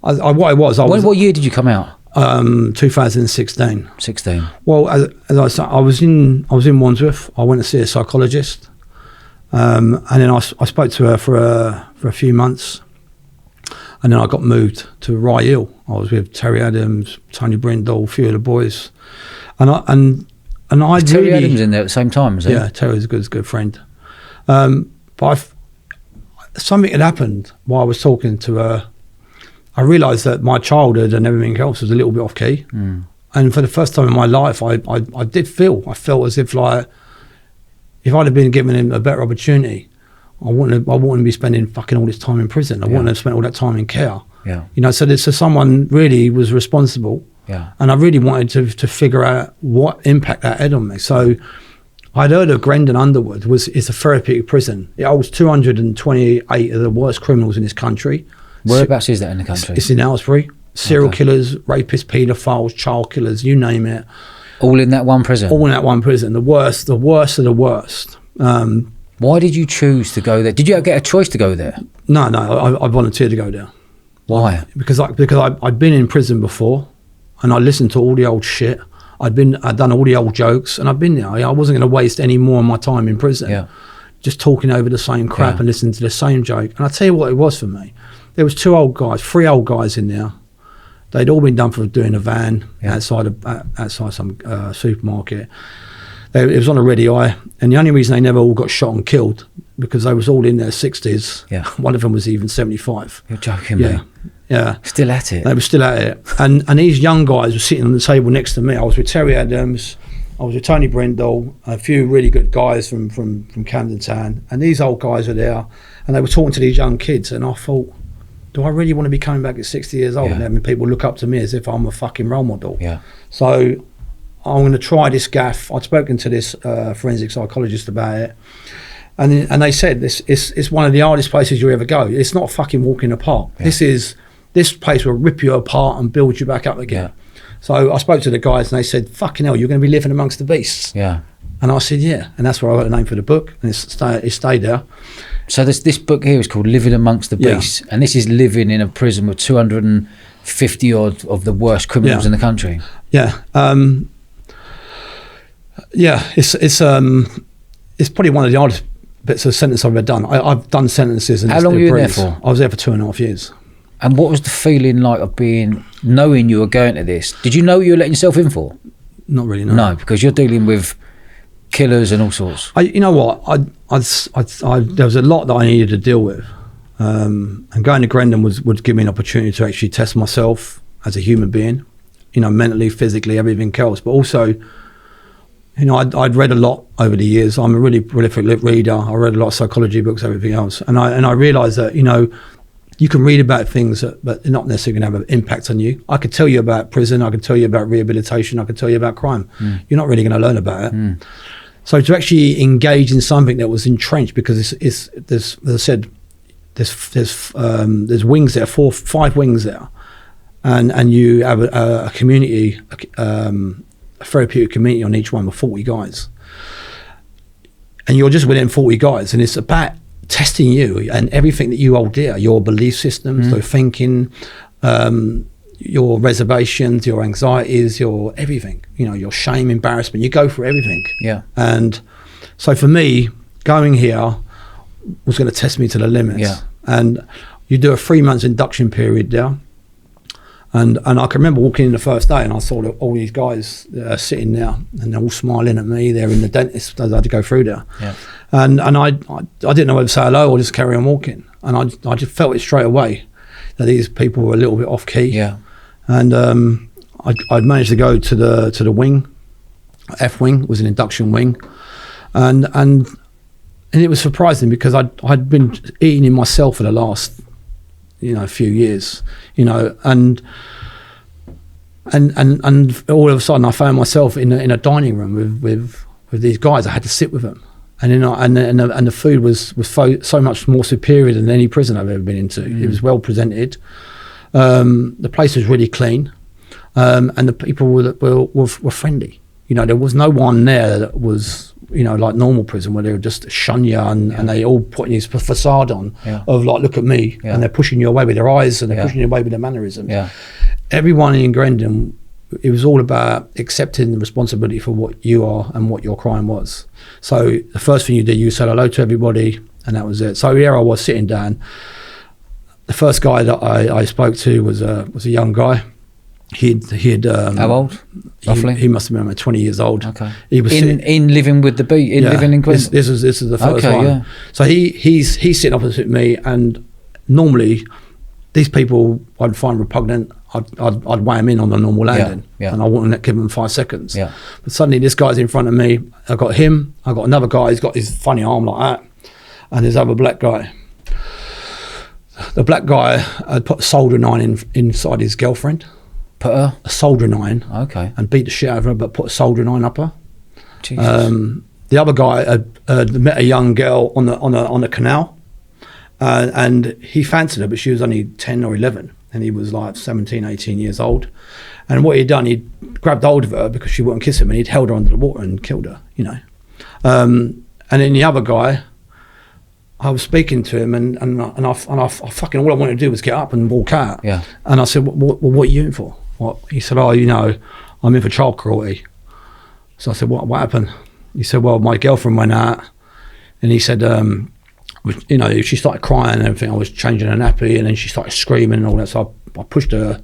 What year did you come out? 2016. 16. Well, as I said, I was in Wandsworth. I went to see a psychologist, and then I spoke to her for a few months, and then I got moved to Rye Hill. I was with Terry Adams, Tony Brindle, a few of the boys, and I Terry Adams in there at the same time, is he? Yeah, Terry's a good friend. But something had happened while I was talking to her. I realised that my childhood and everything else was a little bit off key. And for the first time in my life, I felt as if, like, if I'd have been given him a better opportunity, I wouldn't be spending fucking all this time in prison. I wouldn't have spent all that time in care. Yeah. You know, so someone really was responsible. Yeah. And I really wanted to figure out what impact that had on me. So I'd heard of Grendon Underwood. It's a therapeutic prison. It holds 228 of the worst criminals in this country. Whereabouts is that in the country? It's in Aylesbury. Serial killers, rapists, paedophiles, child killers, you name it. All in that one prison? All in that one prison. The worst of the worst. Why did you choose to go there? Did you get a choice to go there? No, I volunteered to go there. Why? Because I'd been in prison before, and I listened to all the old shit. I'd done all the old jokes, and I'd been there. I wasn't going to waste any more of my time in prison. Yeah. Just talking over the same crap and listening to the same joke. And I tell you what it was for me. There was three old guys in there. They'd all been done for doing a van outside some supermarket. It was on a red eye, and the only reason they never all got shot and killed because they was all in their 60s. Yeah. One of them was even 75. You're joking me. Yeah. Still at it. They were still at it. And these young guys were sitting on the table next to me. I was with Terry Adams, I was with Tony Brindle, a few really good guys from Camden Town, and these old guys were there, and they were talking to these young kids, and I thought, do I really want to be coming back at 60 years old and having people look up to me as if I'm a fucking role model? Yeah. So I'm going to try this gaff. I'd spoken to this forensic psychologist about it, and they said it's one of the hardest places you ever go. It's not a fucking walk in the park. Yeah. This place will rip you apart and build you back up again. Yeah. So I spoke to the guys, and they said, fucking hell, you're going to be living amongst the beasts. Yeah. And I said, yeah. And that's where I got the name for the book, and it stayed there. So this book here is called Living Amongst the Beasts, and this is living in a prison with 250 odd of the worst criminals in the country. Yeah. It's probably one of the hardest bits of sentence I've ever done. I've done sentences. And how long were you there for? I was there for 2.5 years. And what was the feeling like of knowing you were going to this? Did you know what you were letting yourself in for? Not really, no. No, because you're dealing with killers and all sorts. You know what? There was a lot that I needed to deal with. And going to Grendon would give me an opportunity to actually test myself as a human being, you know, mentally, physically, everything else. But also, you know, I'd read a lot over the years. I'm a really prolific reader. I read a lot of psychology books, everything else. And I realised that, you know, you can read about things but they're not necessarily going to have an impact on you. I could tell you about prison. I could tell you about rehabilitation. I could tell you about crime. You're not really going to learn about it. So to actually engage in something that was entrenched, because there's as I said, there's wings there, 5 wings there, and you have a community, a therapeutic community on each one with 40 guys, and you're just within 40 guys, and it's about testing you and everything that you hold dear, your belief systems, your thinking, your reservations, your anxieties, your everything, you know, your shame, embarrassment, you go through everything. Yeah. And so for me, going here was going to test me to the limits. Yeah. And you do a 3 months induction period there. And I can remember walking in the first day, and I saw all these guys sitting there, and they're all smiling at me. They're in the dentist. I had to go through there. Yeah. And I didn't know whether to say hello or just carry on walking. And I just felt it straight away that these people were a little bit off key. Yeah. And I'd managed to go to the wing. F wing was an induction wing, and it was surprising because I'd been eating in myself for the last, few years, and all of a sudden I found myself in a dining room with these guys. I had to sit with them, and the food was so much more superior than any prison I've ever been into. It was well presented. The place was really clean, and the people were friendly. There was no one there that was, like normal prison where they would just shun you and they all put this facade on of like, look at me, and they're pushing you away with their eyes and they're pushing you away with their mannerisms. Everyone in Grendon, it was all about accepting the responsibility for what you are and what your crime was. So the first thing you did, you said hello to everybody, and that was it. So here I was sitting down. The first guy that I spoke to was a young guy. He'd how old, roughly? He must have been about 20 years old. Okay. He was in living with the beat, living in Grendon. This is the first one. Yeah. So he's sitting opposite me, and normally these people I'd find repugnant. I'd weigh them in on the normal landing, and I wouldn't give them 5 seconds. But suddenly this guy's in front of me. I got him. I got another guy. He's got his funny arm like that, and this other black guy. The black guy had put a soldering iron inside his girlfriend. Put her? A soldering iron. Okay. And beat the shit out of her, but put a soldering iron up her. Jesus. The other guy had met a young girl on the canal, and he fancied her, but she was only 10 or 11, and he was like 17, 18 years old. And what he'd done, he'd grabbed hold of her because she wouldn't kiss him, and he'd held her under the water and killed her, And then the other guy, I was speaking to him, and I fucking, all I wanted to do was get up and walk out. Yeah. And I said, what are you in for? What? He said, I'm in for child cruelty. So I said, what happened? He said, well, my girlfriend went out, and he said, she started crying and everything. I was changing her nappy, and then she started screaming and all that. So I pushed her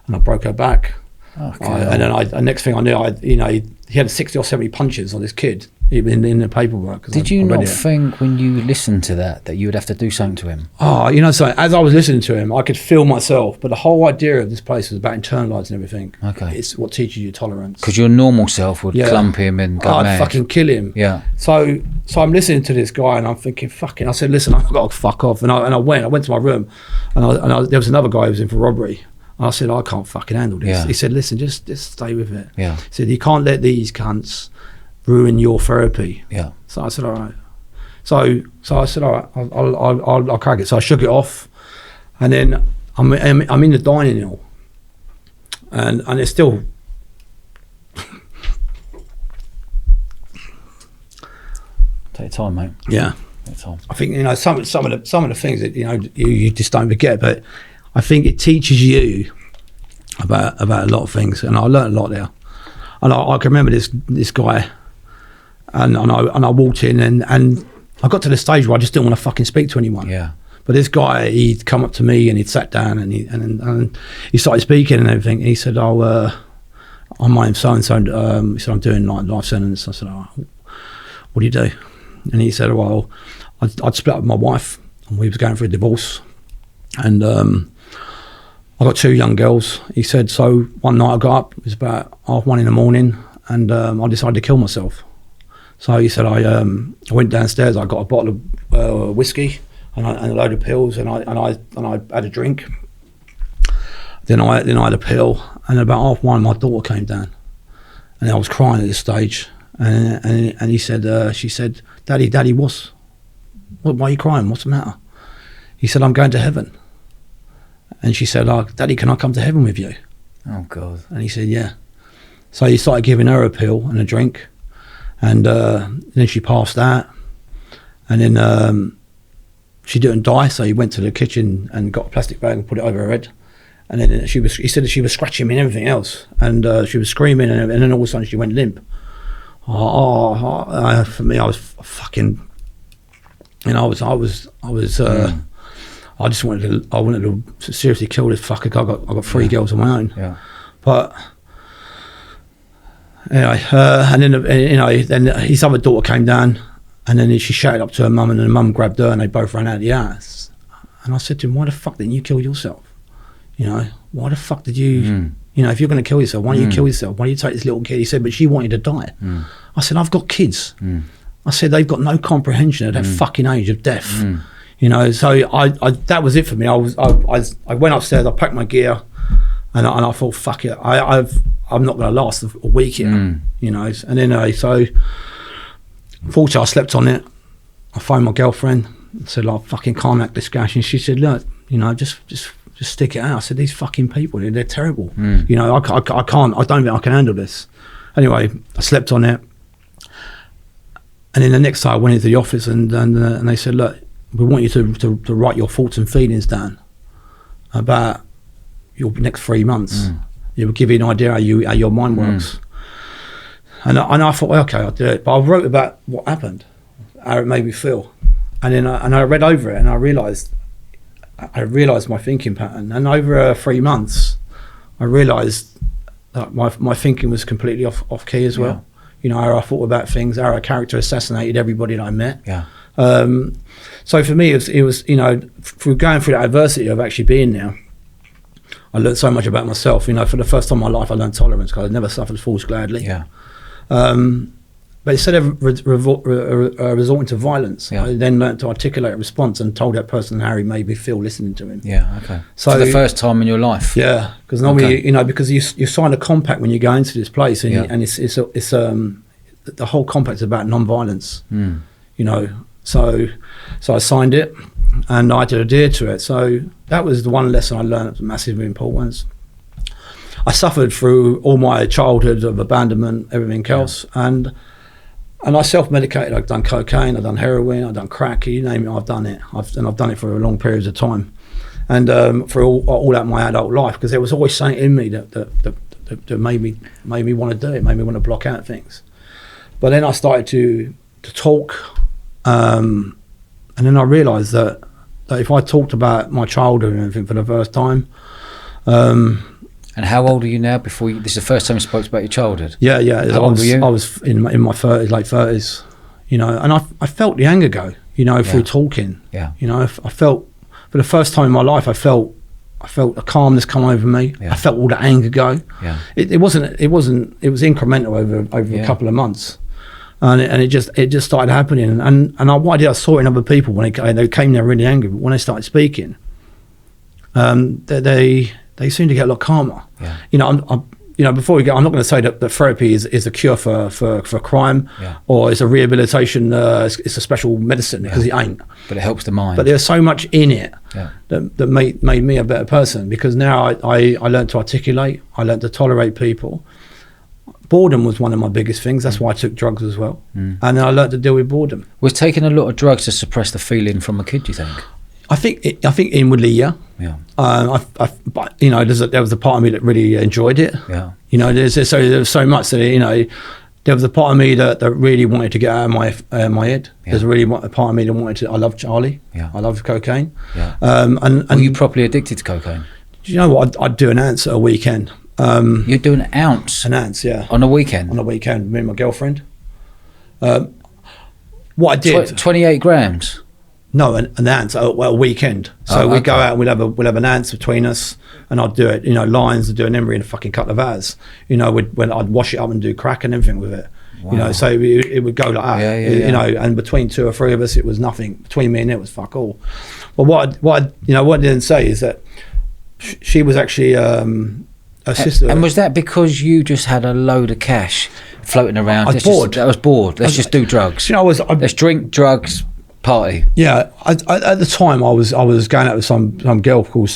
and I broke her back. Okay. And then the next thing I knew, he had 60 or 70 punches on this kid, even in the paperwork. Did you not think when you listened to that you would have to do something to him? So as I was listening to him, I could feel myself. But the whole idea of this place was about internalising everything. Okay. It's what teaches you tolerance. Because your normal self would clump him and go mad. I'd fucking kill him. Yeah. So I'm listening to this guy and I'm thinking, fucking. I said, listen, I've got to fuck off. And I went to my room, and there was another guy who was in for robbery. And I said, I can't fucking handle this. Yeah. He said, listen, just stay with it. Yeah. He said, you can't let these cunts ruin your therapy. Yeah. So I said, all right. So I said, all right, I'll crack it. So I shook it off, and then I'm in the dining hall, and it's still. Take your time, mate. Yeah. Take your time. I think some of the things that you just don't forget, but I think it teaches you about a lot of things, and I learned a lot there. And I can remember this guy, and I walked in, and I got to the stage where I just didn't want to fucking speak to anyone. Yeah. But this guy, he'd come up to me and he'd sat down and he started speaking and everything. And he said, I'm my name's so and so. He said, I'm doing like life sentence. I said, what do you do? And he said, well, I'd split up with my wife, and we was going through a divorce, and I got 2 young girls. He said, so one night I got up, it was about 1:30 in the morning, and I decided to kill myself. So he said, I went downstairs, I got a bottle of whiskey and a load of pills, and I had a drink. Then I had a pill, and about 1:30 my daughter came down, and I was crying at this stage, and he said, she said, Daddy, why are you crying? What's the matter? He said, I'm going to heaven. And she said, Daddy, can I come to heaven with you? Oh, God. And he said, yeah. So he started giving her a pill and a drink, and then she passed out, and then she didn't die, so he went to the kitchen and got a plastic bag and put it over her head, and then he said that she was scratching me and everything else, and she was screaming, and then all of a sudden she went limp. For me, I was fucking, I just wanted to seriously kill this fucker. I got 3 girls of my own. Yeah. But anyway, and then then his other daughter came down, and then she shouted up to her mum, and then the mum grabbed her, and they both ran out of the house. And I said to him, "Why the fuck didn't you kill yourself? Why the fuck did you? If you're going to kill yourself, why don't you kill yourself? Why don't you take this little kid?" He said, "But she wanted to die." I said, "I've got kids. I said, they've got no comprehension at that fucking age of death. You know, so I that was it for me. I went upstairs, I packed my gear, and I thought, fuck it, I'm not going to last a week here, you know. And then so fortunately I slept on it. I phoned my girlfriend and said, like, fucking calm that discussion. And she said, look, you know, just stick it out. I said, these fucking people, they're terrible. You know, I can't, I don't think I can handle this. Anyway, I slept on it. And then the next day I went into the office and they said, look, we want you to write your thoughts and feelings down about your next 3 months. It will give you an idea how your mind works. And I thought, well, okay, I'll do it. But I wrote about what happened, how it made me feel. And then I read over it and I realised my thinking pattern. And over 3 months, I realised that my thinking was completely off key as well. You know, how I thought about things, how I character assassinated everybody that I met. So for me, it was, you know, through going through that adversity of actually being there, I learned so much about myself. You know, for the first time in my life, I learned tolerance because I'd never suffered fools gladly. But instead of resorting to violence, I then learned to articulate a response and told that person how he made me feel listening to him. So for the first time in your life. Because normally, you know, because you sign a compact when you go into this place, and, and it's the whole compact is about non-violence. You know, so I signed it, and I had to adhere to it. So that was the one lesson I learned of massive importance. I suffered through all my childhood of abandonment, everything else, and I self-medicated. I've done cocaine, I've done heroin, I've done crack, you name it, I've done it. I've done it for long periods of time, and for all out my adult life, because there was always something in me that made me want to do it, made me want to block out things. But then I started to talk, and then I realised that if I talked about my childhood and everything for the first time. And how old are you now? This is the first time you spoke about your childhood. Yeah. How old were you? I was in my 30s, late 30s, you know, and I felt the anger go, you know, through talking. You know, I felt, for the first time in my life, I felt a calmness come over me. I felt all the anger go. It was incremental over a couple of months. And it just started happening. And what I did, I saw it in other people when they came there really angry, but when they started speaking, they seem to get a lot calmer. You know, you know, before we go, I'm not going to say that therapy is a cure for crime, or it's a rehabilitation. It's a special medicine, because it ain't. But it helps the mind. But there's so much in it that made me a better person, because now I learned to articulate. I learned to tolerate people. Boredom was one of my biggest things. That's why I took drugs as well, and I learned to deal with boredom. Was taking a lot of drugs to suppress the feeling from a kid, do you think? I think inwardly, yeah. But you know, there was a part of me that really enjoyed it. You know, there was so much that, you know, there was a part of me that really wanted to get out of my head. There's really a part of me that wanted to. I love Charlie. I love cocaine. And were you properly addicted to cocaine? Do you know what? I'd do an ounce at a weekend. You'd do an ounce? An ounce, yeah. On a weekend? On a weekend, me and my girlfriend. What I did. 28 grams. No, an ounce, a weekend. So we'd go out and we'll have an ounce between us, and I'd do it, you know, lines, I'd do an emery in a fucking couple of hours. You know, when I'd wash it up and do crack and everything with it. You know, so it would go like that. You know, and between two or three of us, it was nothing. Between me and it was fuck all. But what I didn't say is that she was actually a sister. And was that because you just had a load of cash floating around? I was bored. I was bored. Let's just do drugs. You know, let's drink, drugs, party. Yeah, at the time I was going out with some girl called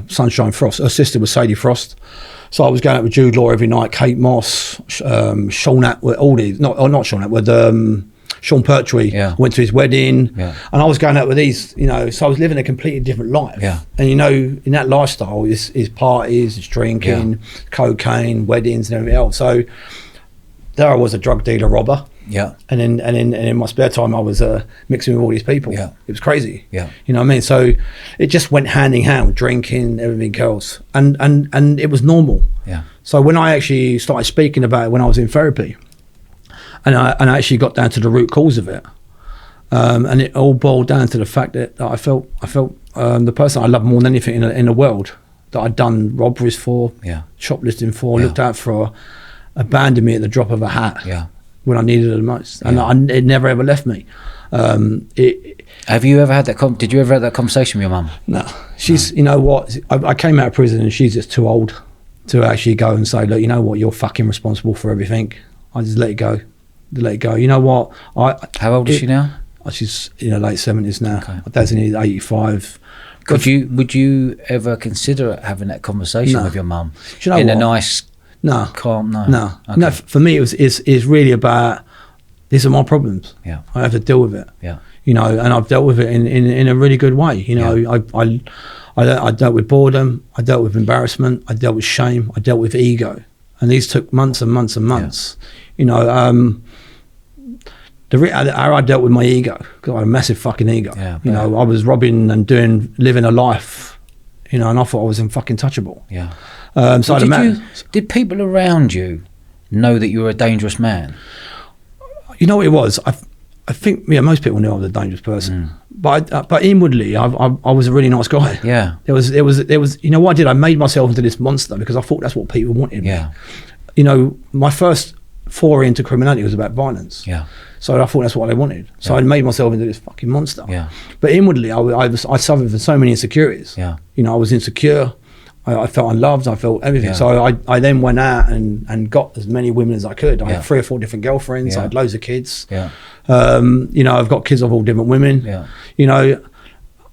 Sunshine Frost. Her sister was Sadie Frost, so I was going out with Jude Law every night, Kate Moss, Sean Atwood, all these, not Sean Atwood, Sean Pertwee. Went to his wedding, and I was going out with these, you know, so I was living a completely different life. And you know, in that lifestyle is parties, it's drinking, cocaine, weddings, and everything else. So there I was, a drug dealer, robber. And in my spare time I was mixing with all these people. It was crazy. You know what I mean? So it just went hand in hand with drinking, everything else, and it was normal. So when I actually started speaking about it when I was in therapy, and I actually got down to the root cause of it, and it all boiled down to the fact that I felt the person I loved more than anything in the world, that I'd done robberies for, shoplifting for, looked out for, abandoned me at the drop of a hat. when I needed it the most, and it never ever left me. Have you ever had that? Did you ever have that conversation with your mum? No, she's. You know what? I came out of prison, and she's just too old to actually go and say, look, you know what? You're fucking responsible for everything. I just let it go. You know what? How old is she now? She's in her late 70s now. Okay. My dad's in his 85. Would you ever consider having that conversation with your mum Do you know in what? a nice, calm? No. Okay. No. For me, it's really about, these are my problems. Yeah. I have to deal with it. Yeah. You know, and I've dealt with it in a really good way. You know, I dealt with boredom. I dealt with embarrassment. I dealt with shame. I dealt with ego, and these took months and months and months. Yeah. You know, how I dealt with my ego, because I had a massive fucking ego. Yeah, you know, I was robbing and living a life, you know, and I thought I was untouchable. Yeah. So did people around you know that you were a dangerous man? You know what it was? I think most people knew I was a dangerous person, but inwardly I was a really nice guy. Yeah. There was you know what I did? I made myself into this monster because I thought that's what people wanted. Yeah. Me. You know, my first foray into criminality was about violence. Yeah. So I thought that's what they wanted. So I made myself into this fucking monster. Yeah. But inwardly, I suffered from so many insecurities. Yeah. You know, I was insecure. I felt unloved. I felt everything. Yeah. So I then went out and got as many women as I could. I had 3 or 4 different girlfriends. Yeah. I had loads of kids. Yeah. You know, I've got kids of all different women. Yeah. You know,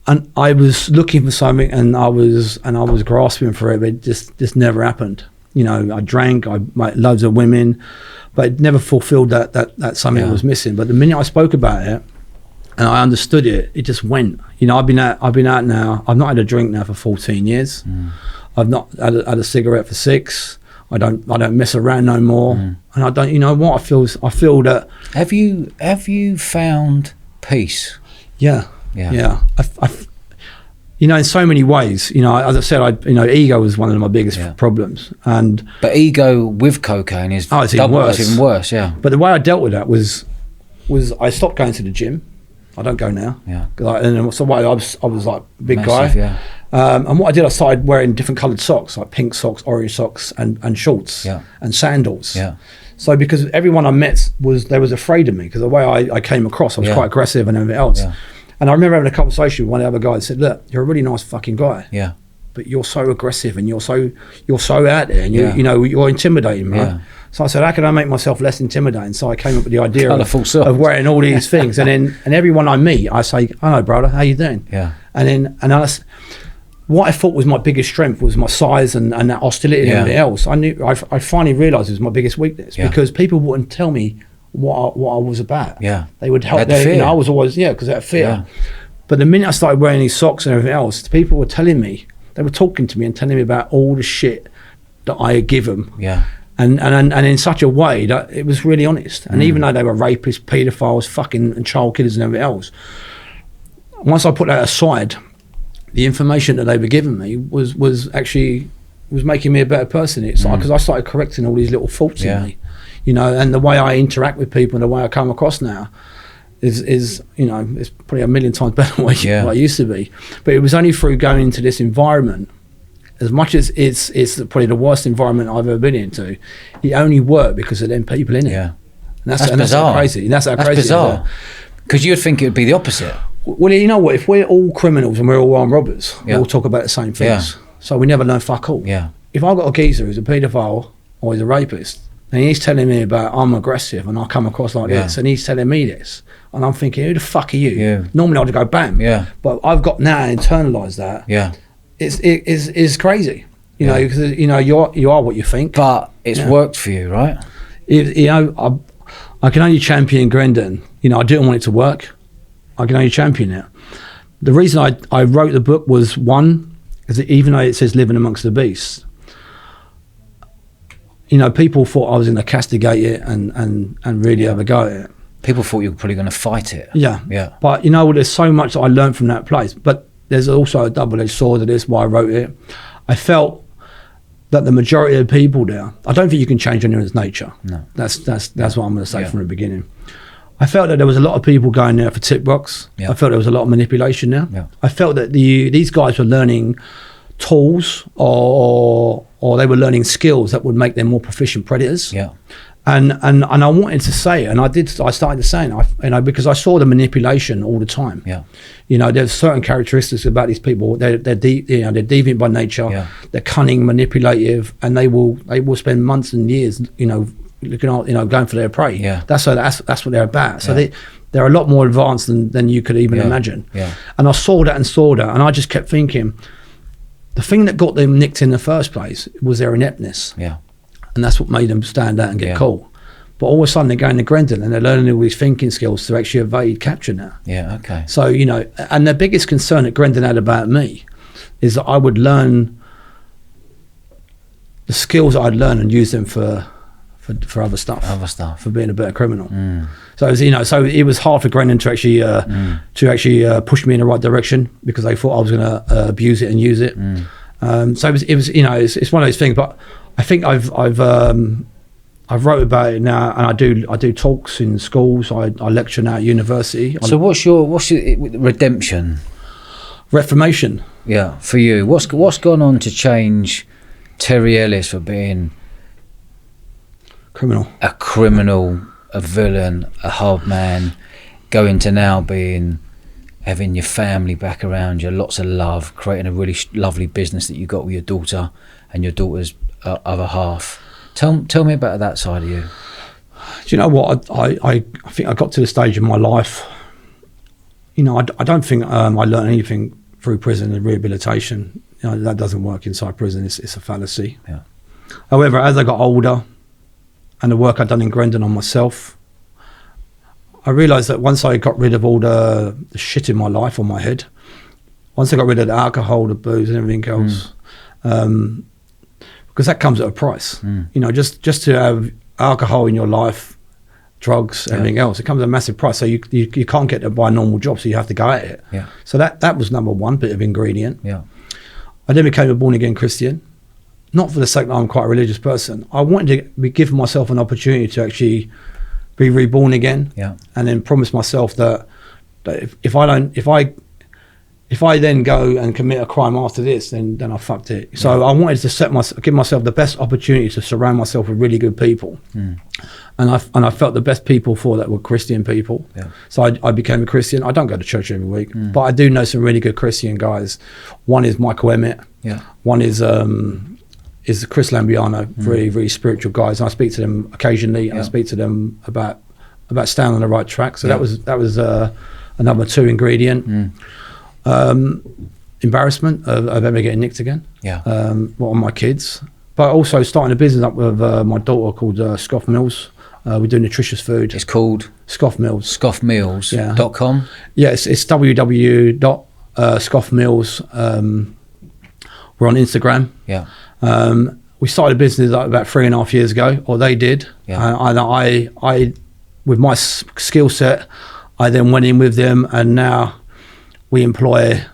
and I was looking for something, and I was grasping for it, but it just never happened. You know, I drank. I met loads of women, but it never fulfilled that something was missing. But the minute I spoke about it and I understood it, it just went. You know, I've been out now. I've not had a drink now for 14 years. I've not had a cigarette for 6. I don't mess around no more. And I don't. You know what? I feel that. Have you found peace? Yeah. You know, in so many ways, you know, as I said, ego was one of my biggest problems. But ego with cocaine is it's even worse. It's even worse, yeah. But the way I dealt with that was I stopped going to the gym. I don't go now. Yeah. So I was like a big Massive, guy. Yeah. And what I did, I started wearing different coloured socks, like pink socks, orange socks, and shorts, and sandals. Yeah. So because everyone I met was afraid of me because the way I came across, I was quite aggressive and everything else. Yeah. And I remember having a conversation with one of the other guys. Said, "Look, you're a really nice fucking guy. Yeah. But you're so aggressive and you're so out there, and you know you're intimidating, right?" Yeah. So I said, "How can I make myself less intimidating?" So I came up with the idea of wearing all these things, and everyone I meet, I say, "Hello, brother, how you doing?" Yeah. And what I thought was my biggest strength was my size and that hostility and everything else. I finally realised it was my biggest weakness because people wouldn't tell me what I was about. Yeah. They would help. You know, I was always because I had fear. Yeah. But the minute I started wearing these socks and everything else, people were telling me, they were talking to me and telling me about all the shit that I had given. Yeah. And in such a way that it was really honest. And even though they were rapists, paedophiles, fucking and child killers and everything else, once I put that aside, the information that they were giving me was making me a better person. It's like because I started correcting all these little faults in me, you know, and the way I interact with people and the way I come across now is you know, it's probably a million times better than what I used to be. But it was only through going into this environment, as much as it's probably the worst environment I've ever been into, it only worked because of them people in it. Yeah. And that's how crazy. And that's bizarre. Because you'd think it would be the opposite. Well, you know what? If we're all criminals and we're all armed robbers, we all talk about the same things. So we never learn fuck all. Yeah. If I've got a geezer who's a paedophile or he's a rapist, and he's telling me about I'm aggressive and I come across like this, and he's telling me this, and I'm thinking, who the fuck are you? Yeah. Normally I'd go bam. Yeah. But I've got now internalised that. Yeah. It's crazy. You know, because you know you are what you think. But it's worked for you, right? You know, I can only champion Grendon. You know, I didn't want it to work. I can only champion it. The reason I wrote the book was one, because even though it says living amongst the beasts, you know, people thought I was going to castigate it and really have a go at it. People thought you were probably going to fight it. Yeah. Yeah. But you know, there's so much that I learned from that place. But there's also a double-edged sword to this, why I wrote it. I felt that the majority of the people there, I don't think you can change anyone's nature. No. That's what I'm going to say from the beginning. I felt that there was a lot of people going there for tip box. I felt there was a lot of manipulation there. I felt that these guys were learning tools or they were learning skills that would make them more proficient predators. And I wanted to say it, and I started saying, because I saw the manipulation all the time. Yeah. There's certain characteristics about these people. They're deviant by nature. Yeah. They're cunning, manipulative, and they will spend months and years, looking out, going for their prey. Yeah. That's what they're about. So they're a lot more advanced than you could even imagine. Yeah. And I saw that, and I just kept thinking, the thing that got them nicked in the first place was their ineptness. Yeah. And that's what made them stand out and get caught. But all of a sudden they're going to Grendon and they're learning all these thinking skills to actually evade capture now. Yeah, okay. So, and the biggest concern that Grendon had about me is that I would learn the skills I'd learn and use them for other stuff. For being a better criminal. So it was, so it was hard for Grendon to actually push me in the right direction because they thought I was going to abuse it and use it. So it was it's one of those things. But I think I've wrote about it now, and I do talks in schools. I lecture now at university. So what's your redemption? Reformation. Yeah, for you, what's gone on to change Terry Ellis for being a criminal, a villain, a hard man, going to now having your family back around you, lots of love, creating a really lovely business that you got with your daughter and your daughter's other half. Tell me about that side of you. Do you know what? I think I got to the stage in my life. I don't think I learned anything through prison and rehabilitation. That doesn't work inside prison. It's a fallacy. Yeah. However, as I got older, and the work I'd done in Grendon on myself, I realised that once I got rid of all the shit in my life on my head, once I got rid of the alcohol, the booze, and everything else. Because that comes at a price. Just to have alcohol in your life, drugs, everything else, it comes at a massive price. So you can't get to buy a normal job, so you have to go at it. Yeah. So that was number one bit of ingredient. Yeah. I then became a born again Christian, not for the sake that I'm quite a religious person. I wanted to give myself an opportunity to actually be reborn again. Yeah. And then promise myself that if I then go and commit a crime after this, then I fucked it. So I wanted to give myself the best opportunity to surround myself with really good people. And I felt the best people for that were Christian people. Yeah. So I became a Christian. I don't go to church every week, but I do know some really good Christian guys. One is Michael Emmett. Yeah. One is Chris Lambiano, really, really spiritual guys. And I speak to them occasionally, and I speak to them about staying on the right track. So that was another two ingredient. Embarrassment of ever getting nicked again. Yeah. On my kids, but also starting a business up with my daughter called Scoff Mills. We do nutritious food. It's called Scoff Mills. Scoffmills.com. Yeah, it's www.scoffmills. We're on Instagram. Yeah. We started a business about 3.5 years ago, or they did. Yeah. And I, with my skill set, I then went in with them, and now we employ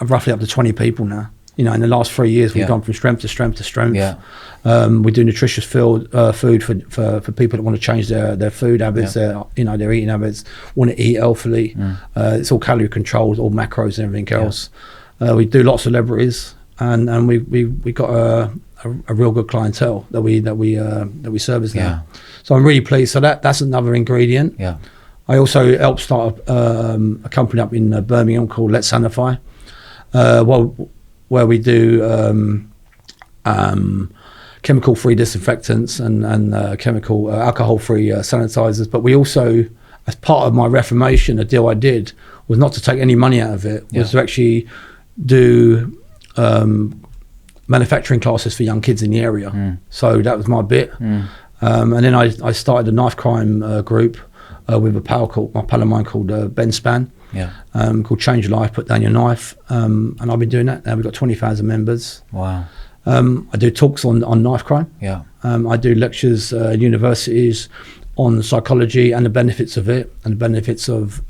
roughly up to 20 people now. In the last 3 years, we've gone from strength to strength to strength. Yeah. We do nutritious food for people that want to change their food habits, their eating habits, want to eat healthily. It's all calorie controlled, all macros and everything else. We do lots of celebrities, and we got a real good clientele that we service now. Yeah. So I'm really pleased. So that's another ingredient. Yeah. I also helped start a company up in Birmingham called Let's Sanify, where we do chemical-free disinfectants and alcohol-free sanitizers. But we also, as part of my reformation, a deal I did was not to take any money out of it, was to actually do manufacturing classes for young kids in the area. So that was my bit. And then I started a knife crime group with a pal of mine called Ben Span. Yeah. Called Change Your Life, Put Down Your Knife, and I've been doing that now. We've got 20,000 members. Wow. I do talks on knife crime. Yeah. I do lectures at universities on psychology and the benefits of it, and the benefits of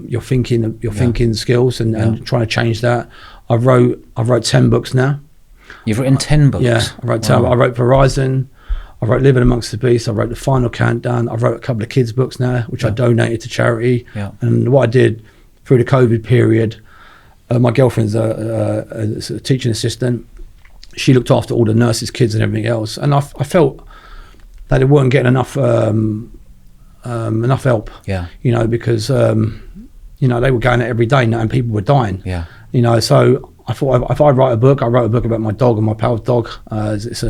your thinking skills and trying to change that. I wrote 10 books now. You've written 10 books? Yeah, I wrote Verizon. I wrote Living Amongst the Beasts. I wrote The Final Countdown. I wrote a couple of kids' books now, which I donated to charity. Yeah. And what I did through the COVID period, my girlfriend's a teaching assistant. she looked after all the nurses' kids and everything else, and I felt that they weren't getting enough help. Yeah. You know, because you know, they were going out every day and people were dying. Yeah. You know, so I thought if I write a book, I wrote a book about my dog and my pal's dog. It's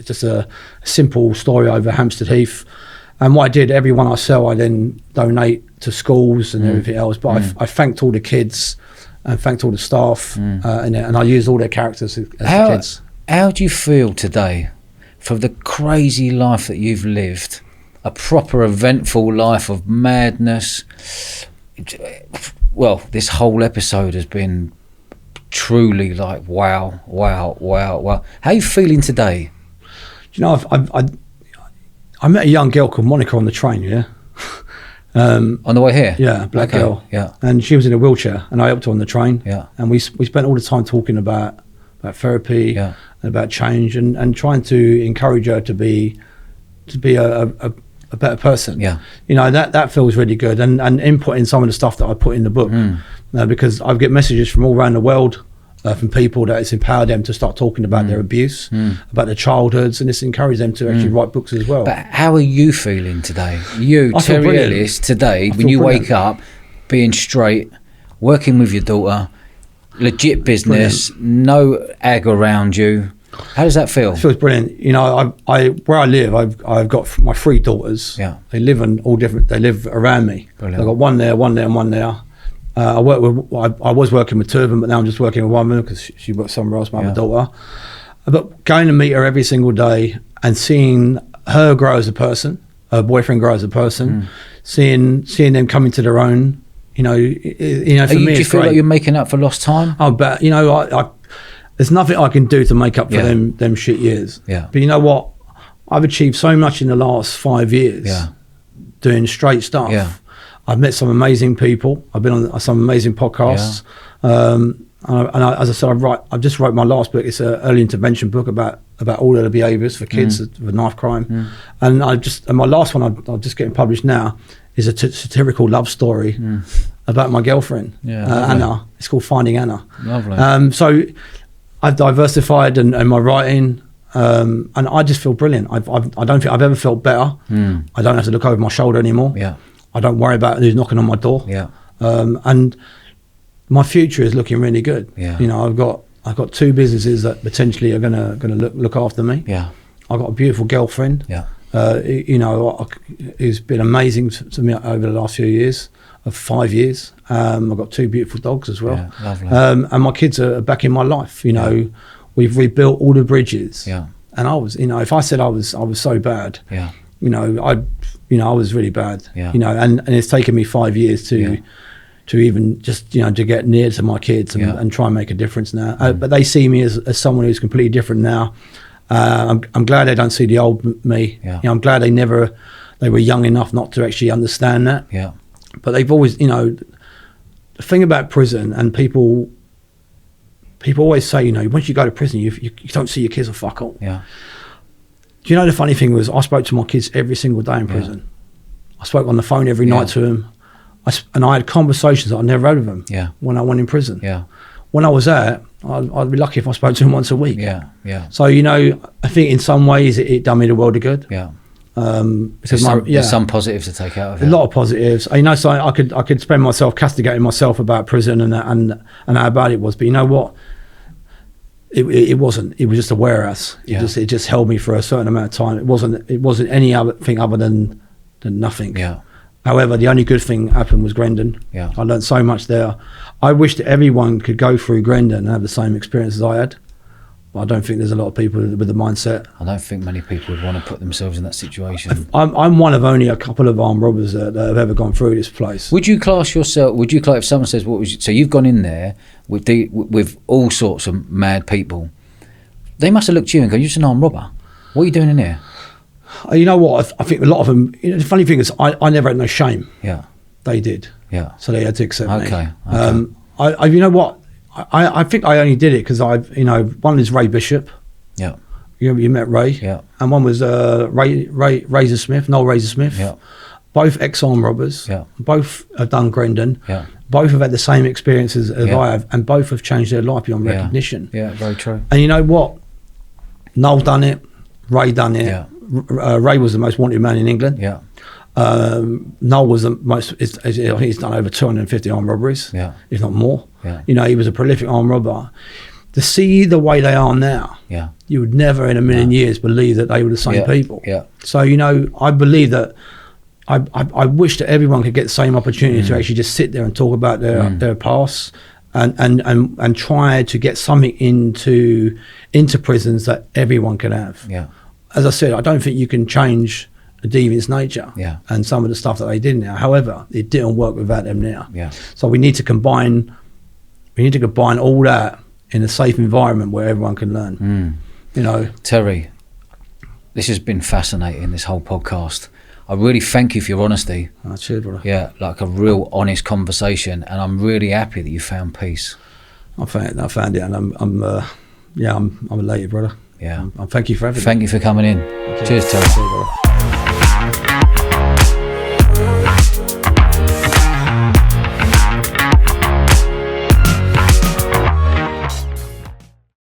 just a simple story over Hampstead Heath. And what I did, every one I sell, I then donate to schools and everything else. But I thanked all the kids and thanked all the staff, and I used all their characters as the kids. How do you feel today for the crazy life that you've lived? A proper eventful life of madness. Well, this whole episode has been truly like wow. How are you feeling today? Do you know, I met a young girl called Monica on the train, yeah. On the way here? Yeah, black girl. Yeah. And she was in a wheelchair and I helped her on the train. Yeah. And we spent all the time talking about therapy, and about change and trying to encourage her to be a better person. Yeah. You know, that feels really good. And inputting some of the stuff that I put in the book, because I get messages from all around the world from people that it's empowered them to start talking about their abuse, about their childhoods, and it's encouraged them to actually write books as well. But how are you feeling today? You, I feel Terry brilliant. Ellis, today, I when you feel wake up, being straight, working with your daughter, legit business, no ag around you. How does that feel? It feels brilliant. You know, I where I live, I've got my 3 daughters. Yeah. They live in all different. They live around me. Brilliant. I've got one there, and one there. I was working with 2 of them, but now I'm just working with one of them because she works somewhere else, my other daughter. But going to meet her every single day and seeing her grow as a person, her boyfriend grow as a person, seeing them come into their own. You know, for me, do you it's feel great. like you're making up for lost time? Oh, but you know, there's nothing I can do to make up for them shit years. Yeah. But you know what? I've achieved so much in the last 5 years doing straight stuff. Yeah. I've met some amazing people. I've been on some amazing podcasts. As I said, I just wrote my last book. It's an early intervention book about all of the behaviours for kids with knife crime. And my last one, I'm just getting published now, is a satirical love story about my girlfriend, Anna. It's called Finding Anna. Lovely. So I've diversified in my writing, and I just feel brilliant. I don't think I've ever felt better. I don't have to look over my shoulder anymore. Yeah. I don't worry about who's knocking on my door. Yeah. And my future is looking really good. Yeah. You know, I've got 2 businesses that potentially are gonna look after me. Yeah. I've got a beautiful girlfriend. Yeah. You know, who's been amazing to me over the last few years, of 5 years. I've got 2 beautiful dogs as well. Yeah, lovely. And my kids are back in my life. You know, we've rebuilt all the bridges. Yeah. And I was, you know, if I said I was so bad, Yeah. you know, I was really bad. Yeah. You know, and it's taken me 5 years to even just, you know, to get near to my kids and try and make a difference now. But they see me as someone who's completely different now. I'm glad they don't see the old me. Yeah. You know, I'm glad they were young enough not to actually understand that. Yeah. But they've always, you know, the thing about prison, and people always say, you know, once you go to prison, you don't see your kids or fuck all. Yeah. Do you know the funny thing was, I spoke to my kids every single day in prison. I spoke on the phone every night to them. And I had conversations that I never had with them when I went in prison. Yeah. When I was there, I'd be lucky if I spoke to them once a week. Yeah. Yeah. So, you know, I think in some ways it done me the world of good. Yeah. Because There's some positives to take out of it. A lot of positives. You know, so I could spend myself castigating myself about prison and how bad it was. But you know what? It wasn't. It was just a warehouse. It just held me for a certain amount of time. It wasn't any other thing other than nothing. Yeah. However, the only good thing happened was Grendon. Yeah. I learned so much there. I wish that everyone could go through Grendon and have the same experience as I had. But I don't think there's a lot of people with the mindset. I don't think many people would want to put themselves in that situation. I'm one of only a couple of armed robbers that have ever gone through this place. Would you class yourself? Would you class, if someone says, "What was you?" So you've gone in there with all sorts of mad people. They must have looked at you and go, "You're just an armed robber. What are you doing in here?" You know what? I think a lot of them. You know, the funny thing is, I never had no shame. Yeah. They did. Yeah. So they had to accept me. Okay. I you know what? I think I only did it because you know, one is Ray Bishop. Yeah. You met Ray. Yeah. And one was Razor Smith, Noel Razor Smith. Yeah. Both ex-armed robbers. Yeah. Both have done Grendon. Yeah. Both have had the same experiences as Yeah. I have, and both have changed their life beyond recognition. Yeah. Very true. And you know what? Noel done it. Ray done it. Yeah. Ray was the most wanted man in England. Yeah. Noel was the most. I think he's done over 250 armed robberies, Yeah. if not more. Yeah. You know, he was a prolific armed robber. To see the way they are now, Yeah. you would never in a million years believe that they were the same people. Yeah. So, you know, I believe that I wish that everyone could get the same opportunity to actually just sit there and talk about their past and try to get something into prisons that everyone can have. Yeah. As I said, I don't think you can change a deviant's nature and some of the stuff that they did now. However, it didn't work without them now. Yeah. So we need to combine all that in a safe environment where everyone can learn. You know, Terry, this has been fascinating, this whole podcast. I really thank you for your honesty. oh, cheers, brother. Yeah, like a real honest conversation, and I'm really happy that you found peace. I found it, and I'm elated, brother. Yeah. Thank you for everything. Thank you for coming in. Cheers, Terry. Cheers, brother.